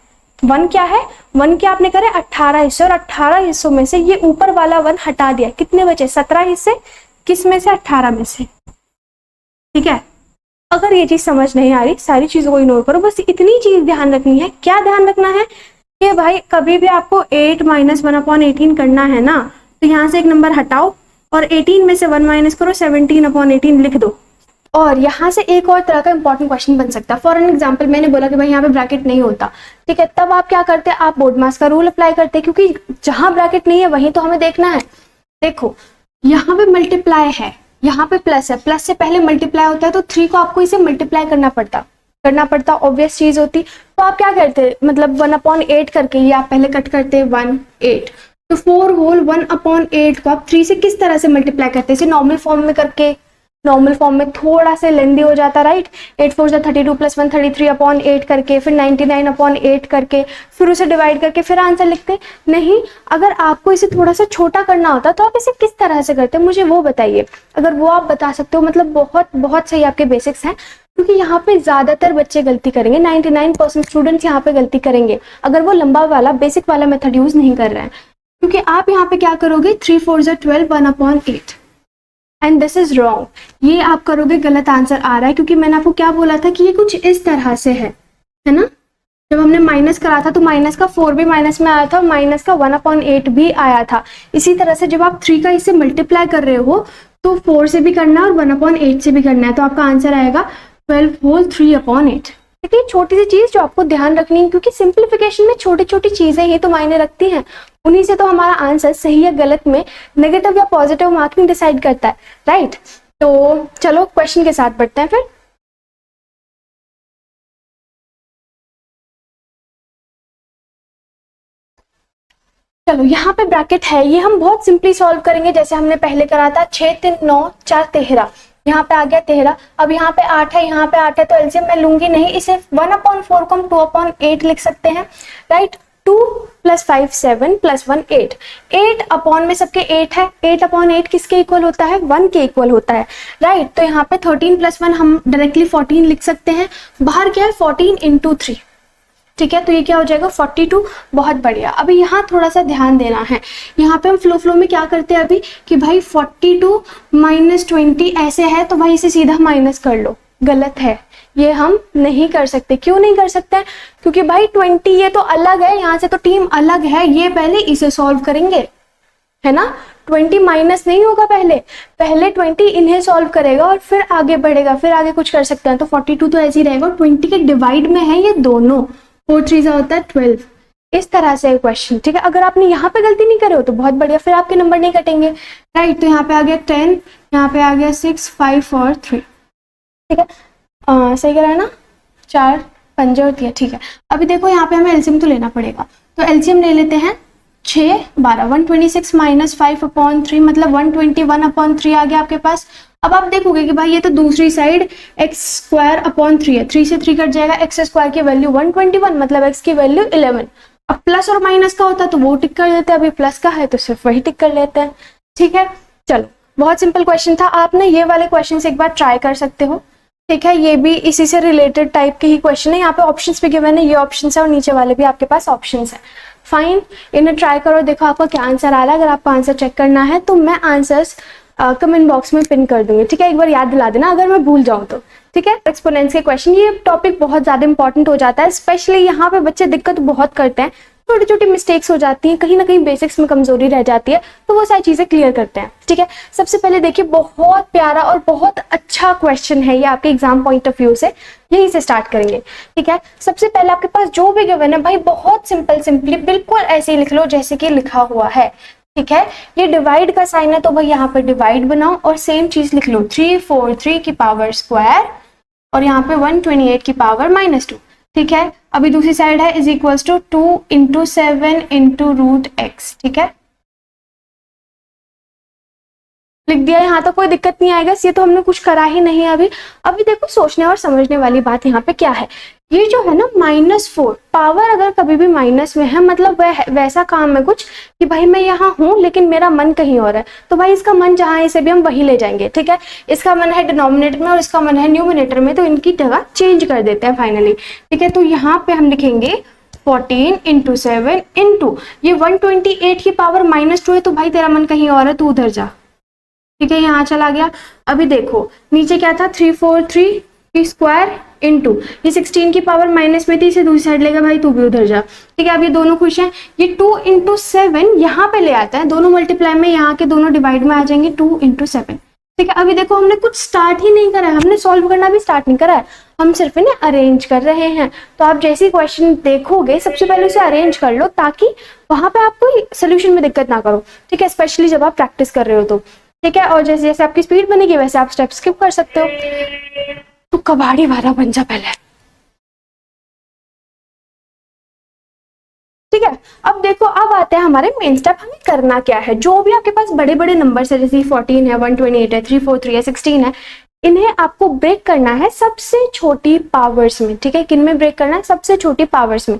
1 क्या है, 1 क्या आपने करे 18 हिस्से, और 18 हिस्सों में से ये ऊपर वाला 1 हटा दिया, कितने बचे 17 हिस्से, किस में से 18 में से। ठीक है, अगर ये चीज समझ नहीं आ रही, सारी चीजों को इग्नोर करो, बस इतनी चीज ध्यान रखनी है। क्या ध्यान रखना है कि भाई कभी भी आपको 8 - 1/18 करना है ना, तो यहाँ से एक नंबर हटाओ और 18 में से 1 माइनस करो, 17/18 लिख दो। और यहाँ से एक और तरह का इंपॉर्टेंट क्वेश्चन बन सकता है। फॉर एन एग्जाम्पल, मैंने बोला कि भाई यहाँ पे ब्रैकेट नहीं होता, ठीक है, तब आप क्या करते हैं, आप बोर्डमास का रूल अप्लाई करते हैं, क्योंकि जहां ब्रैकेट नहीं है वहीं तो हमें देखना है। देखो यहाँ पे मल्टीप्लाई है, यहाँ पे प्लस है, प्लस से पहले मल्टीप्लाई होता है, तो 3 को आपको इसे मल्टीप्लाई करना पड़ता, ऑब्वियस चीज होती। तो आप क्या करते, मतलब 1/8 करके ये आप पहले कट करते 1 8, तो 4 होल 1/8 को आप 3 से किस तरह से मल्टीप्लाई करते हैं, इसे नॉर्मल फॉर्म में करके। नॉर्मल फॉर्म में थोड़ा सा लेंदी हो जाता, राइट। 8 4 32 + 1 33/8 करके, फिर 99/8 करके, फिर उसे डिवाइड करके फिर आंसर लिखते। नहीं, अगर आपको इसे थोड़ा सा छोटा करना होता तो आप इसे किस तरह से करते, मुझे वो बताइए। अगर वो आप बता सकते हो, मतलब बहुत बहुत सही आपके बेसिक्स हैं, क्योंकि यहाँ पे ज्यादातर बच्चे गलती करेंगे, 99% स्टूडेंट्स यहाँ पे गलती करेंगे अगर वो लंबा वाला बेसिक वाला मेथड यूज नहीं कर रहे हैं। क्योंकि आप यहाँ पे क्या करोगे, 3 4 12 1/8, एंड दिस इज रॉन्ग। ये आप करोगे, गलत आंसर आ रहा है, क्योंकि मैंने आपको क्या बोला था कि ये कुछ इस तरह से है ना। जब हमने माइनस करा था तो माइनस का 4 भी माइनस में आया था, माइनस का 1/8 भी आया था। इसी तरह से जब आप 3 का इससे मल्टीप्लाई कर रहे हो तो 4 से भी करना है और 1/8 से भी करना है, तो आपका आंसर आएगा 12 होल 3/8। देखिए छोटी सी चीज जो आपको ध्यान रखनी है, क्योंकि सिंप्लीफिकेशन में छोटी छोटी चीजें ही तो मायने रखती हैं, उन्हीं से तो हमारा आंसर सही या गलत में नेगेटिव या पॉजिटिव मार्किंग डिसाइड करता है, राइट। तो चलो क्वेश्चन के साथ बढ़ते हैं फिर। चलो यहाँ पे ब्रैकेट है, ये हम बहुत सिंपली सॉल्व करेंगे जैसे हमने पहले करा था। 6 3 9 4 13, यहाँ पे आ गया 13। अब यहाँ पे 8 है, यहाँ पे 8 है, तो एलसीएम मैं लूंगी नहीं, इसे 1/4 को हम 2/8 लिख सकते हैं, राइट। 2 + 5 7 + 1 8, 8 अपॉन में सबके 8 है, 8/8 किसके इक्वल होता है, 1 के इक्वल होता है, राइट। तो यहाँ पे 13 + 1 हम डायरेक्टली 14 लिख सकते हैं। बाहर क्या है, 14 × 3, ठीक है, तो ये क्या हो जाएगा 42। बहुत बढ़िया। अभी यहाँ थोड़ा सा ध्यान देना है, यहाँ पे हम फ्लो में क्या करते हैं अभी कि भाई 42 - 20 ऐसे है, तो भाई इसे सीधा माइनस कर लो। गलत है, ये हम नहीं कर सकते। क्यों नहीं कर सकते, क्योंकि भाई 20 ये तो अलग है, यहाँ से तो टीम अलग है, ये पहले इसे सॉल्व करेंगे, है ना। 20 माइनस नहीं होगा, पहले 20 इन्हें सॉल्व करेगा और फिर आगे बढ़ेगा, फिर आगे कुछ कर सकते हैं। तो 42 तो ऐसे ही रहेगा, 20 के डिवाइड में है ये दोनों, 4 3 होता है 12। इस तरह से क्वेश्चन, ठीक है। अगर आपने यहाँ पे गलती नहीं करे हो तो बहुत बढ़िया, फिर आपके नंबर नहीं कटेंगे, राइट। तो यहाँ पे आ गया 10, यहाँ पे आ गया 6 5 और 3, ठीक है। सही करा है ना, 4 पंजे होती है, ठीक है। अभी देखो यहाँ पे हमें एलसीएम तो लेना पड़ेगा, तो एलसीएम ले लेते हैं। 6 12 126 माइनस 5/3 मतलब 121/3 आ गया आपके पास। अब आप देखोगे कि भाई ये तो दूसरी साइड x² है, 3 से 3 कट जाएगा, x² की वैल्यू 121 मतलब x की वैल्यू 11। अब प्लस और माइनस का होता तो वो टिक कर देते हैं, अभी प्लस का है तो सिर्फ वही टिक कर लेते हैं, ठीक है। चलो बहुत सिंपल क्वेश्चन था, आप ना ये वाले क्वेश्चन से एक बार ट्राई कर सकते हो, ठीक है। ये भी इसी से रिलेटेड टाइप के ही क्वेश्चन है, यहाँ पे ऑप्शंस भी गिवन है, ये ऑप्शंस है और नीचे वाले भी आपके पास ऑप्शंस है। फाइन, इन्हें ट्राई करो, देखो आपका क्या आंसर आ रहा है। अगर आपको आंसर चेक करना है तो मैं आंसर्स कमेंट बॉक्स में पिन कर दूंगी, ठीक है। एक बार याद दिला देना अगर मैं भूल जाऊँ तो, ठीक है। एक्सपोनेंट्स के क्वेश्चन, ये टॉपिक बहुत ज्यादा इंपॉर्टेंट हो जाता है, स्पेशली यहाँ पे बच्चे दिक्कत बहुत करते हैं, छोटी छोटी मिस्टेक्स हो जाती हैं, कहीं ना कहीं बेसिक्स में कमजोरी रह जाती है, तो वो सारी चीजें क्लियर करते हैं, ठीक है। सबसे पहले देखिए, बहुत प्यारा और बहुत अच्छा क्वेश्चन है ये आपके एग्जाम पॉइंट ऑफ व्यू से, यहीं से स्टार्ट करेंगे, ठीक है। सबसे पहले आपके पास जो भी गिवन है भाई, बहुत सिंपली बिल्कुल ऐसे ही लिख लो जैसे कि लिखा हुआ है, ठीक है। ये डिवाइड का साइन है तो भाई यहाँ पर डिवाइड बनाओ और सेम चीज लिख लो, 343 की पावर स्क्वायर और यहाँ पे 128 की पावर -2, ठीक है। अभी दूसरी साइड है इज इक्वल्स टू 2 × 7 × √x, ठीक है। लिख दिया, यहाँ तो कोई दिक्कत नहीं आएगा, ये तो हमने कुछ करा ही नहीं है अभी देखो सोचने और समझने वाली बात यहाँ पे क्या है, ये जो है ना -4 पावर अगर कभी भी माइनस में है मतलब वैसा काम है कुछ कि भाई मैं यहाँ हूँ लेकिन मेरा मन कहीं और है, तो भाई इसका मन जहाँ है इसे भी हम वही ले जाएंगे, ठीक है। इसका मन है डिनोमिनेटर में और इसका मन है न्यूमिनेटर में, तो इनकी जगह चेंज कर देते हैं फाइनली, ठीक है। तो यहाँ पे हम लिखेंगे 14 × 7 × ये 128 की पावर -2 है, तो भाई तेरा मन कहीं और है, तू उधर जा, ठीक है। यहाँ चला गया। अभी देखो नीचे क्या था, 343 की स्क्वायर इंटू ये 16 की पावर माइनस में थी, इसे दूसरी साइड लेगा, भाई तू भी उधर जा, ठीक है। अब ये दोनों खुश हैं, ये 2 × 7 यहाँ पे ले आता है, दोनों मल्टीप्लाई में यहाँ के दोनों डिवाइड में आ जाएंगे, 2 × 7, ठीक है। अभी देखो हमने कुछ स्टार्ट ही नहीं करा है, हमने सॉल्व करना भी स्टार्ट नहीं करा है, हम सिर्फ इन्हें अरेंज कर रहे हैं। तो आप जैसे क्वेश्चन देखोगे सबसे पहले उसे अरेंज कर लो ताकि वहां पे आपको सोल्यूशन में दिक्कत ना करो, ठीक है, स्पेशली जब आप प्रैक्टिस कर रहे हो तो, ठीक है। और जैसे जैसे आपकी स्पीड बनेगी वैसे आप स्टेप स्किप कर सकते हो। तो कबाड़ी वाला बन जा पहले, ठीक है। अब देखो, अब आते हैं हमारे मेन स्टेप, हमें करना क्या है। जो भी आपके पास बड़े बड़े नंबर है, जैसे 14 है, 128 है, 343 है, 16 है, इन्हें आपको ब्रेक करना है सबसे छोटी पावर्स में, ठीक है। किन में ब्रेक करना है, सबसे छोटी पावर्स में।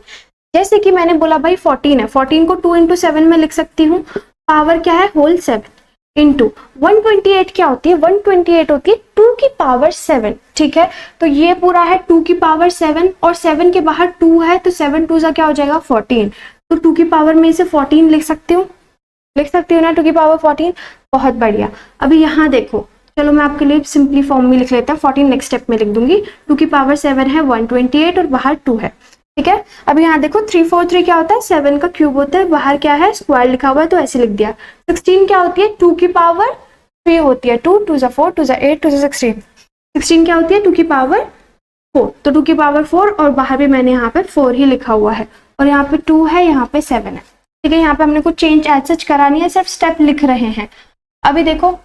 जैसे कि मैंने बोला भाई 14 है, 14 को 2 × 7 में लिख सकती हूँ, पावर क्या है, होल 7 इंटू 128 क्या होती है, 128 होती है 2 की पावर 7, ठीक है। तो ये पूरा है 2 की पावर 7 और 7 के बाहर 2 है, तो 7 2 क्या हो जाएगा 14, तो 2 की पावर में से 14 लिख सकती हूँ ना, 2 की पावर 14, बहुत बढ़िया। अभी यहाँ देखो, चलो मैं आपके लिए सिंपली फॉर्म में लिख लेता हूँ, 14 नेक्स्ट स्टेप में लिख दूंगी, 2 की पावर 7 है 128 और बाहर 2 है, ठीक है। अभी यहाँ देखो 343 क्या होता है, 7 का क्यूब होता है, बाहर क्या है स्क्वायर लिखा हुआ है तो ऐसे लिख दिया। 16 क्या होती है, 2 की पावर 3 होती है, 2 2 4 2 8 2 16, 16 क्या होती है 2 की पावर 4, तो 2 की पावर 4 और बाहर भी मैंने यहाँ पे 4 ही लिखा हुआ है और यहाँ पे 2 है, यहाँ पे 7 है, ठीक है। यहाँ पे हमने कुछ चेंज एज सच करा नहीं है, सिर्फ स्टेप लिख रहे हैं। अभी देखो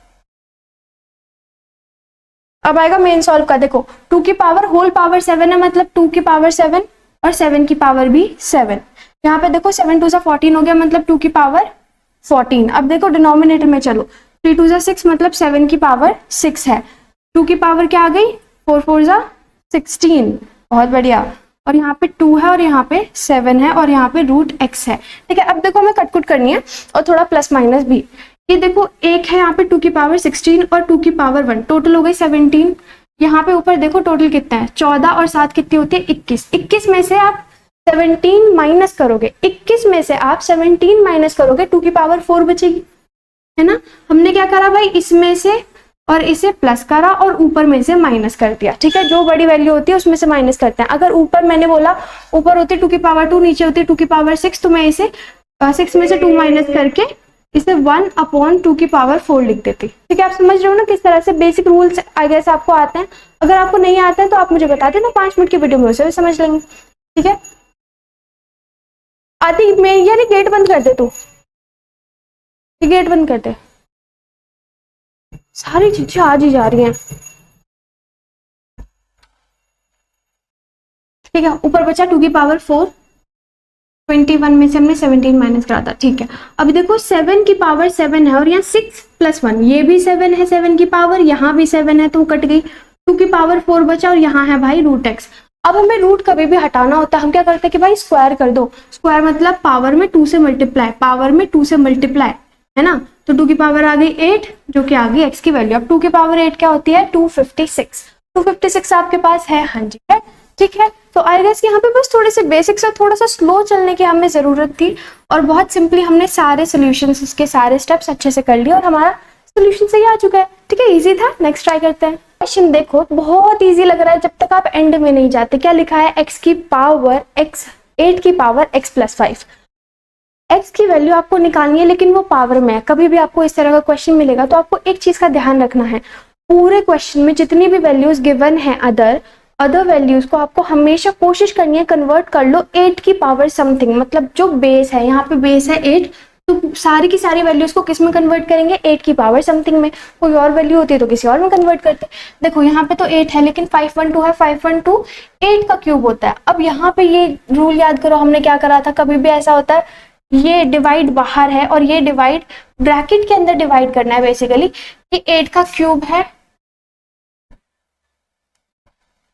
अब आएगा मेन सॉल्व का, देखो 2 की पावर होल पावर 7 है मतलब 2 की पावर 7 और 7 की पावर भी 7, यहाँ पे देखो 7 2 14 हो गया मतलब 2 की पावर 14। अब देखो डिनोमिनेटर में चलो, 3 2 6 मतलब 7 की पावर 6 है, 2 की पावर क्या आ गई 4 4 16, बहुत बढ़िया। और यहाँ पे 2 है और यहाँ पे 7 है और यहाँ पे √x है, ठीक है। अब देखो हमें कटकुट करनी है और थोड़ा प्लस माइनस भी। ये देखो एक है यहाँ पे 2 की पावर 16 और 2 की पावर 1, टोटल हो गई 17। यहाँ पे ऊपर देखो टोटल कितना है 14 और 7 कितनी होती है 21, 21 में से आप 17 माइनस करोगे, 21 में से आप 17 माइनस करोगे, 2 की पावर 4 बचेगी, है ना। हमने क्या करा भाई, इसमें से और इसे प्लस करा और ऊपर में से माइनस कर दिया, ठीक है। जो बड़ी वैल्यू होती है उसमें से माइनस करते हैं। अगर ऊपर मैंने बोला ऊपर होती है 2 की पावर 2, नीचे होती है 2 की पावर 6, तो मैं इसे 6 में से 2 माइनस करके इसे 1/2 की पावर 4 लिख देती, ठीक है। आप समझ रहे हो ना किस तरह से, बेसिक रूल्स आई गेस आपको आते हैं। अगर आपको नहीं आता है तो आप मुझे बता देना, 5 मिनट की वीडियो में उसे भी समझ लेंगे, ठीक है। आती में, यानी गेट बंद कर दे तू, गेट बंद कर दे। सारी चीजें आज ही जा रही हैं। ठीक है, ऊपर बचा 2 की पावर 4, 21 में से हमने 17 माइनस करा था। ठीक है, अभी देखो 7 की पावर 7 है और यहाँ 6 + 1, ये भी 7 है, 7 की पावर, यहाँ भी 7 है तो कट गई। 2 की पावर 4 बचा और यहाँ है भाई √x। अब हमें रूट कभी भी हटाना होता है, हम क्या करते हैं कि भाई स्क्वायर कर दो। स्क्वायर मतलब पावर में 2 से मल्टीप्लाई, पावर में 2 से मल्टीप्लाई, है ना। तो 2 की पावर आ गई 8, जो कि आ गई x की वैल्यू। अब 2 की पावर 8 क्या होती है, 256। 256 आपके पास है, हाँ जी है। ठीक है, तो आई गेस यहाँ पे बस थोड़े से बेसिक्स और थोड़ा सा स्लो चलने की हमें जरूरत थी, और बहुत सिंपली हमने सारे सोल्यूशंस, इसके सारे स्टेप्स अच्छे से कर लिए और हमारा सोल्यूशन सही आ चुका है। ठीक है, इजी था। नेक्स्ट ट्राई करते हैं। क्वेश्चन देखो, बहुत इजी लग रहा है जब तक आप एंड में नहीं जाते। क्या लिखा है, x की पावर x, 8 की पावर x + 5। x की वैल्यू आपको निकालनी है, लेकिन वो पावर में है। कभी भी आपको इस तरह का क्वेश्चन मिलेगा तो आपको एक चीज का ध्यान रखना है, पूरे क्वेश्चन में जितनी भी वैल्यूज गिवन है अदर वैल्यूज को आपको हमेशा कोशिश करनी है कन्वर्ट कर लो 8 की पावर समथिंग। मतलब जो बेस है, यहाँ पे बेस है 8, तो सारी की सारी वैल्यूज को किस में कन्वर्ट करेंगे, 8 की पावर समथिंग में। कोई और वैल्यू होती है तो किसी और में कन्वर्ट करते। देखो यहाँ पे तो 8 है, लेकिन 512 है, 512 8 का क्यूब होता है। अब यहाँ पे ये रूल याद करो, हमने क्या करा था, कभी भी ऐसा होता है, ये डिवाइड बाहर है और ये डिवाइड ब्रैकेट के अंदर डिवाइड करना है बेसिकली, कि 8 का क्यूब है,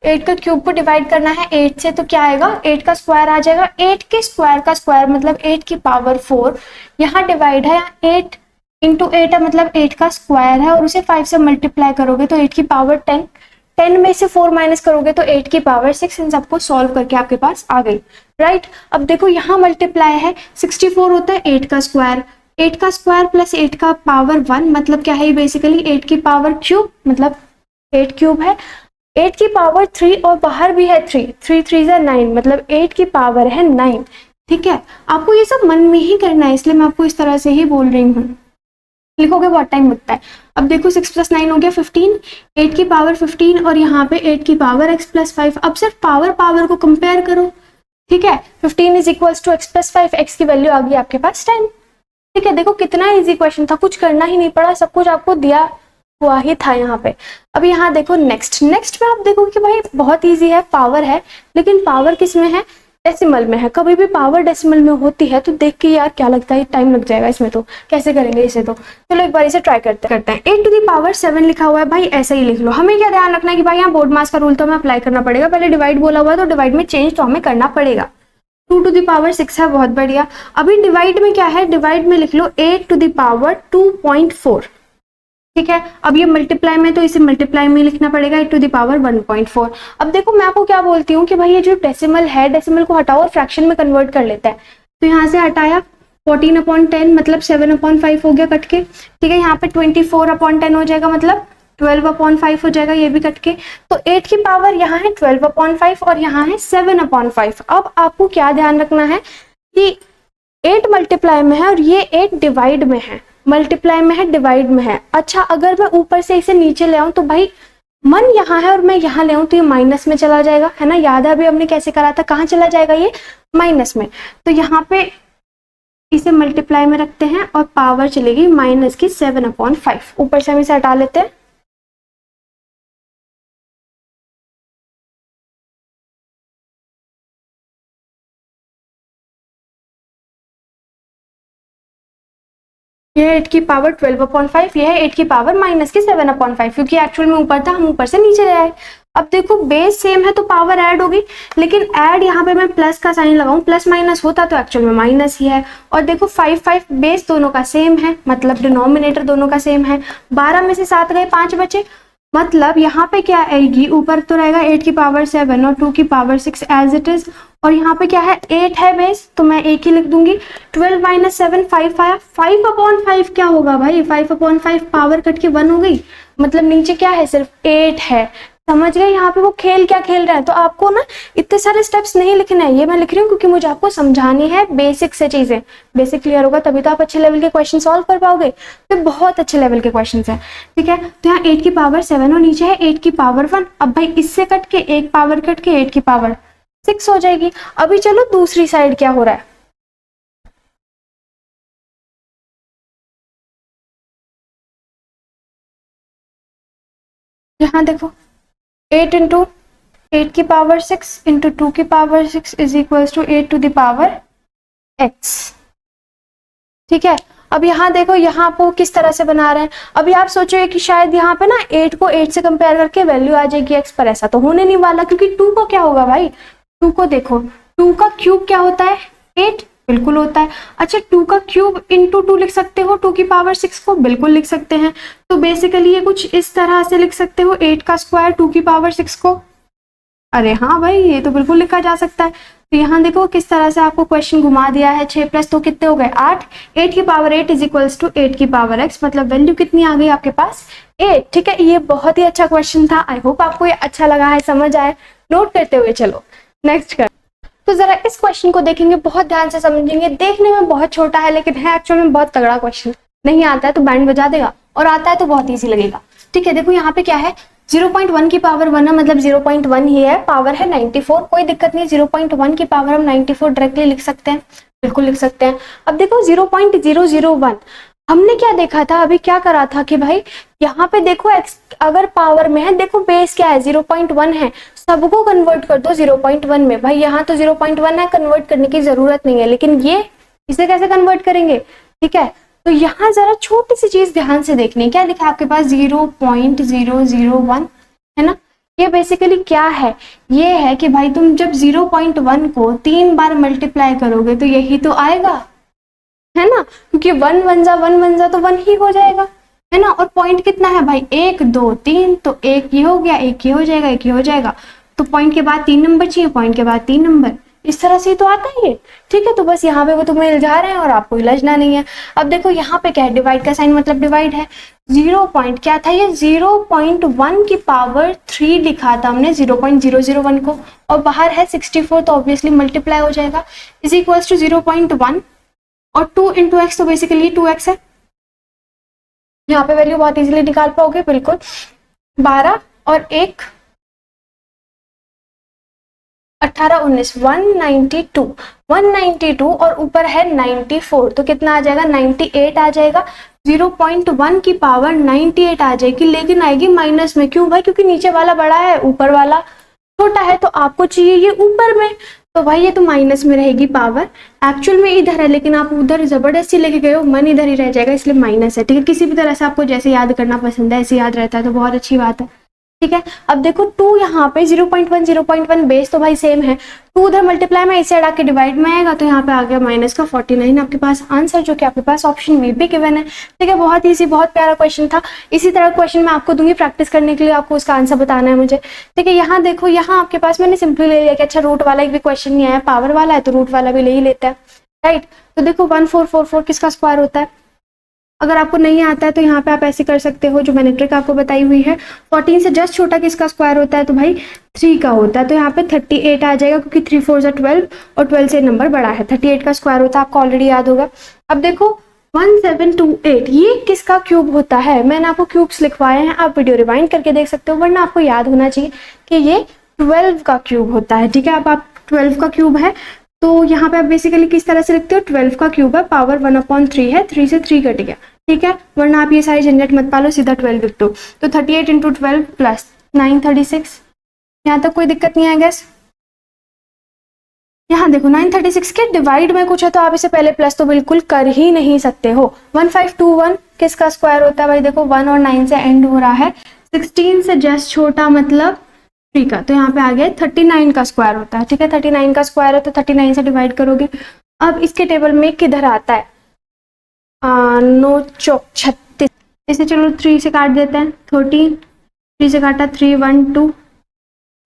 8 का क्यूब को डिवाइड करना है 8 से, तो क्या आएगा, 8 का स्क्वायर आ जाएगा। 8 के स्क्वायर का स्क्वायर मतलब 8 की पावर 4, यहाँ डिवाइड है, 8 × 8 है मतलब 8 का स्क्वायर है, और उसे 5 से मल्टीप्लाई करोगे तो 8 की पावर 10, 10 में से 4 माइनस करोगे तो 8 की पावर 6। इन सबको सॉल्व करके आपके पास आ गई, राइट। अब देखो यहाँ मल्टीप्लाई है, 64 होता है 8 का स्क्वायर, 8 का स्क्वायर प्लस 8 का पावर 1 मतलब क्या है, बेसिकली 8 की पावर क्यूब, मतलब 8 क्यूब है। 8 की पावर 3 और बाहर भी है 3, 3 3 9, मतलब 8 की पावर है 9। ठीक है, आपको ये सब मन में ही करना है, इसलिए मैं आपको इस तरह से ही बोल रही हूँ। लिखोगे बहुत टाइम लगता है। अब देखो 6 + 9 हो गया 15, 8 की पावर 15 और यहाँ पे 8 की पावर x + 5। अब सिर्फ पावर को कंपेयर करो। ठीक है, 15 = x + 5, x की वैल्यू आ गई आपके पास 10। ठीक है, देखो कितना इजी क्वेश्चन था, कुछ करना ही नहीं पड़ा, सब कुछ आपको दिया हुआ ही था यहाँ पे। अब यहाँ देखो नेक्स्ट में आप देखो कि भाई बहुत इजी है, पावर है, लेकिन पावर किस में है, डेसिमल में है। कभी भी पावर डेसिमल में होती है तो देख के यार क्या लगता है, टाइम लग जाएगा इसमें, तो कैसे करेंगे इसे, तो चलो एक बार इसे ट्राई करते हैं। 8 टू दी पावर 7 लिखा हुआ है भाई, ऐसा ही लिख लो। हमें क्या ध्यान रखना है कि भाई यहाँ बोर्ड मास का रूल तो हमें अप्लाई करना पड़ेगा, पहले डिवाइड बोला हुआ है तो डिवाइड में चेंज तो हमें करना पड़ेगा। 2 टू दी पावर 6 है, बहुत बढ़िया। अभी डिवाइड में क्या है, डिवाइड में लिख लो 8 टू दी पावर 2.4। ठीक है, अब ये मल्टीप्लाई में तो इसे मल्टीप्लाई में लिखना पड़ेगा 8 टू दी पावर 1.4। अब देखो मैं आपको क्या बोलती हूँ कि भाई ये जो डेसिमल है, डेसिमल को हटाओ और फ्रैक्शन में कन्वर्ट कर लेते हैं। तो यहाँ से हटाया 14/10 मतलब 7/5 हो गया कट के। ठीक है, यहाँ पे 24/10 हो जाएगा मतलब 12/5 हो जाएगा, ये भी कट के। तो 8 की पावर यहाँ है 12/5 और यहाँ है 7/5। अब आपको क्या ध्यान रखना है कि 8 मल्टीप्लाई में है और ये 8 डिवाइड में है, मल्टीप्लाई में है डिवाइड में है। अच्छा, अगर मैं ऊपर से इसे नीचे ले आऊं तो भाई मन यहाँ है और मैं यहाँ ले आऊं तो ये माइनस में चला जाएगा, है ना। याद है अभी हमने कैसे करा था, कहाँ चला जाएगा ये, माइनस में। तो यहाँ पे इसे मल्टीप्लाई में रखते हैं और पावर चलेगी माइनस की 7/5। ऊपर से हम इसे हटा लेते हैं। ये 8 की पावर 12/5, ये है 8 की पावर माइनस की 7/5, क्योंकि एक्चुअल में ऊपर था, हम ऊपर से नीचे ले आए। अब देखो बेस सेम है तो पावर ऐड होगी, लेकिन ऐड यहाँ पे मैं प्लस का साइन लगाऊं, प्लस माइनस होता तो एक्चुअल में माइनस ही है। और देखो 5 5 बेस दोनों का सेम है, मतलब डिनोमिनेटर दोनों का सेम है। 12 में से 7 गए, 5 बचे, मतलब यहाँ पे क्या आएगी, ऊपर तो रहेगा 8 की पावर 7 और 2 की पावर 6 एज इट इज, और यहाँ पे क्या है 8 है बेस, तो मैं 1 ही लिख दूंगी। 12 - 7 5 आया, 5/5 क्या होगा भाई, 5/5 पावर कट के 1 हो गई, मतलब नीचे क्या है, सिर्फ 8 है। समझ गए यहाँ पे वो खेल क्या खेल रहा है। तो आपको ना इतने सारे स्टेप्स नहीं लिखना है, ये मैं लिख रही हूँ क्योंकि मुझे आपको समझानी है बेसिक से चीजें। बेसिक क्लियर होगा तभी तो आप अच्छे लेवल के क्वेश्चन सॉल्व कर पाओगे, तो बहुत अच्छे लेवल के क्वेश्चन है। ठीक है, तो यहाँ 8 की पावर 7 और नीचे है 8 की पावर 1। अब भाई इससे कट के एक पावर कट के 8 की पावर 6 हो जाएगी। अभी चलो दूसरी साइड क्या हो रहा है, यहाँ देखो 8 इंटू 8 की पावर 6 इंटू 2 की power 6 is equals to 8 to the power x। ठीक है, अब यहाँ देखो यहाँ आपको किस तरह से बना रहे हैं। अभी आप सोचोगे कि शायद यहाँ पे ना 8 को 8 से कंपेयर करके वैल्यू आ जाएगी x पर, ऐसा तो होने नहीं वाला, क्योंकि 2 को क्या होगा भाई, 2 को देखो 2 का क्यूब क्या होता है 8, बिल्कुल होता है। अच्छा 2 का क्यूब इंटू 2 लिख सकते हो, 2 की पावर 6 को, बिल्कुल लिख सकते हैं। तो बेसिकली ये कुछ इस तरह से लिख सकते हो 8 का स्क्वायर 2 की पावर 6 को। अरे हाँ भाई, ये तो बिल्कुल लिखा जा सकता है। तो यहाँ देखो किस तरह से आपको क्वेश्चन घुमा दिया है। 6 प्लस तो कितने हो गए 8, 8 की पावर 8 इज इक्वल्स टू 8 की पावर x, मतलब वैल्यू कितनी आ गई आपके पास 8। ठीक है, ये बहुत ही अच्छा क्वेश्चन था। आई होप आपको ये अच्छा लगा है, समझ आए। नोट करते हुए चलो नेक्स्ट कर। तो जरा इस क्वेश्चन को देखेंगे, बहुत ध्यान से समझेंगे। देखने में बहुत छोटा है लेकिन है एक्चुअल में बहुत तगड़ा क्वेश्चन। नहीं आता है तो बैंड बजा देगा, और आता है तो बहुत ईजी लगेगा। ठीक है, देखो यहाँ पे क्या है 0.1 की पावर 1 है, मतलब 0.1 ही है, पावर है 94, कोई दिक्कत नहीं। 0.1 की पावर हम 94 डायरेक्टली लिख सकते हैं, बिल्कुल लिख सकते हैं। अब देखो 0.001 हमने क्या देखा था, अभी क्या करा था कि भाई यहाँ पे देखो x अगर पावर में है, देखो बेस क्या है 0.1 है, सबको कन्वर्ट कर दो 0.1 में। भाई यहाँ तो 0.1 है, कन्वर्ट करने की जरूरत नहीं है, लेकिन ये इसे कैसे कन्वर्ट करेंगे। ठीक है, तो यहाँ जरा छोटी सी चीज ध्यान से देखनी है। क्या लिखा है आपके पास 0.001 है ना। ये बेसिकली क्या है, ये है कि भाई तुम जब 0.1 को 3 बार मल्टीप्लाई करोगे तो यही तो आएगा, है ना, क्योंकि 1 1 जा 1 1 जा तो 1 ही हो जाएगा, है ना। और पॉइंट कितना है भाई 1 2 3, तो एक ये हो गया, एक ये हो जाएगा, एक ये हो जाएगा। तो पॉइंट के बाद 3 नंबर चाहिए, पॉइंट के बाद 3 नंबर, इस तरह से तो आता है ये। ठीक है, तो बस यहाँ पे वो तुम्हें इल्झा रहे हैं और आपको इलझना नहीं है। अब देखो यहाँ पे क्या है, डिवाइड का साइन मतलब डिवाइड है। 0 पॉइंट क्या था ये 0.1 की पावर 3 लिखा था हमने 0.001 को, और बाहर है 64, तो ऑब्वियसली मल्टीप्लाई हो जाएगा, इज इक्वल्स टू 0.1 और 2 इंटू एक्स, तो बेसिकली 2x है। यहाँ पे वैल्यू बहुत इजीली निकाल पाओगे, बिल्कुल 12 और 1 18 19 192 और ऊपर है 94, तो कितना आ जाएगा 98 आ जाएगा। 0.1 की पावर 98 आ जाएगी, लेकिन आएगी माइनस में। क्यों भाई, क्योंकि नीचे वाला बड़ा है ऊपर वाला छोटा है, तो आपको चाहिए ये ऊपर में, तो भाई ये तो माइनस में रहेगी पावर। एक्चुअल में इधर है लेकिन आप उधर जबरदस्ती लेके गए हो, मन इधर ही रह जाएगा, इसलिए माइनस है। ठीक है, किसी भी तरह से आपको जैसे याद करना पसंद है ऐसे याद रहता है तो बहुत अच्छी बात है। ठीक है, अब देखो 2 यहाँ पे 0.1 बेस तो भाई सेम है, 2 उधर मल्टीप्लाई में इसे अड़ा के डिवाइड में आएगा, तो यहाँ पे आ गया माइनस का 49 आपके पास आंसर, जो कि आपके पास ऑप्शन में भी गिवन है। ठीक है, बहुत इजी, बहुत प्यारा क्वेश्चन था। इसी तरह क्वेश्चन मैं आपको दूंगी प्रैक्टिस करने के लिए, आपको उसका आंसर बताना है मुझे। ठीक है, यहाँ देखो, यहाँ आपके पास मैंने सिंपली ले लिया कि अच्छा रूट वाला एक भी क्वेश्चन नहीं आया, पावर वाला है तो रूट वाला भी ले ही लेता है, राइट। तो देखो 1444 किसका स्क्वायर होता है, अगर आपको नहीं आता है तो यहाँ पे आप ऐसे कर सकते हो, जो मैंने ट्रिक आपको बताई हुई है। 14 से जस्ट छोटा किसका स्क्वायर होता है, तो भाई 3 का होता है, तो यहाँ पे 38 आ जाएगा, क्योंकि 3 4 जा 12 और 12 से नंबर बड़ा है, 38 का स्क्वायर होता है, आपको ऑलरेडी याद होगा। अब देखो 1728 ये किसका क्यूब होता है, मैंने आपको क्यूब्स लिखवाए हैं, आप वीडियो रिवाइंड करके देख सकते हो, वरना आपको याद होना चाहिए कि ये 12 का क्यूब होता है। ठीक है, अब आप 12 का क्यूब है तो यहाँ पे आप बेसिकली किस तरह से लिखते हो, 12 का क्यूब है, पावर 1/3 है, 3 से 3 कट गया। ठीक है, वरना आप ये सारी झंझट मत पालो, सीधा 12 लिख दो। तो 38 इंटू 12 प्लस 936, यहाँ तक कोई दिक्कत नहीं है गैस। यहाँ देखो 936 के डिवाइड में कुछ है तो आप इसे पहले प्लस तो बिल्कुल कर ही नहीं सकते हो। 1521 किसका स्क्वायर होता है भाई, देखो 1 और 9 से एंड हो रहा है, 16 से जस्ट छोटा मतलब 3 का, तो यहाँ पे आ गया 39 का स्क्वायर होता है। ठीक है, 39 का स्क्वायर है तो 39 से डिवाइड करोगे। अब इसके टेबल में किधर आता है 9 चौक 36, इसे चलो 3 से काट देते हैं, 13 3 से काटा 3 1 2,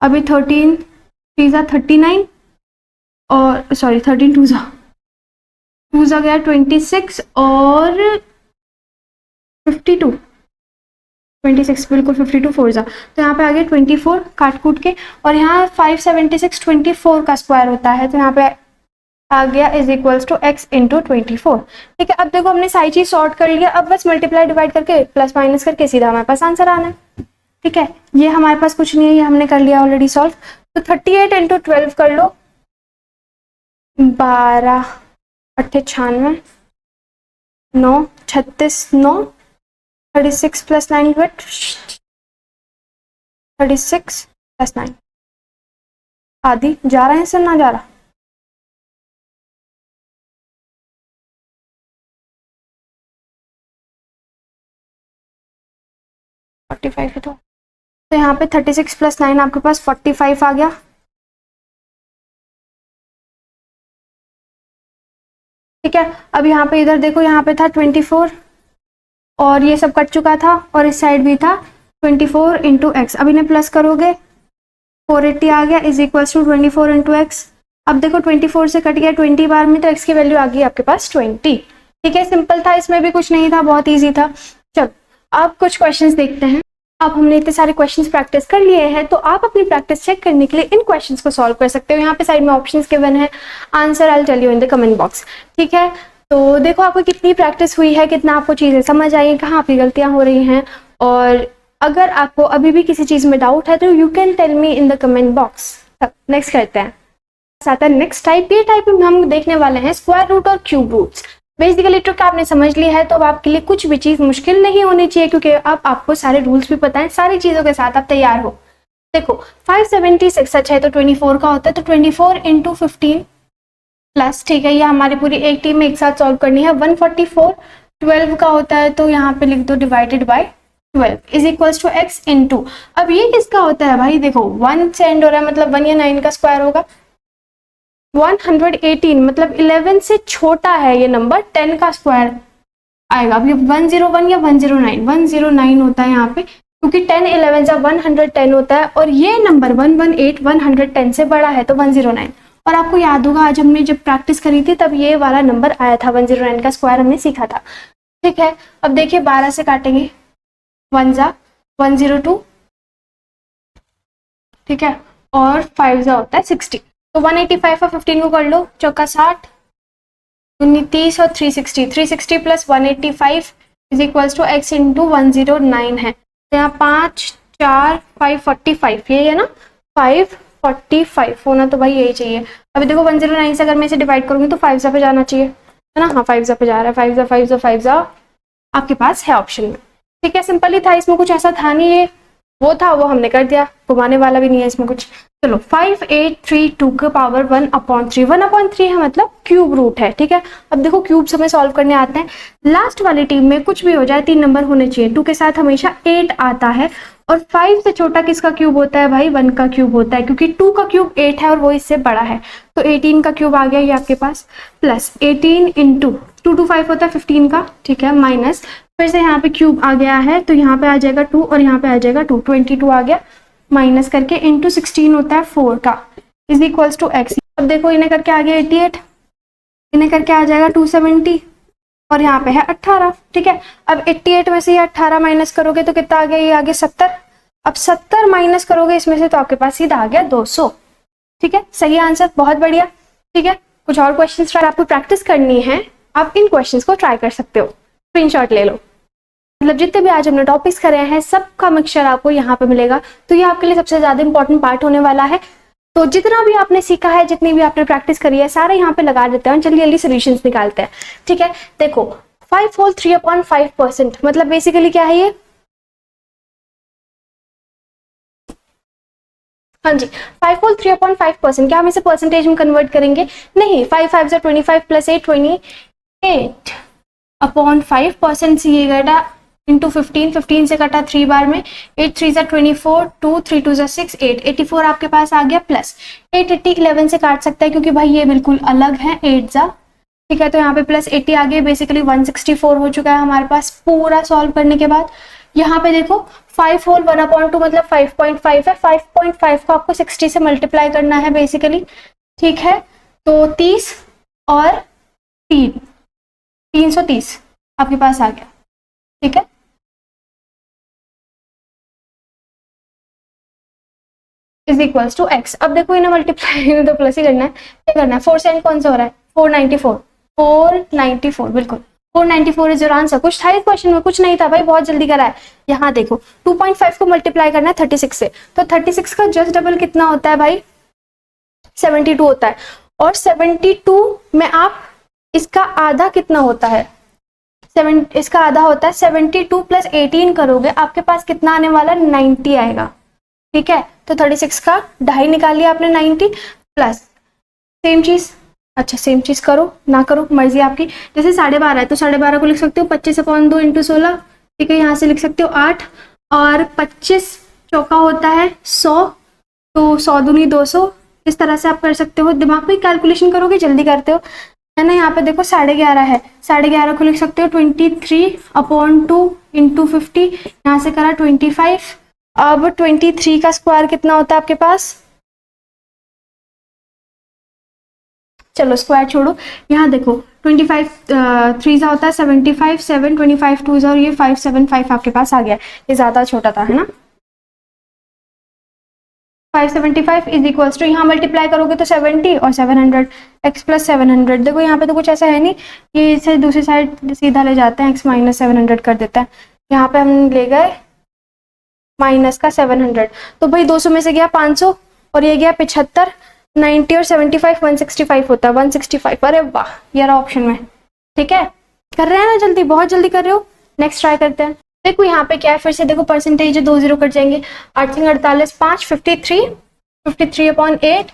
अभी 13 3 जा 39 और सॉरी 13 2 जा गया 26 और 52 26 बिल्कुल 52 4 जा, तो यहाँ पे आ गया 24 काट कूट के, और यहाँ 576 24 का स्क्वायर होता है, तो यहाँ पे आ गया is equals to x into 24। ठीक है, अब देखो हमने सारी चीज सॉर्ट कर लिया, अब बस मल्टीप्लाई डिवाइड करके प्लस माइनस करके सीधा हमारे पास आंसर आना है। ठीक है, ये हमारे पास कुछ नहीं है, ये हमने कर लिया ऑलरेडी सॉल्व। तो 38 इंटू 12 कर लो, 12 8 96 9 36 9 36 प्लस 9 36+9 आदि जा रहा है सर, ना जा रहा? फोर्टी फाइव है तो यहाँ पे 36+9 आपके पास 45 आ गया। ठीक है, अब यहाँ पे इधर देखो, यहाँ पे था 24 और ये सब कट चुका था और इस साइड भी था 24 इंटू एक्स। अब इन्हें प्लस करोगे 480 आ गया is equal to 24 into x. अब देखो 24 से कट गया 20 बार में, तो एक्स की वैल्यू आ गई आपके पास 20। ठीक है, सिंपल था, इसमें भी कुछ नहीं था, बहुत ईजी था। चलो अब कुछ क्वेश्चंस देखते हैं। अब हमने इतने सारे क्वेश्चंस प्रैक्टिस कर लिए हैं, तो आप अपनी प्रैक्टिस चेक करने के लिए इन क्वेश्चंस को सॉल्व कर सकते हो। यहाँ पे साइड में ऑप्शंस गिवन है, answer I will tell you in the comment box. ठीक है, तो देखो आपको कितनी प्रैक्टिस हुई है, कितना आपको चीज़ें समझ आई, कहाँ आपकी गलतियाँ हो रही हैं, और अगर आपको अभी भी किसी चीज़ में डाउट है तो you can tell me in the comment box. Next करते हैं, आता है नेक्स्ट टाइप। ये टाइप में हम देखने वाले हैं स्क्वायर रूट और क्यूब रूट्स। बेसिकली ट्रिक आपने समझ ली है, तो अब आपके लिए कुछ भी चीज़ मुश्किल नहीं होनी चाहिए, क्योंकि अब आपको सारे रूल्स भी पता है, सारी चीज़ों के साथ आप तैयार हो। देखो 576 सच है तो 24 का होता है, तो 24 इंटू 15 प्लस, ठीक है, ये हमारी पूरी एक टीम में एक साथ सॉल्व करनी है। 144 12 का होता है, तो यहाँ पे लिख दो divided by 12 is equals to x into, अब ये किसका होता है भाई, देखो 1 से एंड हो रहा है, मतलब 1 या 9 का स्क्वायर होगा। 118 मतलब 11 से छोटा है ये नंबर, 10 का स्क्वायर आएगा। अब ये 101 या 109, 109 होता है यहाँ पे, क्योंकि 10 11 से 110 होता है, और ये नंबर 118 110 से बड़ा है, तो 109। और आपको याद होगा आज हमने जब प्रैक्टिस करी थी तब ये वाला नंबर आया था, 109 का स्क्वायर हमने सीखा था। ठीक है, अब देखिए 12 से काटेंगे, 1 जा 102, ठीक है, और 5 जा होता है 60, तो 185 और 15 को कर लो, चौका 60, 30 और 360, 360 plus 185 is equals to x into 109 है, तो यहाँ 5 4 545, ये है ना, 545 होना तो भाई यही चाहिए। अभी देखो 109 से अगर मैं इसे डिवाइड करूंगी तो 5 पे जाना चाहिए, है ना, हाँ 5 पे जा रहा है, 5 आपके पास है ऑप्शन में। ठीक है, सिंपल ही था, इसमें कुछ ऐसा था नहीं, ये वो था वो हमने कर दिया, घुमाने वाला भी नहीं है इसमें कुछ। चलो 5832 के पावर 1/3, 1/3 है मतलब क्यूब रूट है। ठीक है, अब देखो क्यूब्स हमें सॉल्व करने आते हैं। लास्ट वाली टीम में कुछ भी हो जाए 3 नंबर होने चाहिए, 2 के साथ हमेशा 8 आता है, और 5 से छोटा किसका क्यूब होता है भाई, 1 का क्यूब होता है, क्योंकि 2 का क्यूब 8 है और वो इससे बड़ा है, तो 18 का क्यूब आ गया ये आपके पास, प्लस 18 इंटू 2 to 5 होता है 15 का, ठीक है, माइनस फिर से यहाँ पे क्यूब आ गया है, तो यहाँ पे आ जाएगा 2 और यहाँ पे आ जाएगा 2, 22 आ गया, माइनस करके इंटू 16 होता है 4 का, इज इक्वल्स टू एक्स। अब देखो इन्हें करके आ गया 88, इन्हें करके आ जाएगा 270, और यहाँ पे है 18। ठीक है, अब 88 में से ये 18 माइनस करोगे तो कितना आ गया, ये आ गया 70। अब 70 माइनस करोगे इसमें से तो आपके पास सीधा आ गया 200। ठीक है, सही आंसर, बहुत बढ़िया। ठीक है, कुछ और क्वेश्चंस आपको प्रैक्टिस करनी है, आप इन क्वेश्चंस को ट्राई कर सकते हो, स्क्रीनशॉट ले लो। मतलब जितने भी आज हमने टॉपिक्स करे हैं सबका मिक्सचर आपको यहाँ पे मिलेगा, तो ये आपके लिए सबसे ज्यादा इंपॉर्टेंट पार्ट होने वाला है। तो जितना भी आपने सीखा है, जितनी भी आपने प्रैक्टिस करी है, सारे यहाँ पे लगा देते हैं, जल्दी जल्दी सोल्यूशंस निकालते हैं। ठीक है, देखो 5 होल 3/5% मतलब बेसिकली क्या है ये, हाँ जी 5 होल 3/5%, क्या हम इसे परसेंटेज में कन्वर्ट करेंगे, नहीं, 5 5 25 प्लस 8 28/5% से ये घटा इंटू 15, 15 से कटा 3 बार में, 8 3 24, 2 3 2 6 8, 84 आपके पास आ गया, प्लस 880 11 से काट सकता है क्योंकि भाई ये बिल्कुल अलग है, 8 जा, ठीक है, तो यहाँ पे प्लस 80 आ गया, बेसिकली 164 हो चुका है हमारे पास पूरा सॉल्व करने के बाद। यहाँ पे देखो 5 होल 1/2 मतलब 5.5 है, 5.5 को आपको 60 से मल्टीप्लाई करना है बेसिकली। ठीक है, तो 30 और 3 330 आपके पास आ गया। ठीक है, इज इक्वल्स टू एक्स। अब देखो इन्हें मल्टीप्लाई तो प्लस ही करना है, क्या करना है, 4 से एंड कौन सा हो रहा है, 494, 494 बिल्कुल 494 इज योर आंसर। कुछ था इस क्वेश्चन में, कुछ नहीं था भाई, बहुत जल्दी करा है। यहाँ देखो 2.5 को मल्टीप्लाई करना है 36 से, तो 36 का जस्ट डबल कितना होता है भाई, 72 होता है, और 72 में आप इसका आधा कितना होता है, इसका आधा होता है 72 प्लस 18 करोगे आपके पास कितना आने वाला है, 90 आएगा। ठीक है, तो 36 का ढाई निकाल लिया आपने 90 प्लस सेम चीज। अच्छा सेम चीज करो ना करो मर्जी आपकी। जैसे 12.5 है तो 12.5 को लिख सकते हो 25/2 इंटू 16, ठीक है, यहाँ से लिख सकते हो 8, और 25 चौका होता है 100, तो 100 दूनी 200। इस तरह से आप कर सकते हो, दिमाग में कैलकुलेशन करोगे जल्दी करते हो, है ना। यहाँ पे देखो 11.5 है, 11.5 को लिख सकते हो 23/2 इंटू 50, यहाँ से करा 25। अब 23 का स्क्वायर कितना होता है आपके पास, चलो स्क्वायर छोड़ो, यहाँ देखो 25 3 सा होता है 75, 7 25 2 और ये 575 आपके पास आ गया, ये ज्यादा छोटा था, है ना। 575 इज इक्वल्स टू, यहाँ मल्टीप्लाई करोगे तो 70 और 700, x प्लस 700। देखो यहाँ पे तो कुछ ऐसा है नहीं, ये इसे दूसरी साइड सीधा ले जाते हैं, x माइनस 700 कर देता है। यहाँ पे हम ले गए माइनस का 700, तो भाई 200 में से गया 500 और ये गया 75, 90 और 75 165 होता है, 165। अरे वाह, ये रहा ऑप्शन में, ठीक है। कर रहे हैं ना जल्दी, बहुत जल्दी कर रहे हो। नेक्स्ट ट्राई करते हैं। देखो यहाँ पे क्या है, फिर से देखो परसेंटेज है, 2 0 कट जाएंगे, 8 48 5 53 53/8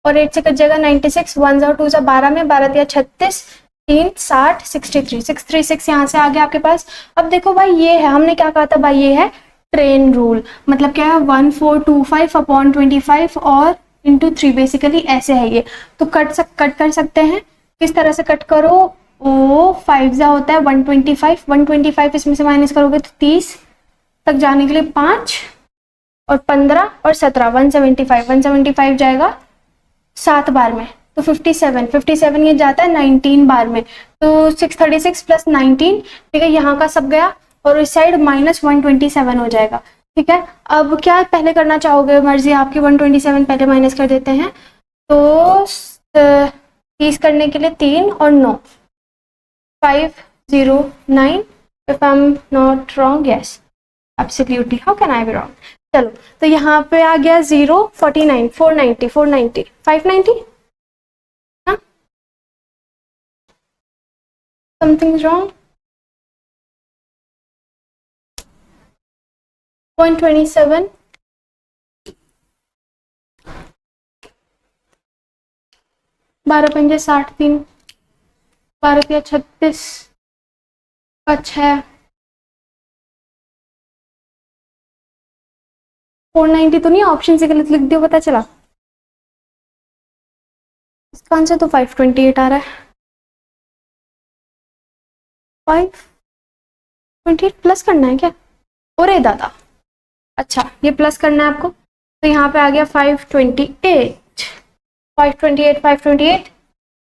और 8 से कट जाएगा 96, 1 और 2 12 में, 12 36 3 60 63 636 यहाँ से आ गया आपके पास। अब देखो भाई ये है, हमने क्या कहा था भाई, ये है ट्रेन रूल, मतलब क्या है 1425/25 और इंटू 3, बेसिकली ऐसे है ये। तो कट कर सकते हैं, किस तरह से कट करो, ओ 5 जा होता है 125, 125 इसमें से माइनस करोगे तो 30 तक जाने के लिए 5 और 15 और 17 175 जाएगा 7 बार में, तो 57 ये जाता है 19 बार में, तो 636 प्लस 19, ठीक है, यहाँ का सब गया और इस साइड माइनस 127 हो जाएगा, ठीक है। अब क्या पहले करना चाहोगे, मर्जी आपकी, 127 पहले माइनस कर देते हैं, तो 30 करने के लिए 3 और 9 509, if I'm not wrong, yes absolutely, how can I be wrong। चलो तो यहाँ पे आ गया 0 49 490 490 590, हाँ something's wrong। 127 12 पंजे 63 12 36 6 490 तो नहीं, ऑप्शन से गलत लिख दिया, पता चला। इसका आंसर तो 528 आ रहा है, 528 प्लस करना है क्या, अरे दादा, अच्छा ये प्लस करना है आपको, तो यहाँ पे आ गया 528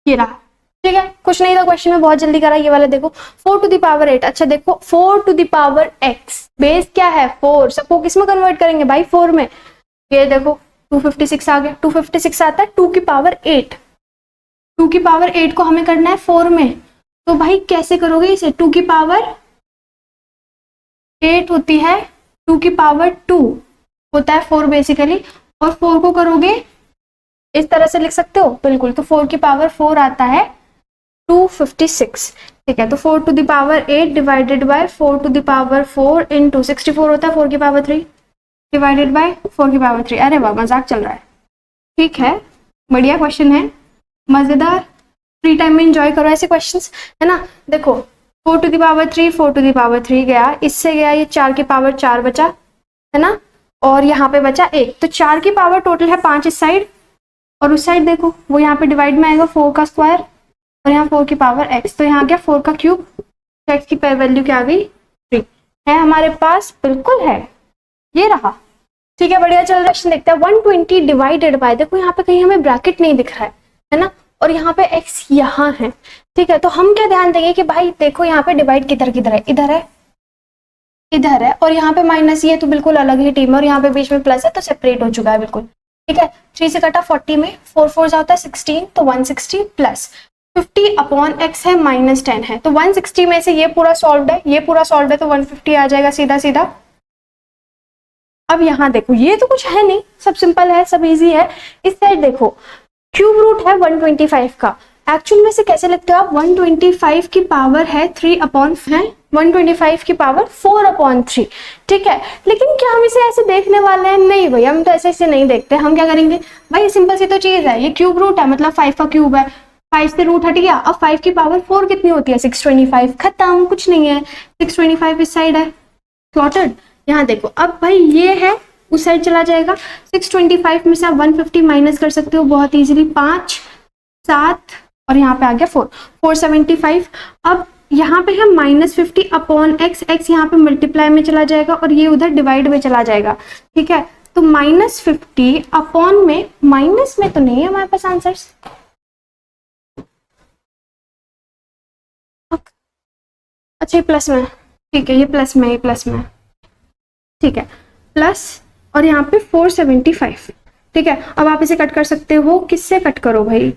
ये रहा, ठीक है। कुछ नहीं था क्वेश्चन में, बहुत जल्दी करा ये वाला। देखो 4 टू द पावर 8, अच्छा देखो 4 to the power x, base क्या है 4, सबको किस में कन्वर्ट करेंगे भाई 4 में, ये देखो 256 आ गया, 256 आता है 2 की पावर 8, 2 की पावर 8 को हमें करना है 4 में, तो भाई कैसे करोगे इसे, 2 की पावर 8 होती है 2 की पावर 2 होता है 4 बेसिकली, और 4 को करोगे इस तरह से लिख सकते हो बिल्कुल, तो 4 की पावर 4 आता है 256, ठीक है। तो 4 to the power 8 divided by 4 to the power 4 into 64 होता है 4 की पावर 3 डिवाइडेड बाय 4 की पावर 3। अरे वाह, मजाक चल रहा है, ठीक है, बढ़िया क्वेश्चन है, मजेदार, फ्री टाइम में एंजॉय करो ऐसे क्वेश्चंस, है ना। देखो 4 to the power 3 4 to the power 3 गया, इससे गया ये 4 की पावर 4 बचा, है ना, और यहाँ पे बचा 1, तो 4 की पावर टोटल है 5 इस साइड, और उस साइड देखो वो यहाँ पे डिवाइड में आएगा 4 का स्क्वायर और यहाँ 4 की पावर x, तो यहाँ गया 4 का क्यूब, तो x की वैल्यू क्या आ गई 3 है हमारे पास, बिल्कुल है, ये रहा, ठीक है, बढ़िया। चल क्वेश्चन देखते हैं, 120 डिवाइडेड बाय, देखो यहाँ पे कहीं हमें ब्रैकेट नहीं दिख रहा है ना, और यहाँ पे x यहाँ है, ठीक है, तो हम क्या ध्यान देंगे कि भाई देखो यहाँ पे डिवाइड किधर है, इधर है, और यहाँ पे माइनस, ये तो बिल्कुल अलग ही टीम है, और यहाँ पे बीच में प्लस है तो सेपरेट हो चुका है बिल्कुल, ठीक है। 3 से कटा 40 में 4 4 जाता है 16, तो 160 प्लस 50/x है -10 है, तो 160 में से ये पूरा सॉल्व है, ये पूरा सॉल्व है, तो 150 आ जाएगा सीधा सीधा। अब यहाँ देखो ये तो कुछ है नहीं, सब सिंपल है, सब इजी है। इस साइड देखो क्यूब रूट है 125 का, एक्चुअल में से कैसे लिखते हो आप, 125 की पावर है 3 अपॉन है 125 की पावर 4/3, ठीक है। लेकिन क्या हम इसे ऐसे देखने वाले हैं? नहीं भाई, हम तो ऐसे नहीं देखते। हम क्या करेंगे भाई, सिंपल सी तो चीज है, ये क्यूब रूट है, मतलब 5 का क्यूब है, 5 से रूट हट गया। अब 5 की पावर 4 कितनी होती है? 625, खत्म, कुछ नहीं है। 625 इस साइड है, प्लॉटेड। यहाँ देखो, अब भाई ये है, उस साइड चला जाएगा। 625 में से आप 150 माइनस कर सकते हो बहुत इजीली, 5 7 और यहाँ पे आ गया 4, 475। अब यहाँ पे है -50 अपॉन एक्स, एक्स यहाँ पे मल्टीप्लाई में चला जाएगा और ये उधर डिवाइड में चला जाएगा, ठीक है। तो -50 अपॉन में, माइनस में तो नहीं है हमारे पास आंसर्स, अच्छा ये प्लस में, ठीक है, ये प्लस में, ये प्लस में, ठीक है, प्लस और यहाँ पे 475, ठीक है। अब आप इसे कट कर सकते हो, किससे कट करो भाई,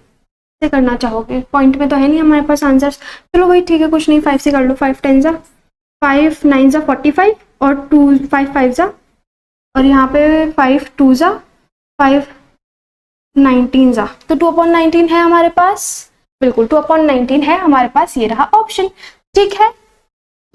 से करना चाहोगे, पॉइंट में तो है नहीं हमारे पास आंसर्स। चलो भाई ठीक है, कुछ नहीं, 5 से कर लो, 5 10 जा, 5 9 जा 45 और 2 5 5 जा, और यहाँ पे 5 2 जा 5 19 जा, तो 2/19 है हमारे पास, बिल्कुल 2/19 है हमारे पास, ये रहा ऑप्शन, ठीक है।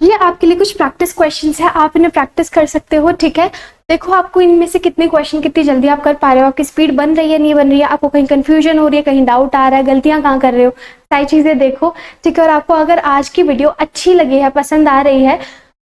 ये आपके लिए कुछ प्रैक्टिस क्वेश्चंस है, आप इन्हें प्रैक्टिस कर सकते हो, ठीक है। देखो आपको इनमें से कितने क्वेश्चन कितनी जल्दी आप कर पा रहे हो, आपकी स्पीड बन रही है नहीं बन रही है, आपको कहीं कंफ्यूजन हो रही है, कहीं डाउट आ रहा है, गलतियां कहाँ कर रहे हो, सारी चीजें देखो, ठीक है। और आपको अगर आज की वीडियो अच्छी लगी है, पसंद आ रही है,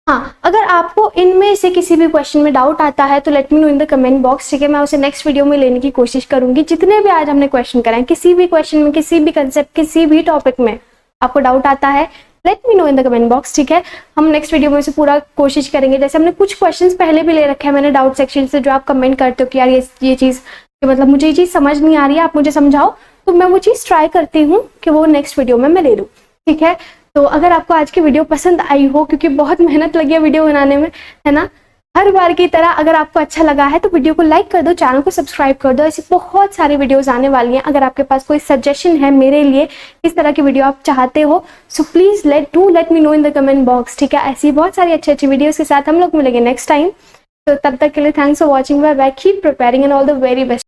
हाँ, अगर आपको इनमें से किसी भी क्वेश्चन में डाउट आता है तो late me know in the comment box, ठीक है। मैं उसे नेक्स्ट वीडियो में लेने की कोशिश करूंगी। जितने भी आज हमने क्वेश्चन कराए, किसी भी क्वेश्चन में, किसी भी कंसेप्ट, किसी भी टॉपिक में आपको डाउट आता है, late me know in the comment box, ठीक है। हम नेक्स्ट वीडियो में से पूरा कोशिश करेंगे। जैसे हमने कुछ क्वेश्चंस पहले भी ले रखे हैं मैंने डाउट सेक्शन से, जो आप कमेंट करते हो कि यार ये चीज़, मतलब मुझे ये चीज़ समझ नहीं आ रही है, आप मुझे समझाओ, तो मैं वो चीज़ ट्राई करती हूँ कि वो नेक्स्ट वीडियो में मैं ले लूँ, ठीक है। तो अगर आपको आज की वीडियो पसंद आई हो, क्योंकि बहुत मेहनत लगी है वीडियो बनाने में, है ना, हर बार की तरह, अगर आपको अच्छा लगा है तो वीडियो को लाइक कर दो, चैनल को सब्सक्राइब कर दो। ऐसी बहुत सारी वीडियोस आने वाली हैं। अगर आपके पास कोई सजेशन है मेरे लिए, किस तरह की वीडियो आप चाहते हो, so please let me know in the comment box, ठीक है। ऐसी बहुत सारी अच्छी वीडियोस के साथ हम लोग मिलेंगे नेक्स्ट टाइम। तो तब तक के लिए thanks for watching, bye bye, keep preparing and all the very best.